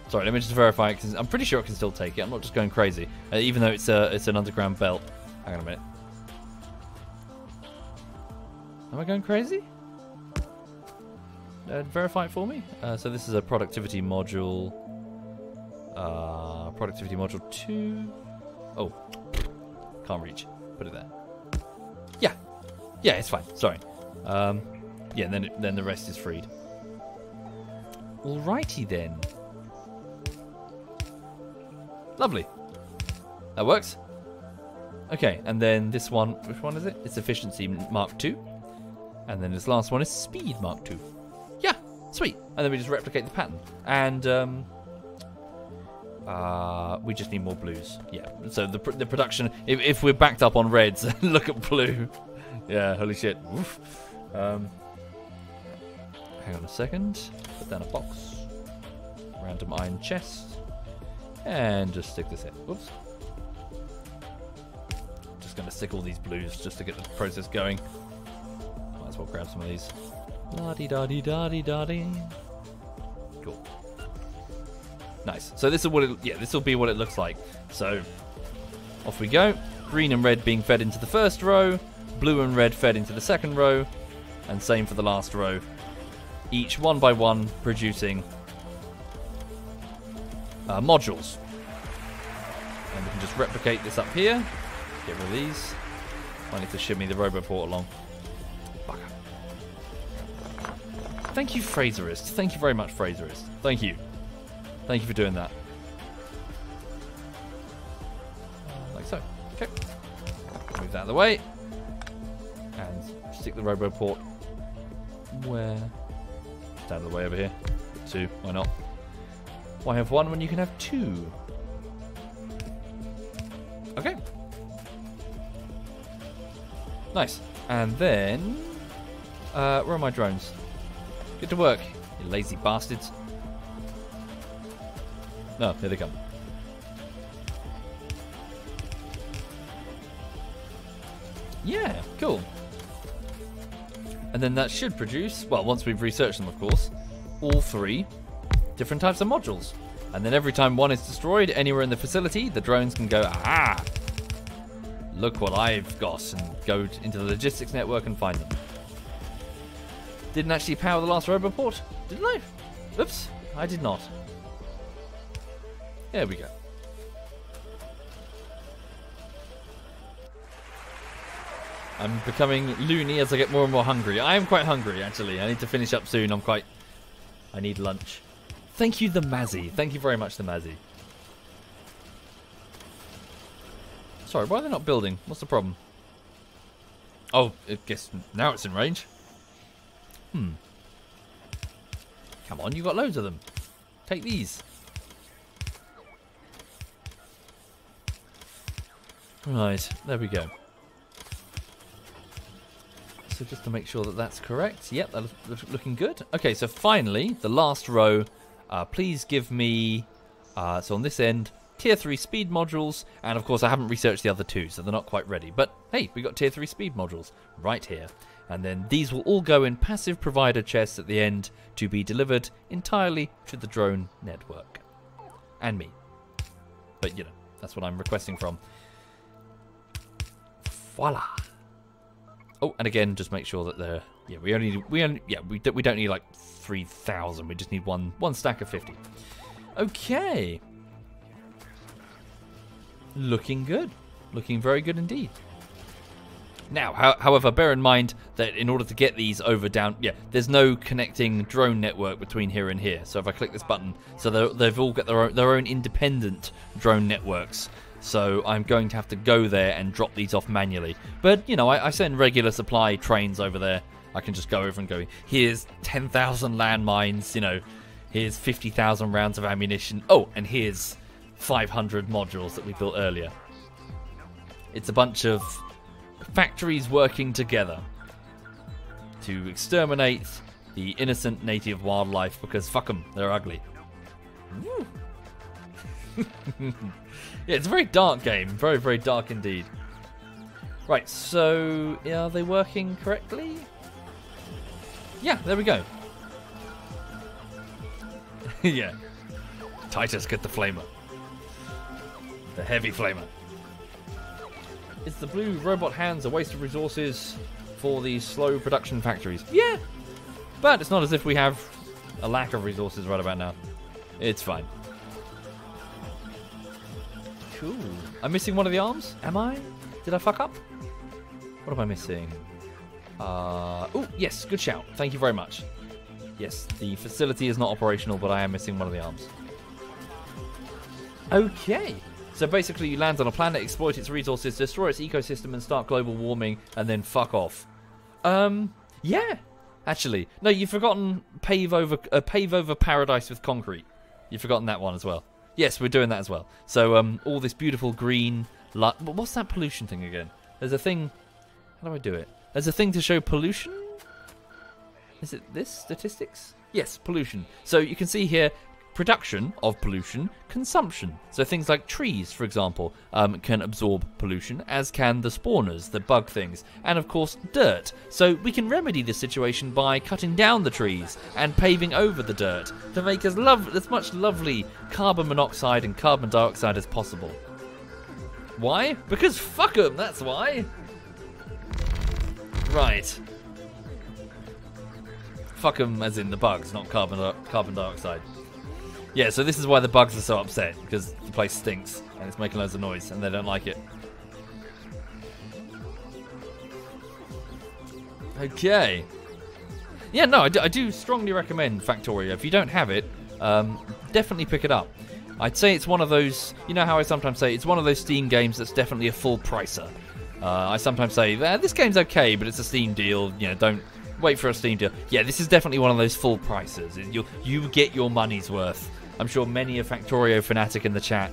Sorry, let me just verify it, 'cause I'm pretty sure it can still take it. I'm not just going crazy. Even though it's an underground belt. Hang on a minute. Am I going crazy? Verify it for me. So this is a productivity module. Productivity module 2. Oh, can't reach. Put it there. Yeah, yeah, it's fine. Sorry. Yeah, then the rest is freed. Alrighty then. Lovely. That works. Okay, and then this one, which one is it? It's Efficiency Mark 2. And then this last one is Speed Mark 2. Yeah, sweet. And then we just replicate the pattern. And we just need more blues. Yeah, so the production, if we're backed up on reds, look at blue. Yeah, holy shit. Oof. Hang on a second. Put down a box. Random iron chest. And just stick this in. Whoops. Just going to stick all these blues just to get the process going. Might as well grab some of these. La-di-da-di-da-di-da-di. Cool. Nice. So this is what it, yeah, this will be what it looks like. So off we go. Green and red being fed into the first row. Blue and red fed into the second row. And same for the last row. Each one by one producing modules. And we can just replicate this up here. Get rid of these. I need to shimmy the Roboport along. Bugger. Thank you, Fraserist. Thank you very much, Fraserist. Thank you. Thank you for doing that. Like so. Okay. Move that out of the way. And stick the Roboport where? Just out of the way over here. Put 2. Why not? Why have 1 when you can have 2? Okay. Nice. And then where are my drones? Get to work, you lazy bastards. No, here they come. Yeah, cool. And then that should produce, well, once we've researched them, of course, all 3 different types of modules. And then every time one is destroyed anywhere in the facility, the drones can go, ah, look what I've got, and go into the logistics network and find them. Didn't actually power the last Roboport, didn't I? Oops, I did not. There we go. I'm becoming loony as I get more and more hungry. I am quite hungry, actually. I need to finish up soon. I need lunch. Thank you, the Mazzy. Thank you very much, the Mazzy. Sorry, why are they not building? What's the problem? Oh, I guess now it's in range. Come on, you got loads of them. Take these. Right, there we go. So just to make sure that that's correct. Yep, that's looking good. Okay, so finally, the last row. Please give me, so on this end, tier 3 speed modules. And of course, I haven't researched the other 2, so they're not quite ready. But hey, we got tier 3 speed modules right here. And then these will all go in passive provider chests at the end to be delivered entirely to the drone network. And me. But, you know, that's what I'm requesting from. Voila. Oh, and again, just make sure that they're, yeah, we don't need like 3,000. We just need one stack of 50. Okay. Looking good. Looking very good indeed. Now, however, bear in mind that in order to get these over down, yeah, there's no connecting drone network between here and here. So if I click this button, so they've all got their own independent drone networks. So I'm going to have to go there and drop these off manually. But, you know, I send regular supply trains over there. I can just go over and go, here's 10,000 landmines, you know, here's 50,000 rounds of ammunition. Oh, and here's 500 modules that we built earlier. It's a bunch of factories working together to exterminate the innocent native wildlife because fuck them, they're ugly. Yeah, it's a very dark game. Very, very dark indeed. Right, so are they working correctly? Yeah, there we go. Yeah. Titus, get the flamer. The heavy flamer. Is the blue robot hands a waste of resources for these slow production factories. Yeah, but it's not as if we have a lack of resources right about now. It's fine. Cool. I'm missing one of the arms? Am I? Did I fuck up? What am I missing? Oh, yes, good shout. Thank you very much. Yes, the facility is not operational, but I am missing one of the arms. Okay. So basically you land on a planet, exploit its resources, destroy its ecosystem, and start global warming, and then fuck off. Yeah. Actually, no, you've forgotten pave over paradise with concrete. You've forgotten that one as well. Yes, we're doing that as well. So, all this beautiful green light. What's that pollution thing again? There's a thing. How do I do it? There's a thing to show pollution. Is it this? Statistics? Yes, pollution. So you can see here, production of pollution, consumption. So things like trees, for example, can absorb pollution, as can the spawners, the bug things, and of course dirt. So we can remedy this situation by cutting down the trees and paving over the dirt to make as much lovely carbon monoxide and carbon dioxide as possible. Why? Because fuck 'em, that's why. Right. Fuck 'em as in the bugs, not carbon dioxide. Yeah, so this is why the bugs are so upset, because the place stinks and it's making loads of noise and they don't like it. Okay. Yeah, no, I do strongly recommend Factorio. If you don't have it, definitely pick it up. I'd say it's one of those, you know how I sometimes say, it's one of those Steam games that's definitely a full pricer. I sometimes say, this game's okay, but it's a Steam deal, you know, don't wait for a Steam deal. Yeah, this is definitely one of those full prices. You get your money's worth. I'm sure many a Factorio fanatic in the chat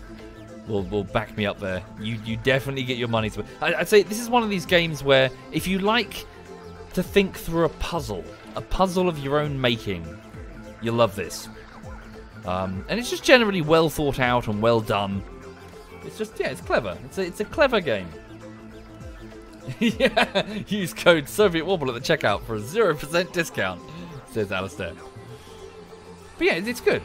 will back me up there. You definitely get your money's worth. I'd say this is one of these games where if you like to think through a puzzle of your own making, you'll love this. And it's just generally well thought out and well done. It's just, yeah, it's clever. It's a clever game. Yeah, use code SovietWomble at the checkout for a 0% discount, says Alistair. But yeah, it's good.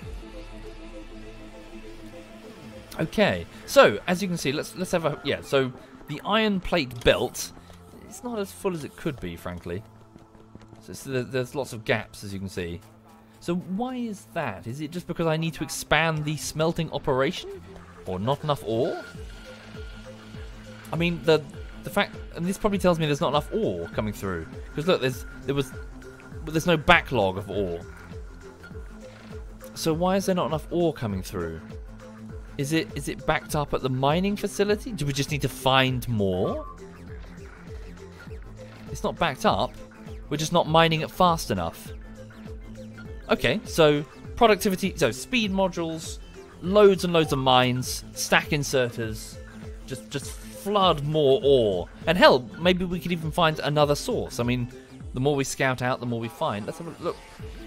Okay, so as you can see, let's have a so the iron plate belt, it's not as full as it could be, frankly. So there's lots of gaps, as you can see. So why is that? Is it just because I need to expand the smelting operation, or not enough ore? I mean, the fact, and this probably tells me there's not enough ore coming through. Because look, there's no backlog of ore. So why is there not enough ore coming through? Is it backed up at the mining facility? Do we just need to find more? It's not backed up. We're just not mining it fast enough. Okay, so productivity, so speed modules, loads and loads of mines, stack inserters, just flood more ore. And hell, maybe we could even find another source. I mean, the more we scout out, the more we find. Let's have a look.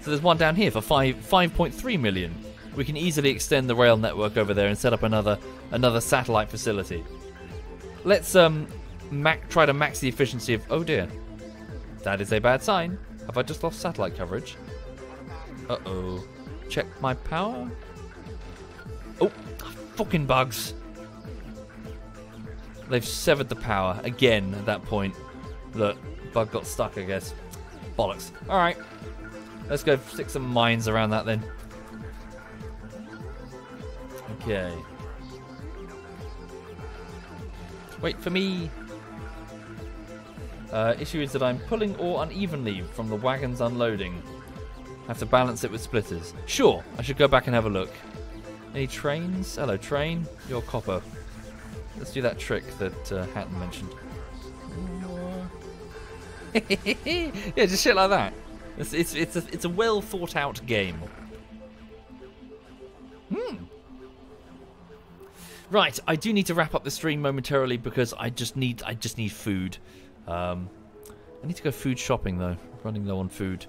So there's one down here for 5.3 million. We can easily extend the rail network over there and set up another satellite facility. Let's try to max the efficiency of... Oh dear. That is a bad sign. Have I just lost satellite coverage? Uh-oh. Check my power. Oh, fucking bugs. They've severed the power again at that point. Look, bug got stuck, I guess. Bollocks. Alright. Let's go stick some mines around that then. Okay. Wait for me. Issue is that I'm pulling ore unevenly from the wagons unloading. Have to balance it with splitters. Sure, I should go back and have a look. Any trains? Hello, train. You're copper. Let's do that trick that Hatton mentioned. Yeah, just shit like that. It's a well thought out game. Right, I do need to wrap up the stream momentarily because I just need food. I need to go food shopping though. Running low on food.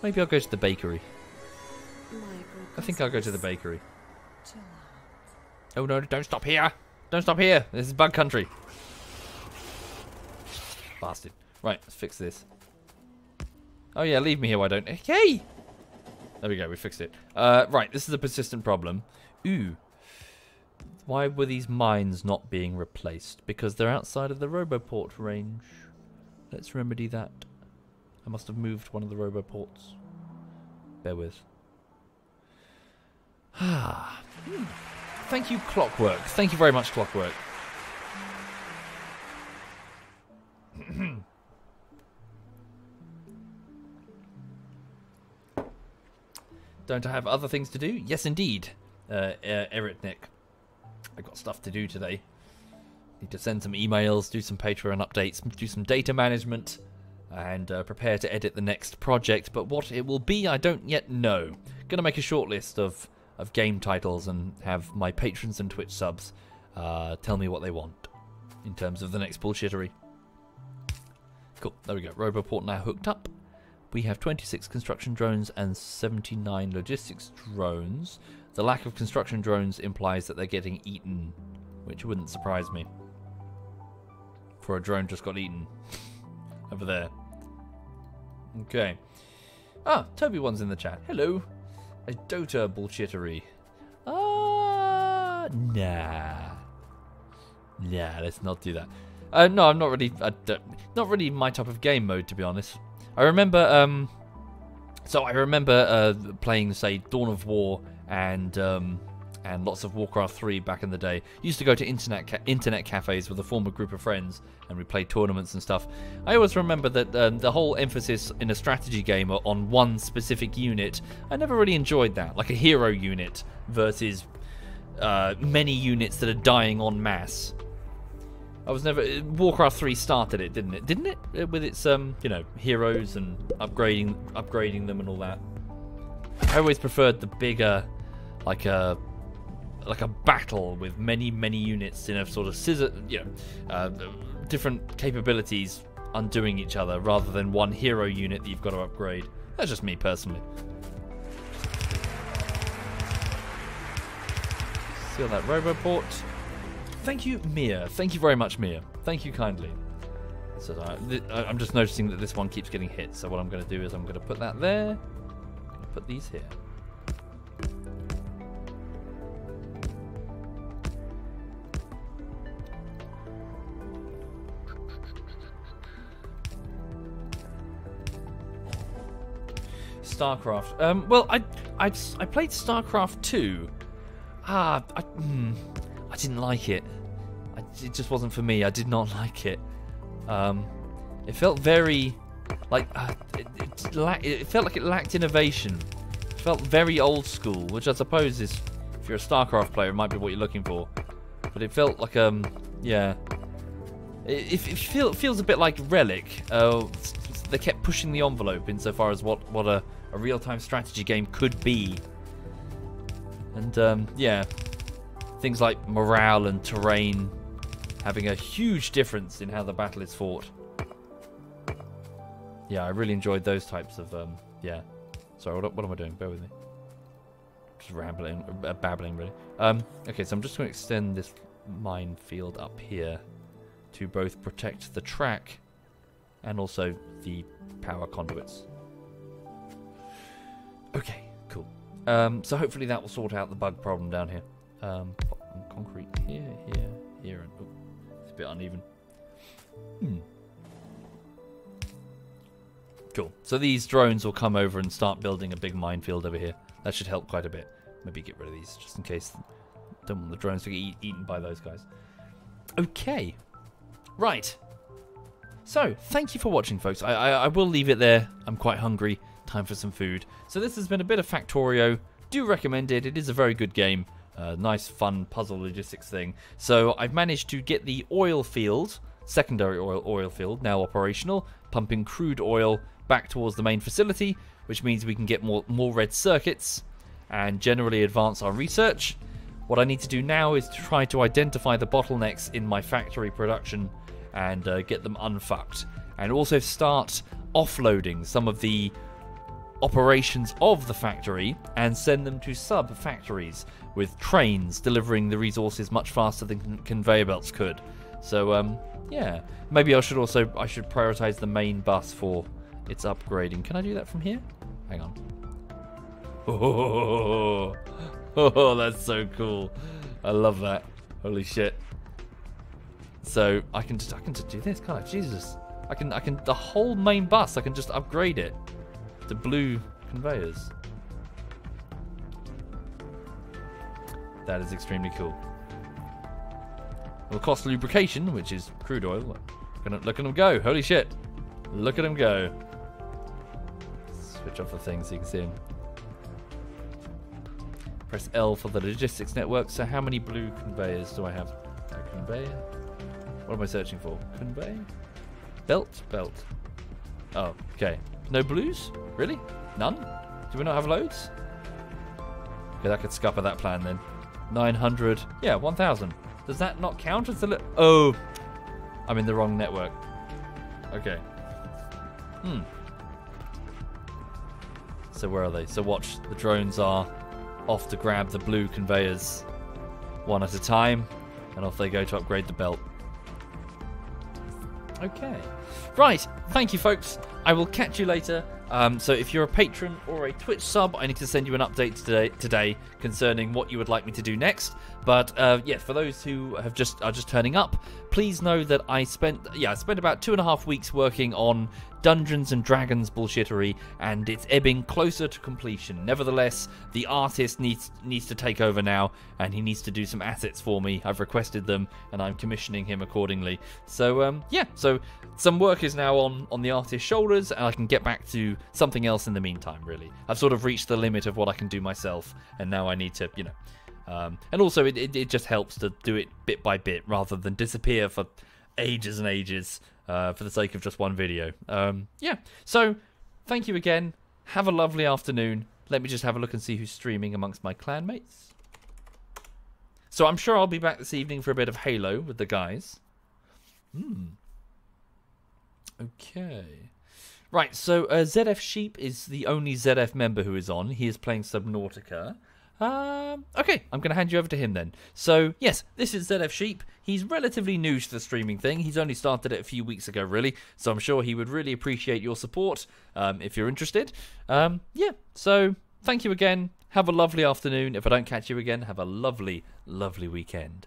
Maybe I'll go to the bakery. I think I'll go to the bakery. Oh no, don't stop here! Don't stop here! This is bug country. Bastard. Right, let's fix this. Oh yeah, leave me here, why don't... Hey! There we go, we fixed it. Right, this is a persistent problem. Ooh. Why were these mines not being replaced? Because they're outside of the Roboport range. Let's remedy that. I must have moved one of the Roboports. Bear with. Thank you, Clockwork. Thank you very much, Clockwork. Don't I have other things to do? Yes, indeed, Eritnik. I've got stuff to do today. Need to send some emails, do some Patreon updates, do some data management, and prepare to edit the next project. But what it will be, I don't yet know. Gonna make a short list of game titles and have my patrons and Twitch subs tell me what they want in terms of the next bullshittery. Cool, there we go. Roboport now hooked up. We have 26 construction drones and 79 logistics drones. The lack of construction drones implies that they're getting eaten, which wouldn't surprise me. For a drone just got eaten. Over there. Okay. Ah, Toby1's in the chat. Hello. A Dota bullshittery. Nah. Nah, let's not do that. No, I'm not really... not really my type of game mode, to be honest. I remember... playing, say, Dawn of War and lots of Warcraft 3 back in the day. Used to go to internet cafes with a former group of friends, and we played tournaments and stuff. I always remember that the whole emphasis in a strategy game on one specific unit, I never really enjoyed that. Like a hero unit versus many units that are dying en masse. I was never... Warcraft 3 started it, didn't it? Didn't it? With its, you know, heroes and upgrading them and all that. I always preferred the bigger, like a battle with many units in a sort of scissor, you know, different capabilities undoing each other, rather than one hero unit that you've got to upgrade. That's just me personally. Seal that Roboport. Thank you, Mia. Thank you very much, Mia. Thank you kindly. So I'm just noticing that this one keeps getting hit. So what I'm going to do is I'm going to put that there. I'm going to put these here. StarCraft. Well, I played StarCraft 2. I didn't like it. It just wasn't for me. I did not like it. It felt very like it felt like it lacked innovation. It felt very old school, which I suppose is, if you're a StarCraft player, it might be what you're looking for. But it felt like yeah. It feels a bit like Relic. They kept pushing the envelope insofar as what a real-time strategy game could be. And yeah. Things like morale and terrain having a huge difference in how the battle is fought. Yeah, I really enjoyed those types of, yeah. Sorry, what am I doing? Bear with me. Just rambling, babbling, really. Okay, so I'm just going to extend this minefield up here to both protect the track and also the power conduits. Okay, cool. So hopefully that will sort out the bug problem down here. Concrete here, and oh, it's a bit uneven. Cool. So these drones will come over and start building a big minefield over here. That should help quite a bit. Maybe get rid of these just in case. Don't want the drones to get eaten by those guys. Okay. Right. So, thank you for watching, folks. I will leave it there. I'm quite hungry. Time for some food. So this has been a bit of Factorio. Do recommend it. It is a very good game. Nice, fun puzzle logistics thing. So I've managed to get the oil field, secondary oil field, now operational, pumping crude oil back towards the main facility, which means we can get more red circuits and generally advance our research. What I need to do now is to try to identify the bottlenecks in my factory production and get them unfucked, and also start offloading some of the operations of the factory and send them to sub-factories with trains delivering the resources much faster than conveyor belts could. So yeah, maybe I should prioritize the main bus for its upgrading. Can I do that from here? Hang on. Oh, that's so cool. I love that. Holy shit. So I can just do this, can't I? Jesus. I can the whole main bus, I can just upgrade it to blue conveyors. That is extremely cool. It'll cost lubrication, which is crude oil. Look at them go. Holy shit. Look at them go. Switch off the thing so you can see them. Press L for the logistics network. So how many blue conveyors do I have? A conveyor? What am I searching for? Conveyor? Belt? Belt. Oh, okay. No blues? Really? None? Do we not have loads? Okay, that could scupper that plan then. 900. Yeah, 1,000. Does that not count as the... Oh! I'm in the wrong network. Okay. So where are they? So watch. The drones are off to grab the blue conveyors one at a time. And off they go to upgrade the belt. Okay. Right. Thank you, folks. I will catch you later. So if you're a patron or a Twitch sub, I need to send you an update today concerning what you would like me to do next. But yeah, for those who are just turning up, please know that I spent about 2.5 weeks working on Dungeons and Dragons bullshittery, and it's ebbing closer to completion. Nevertheless, the artist needs to take over now, and he needs to do some assets for me. I've requested them, and I'm commissioning him accordingly. So yeah, so some work is now on the artist's shoulders, and I can get back to something else in the meantime. Really, I've sort of reached the limit of what I can do myself, and now I need to, you know. And also, it just helps to do it bit by bit rather than disappear for ages and ages for the sake of just one video. Yeah, so thank you again. Have a lovely afternoon. Let me just have a look and see who's streaming amongst my clanmates. So I'm sure I'll be back this evening for a bit of Halo with the guys. Okay. Right, so ZF Sheep is the only ZF member who is on. He is playing Subnautica. Okay, I'm going to hand you over to him then. So, yes, this is ZF Sheep. He's relatively new to the streaming thing. He's only started it a few weeks ago, really. So I'm sure he would really appreciate your support if you're interested. Yeah, so thank you again. Have a lovely afternoon. If I don't catch you again, have a lovely, lovely weekend.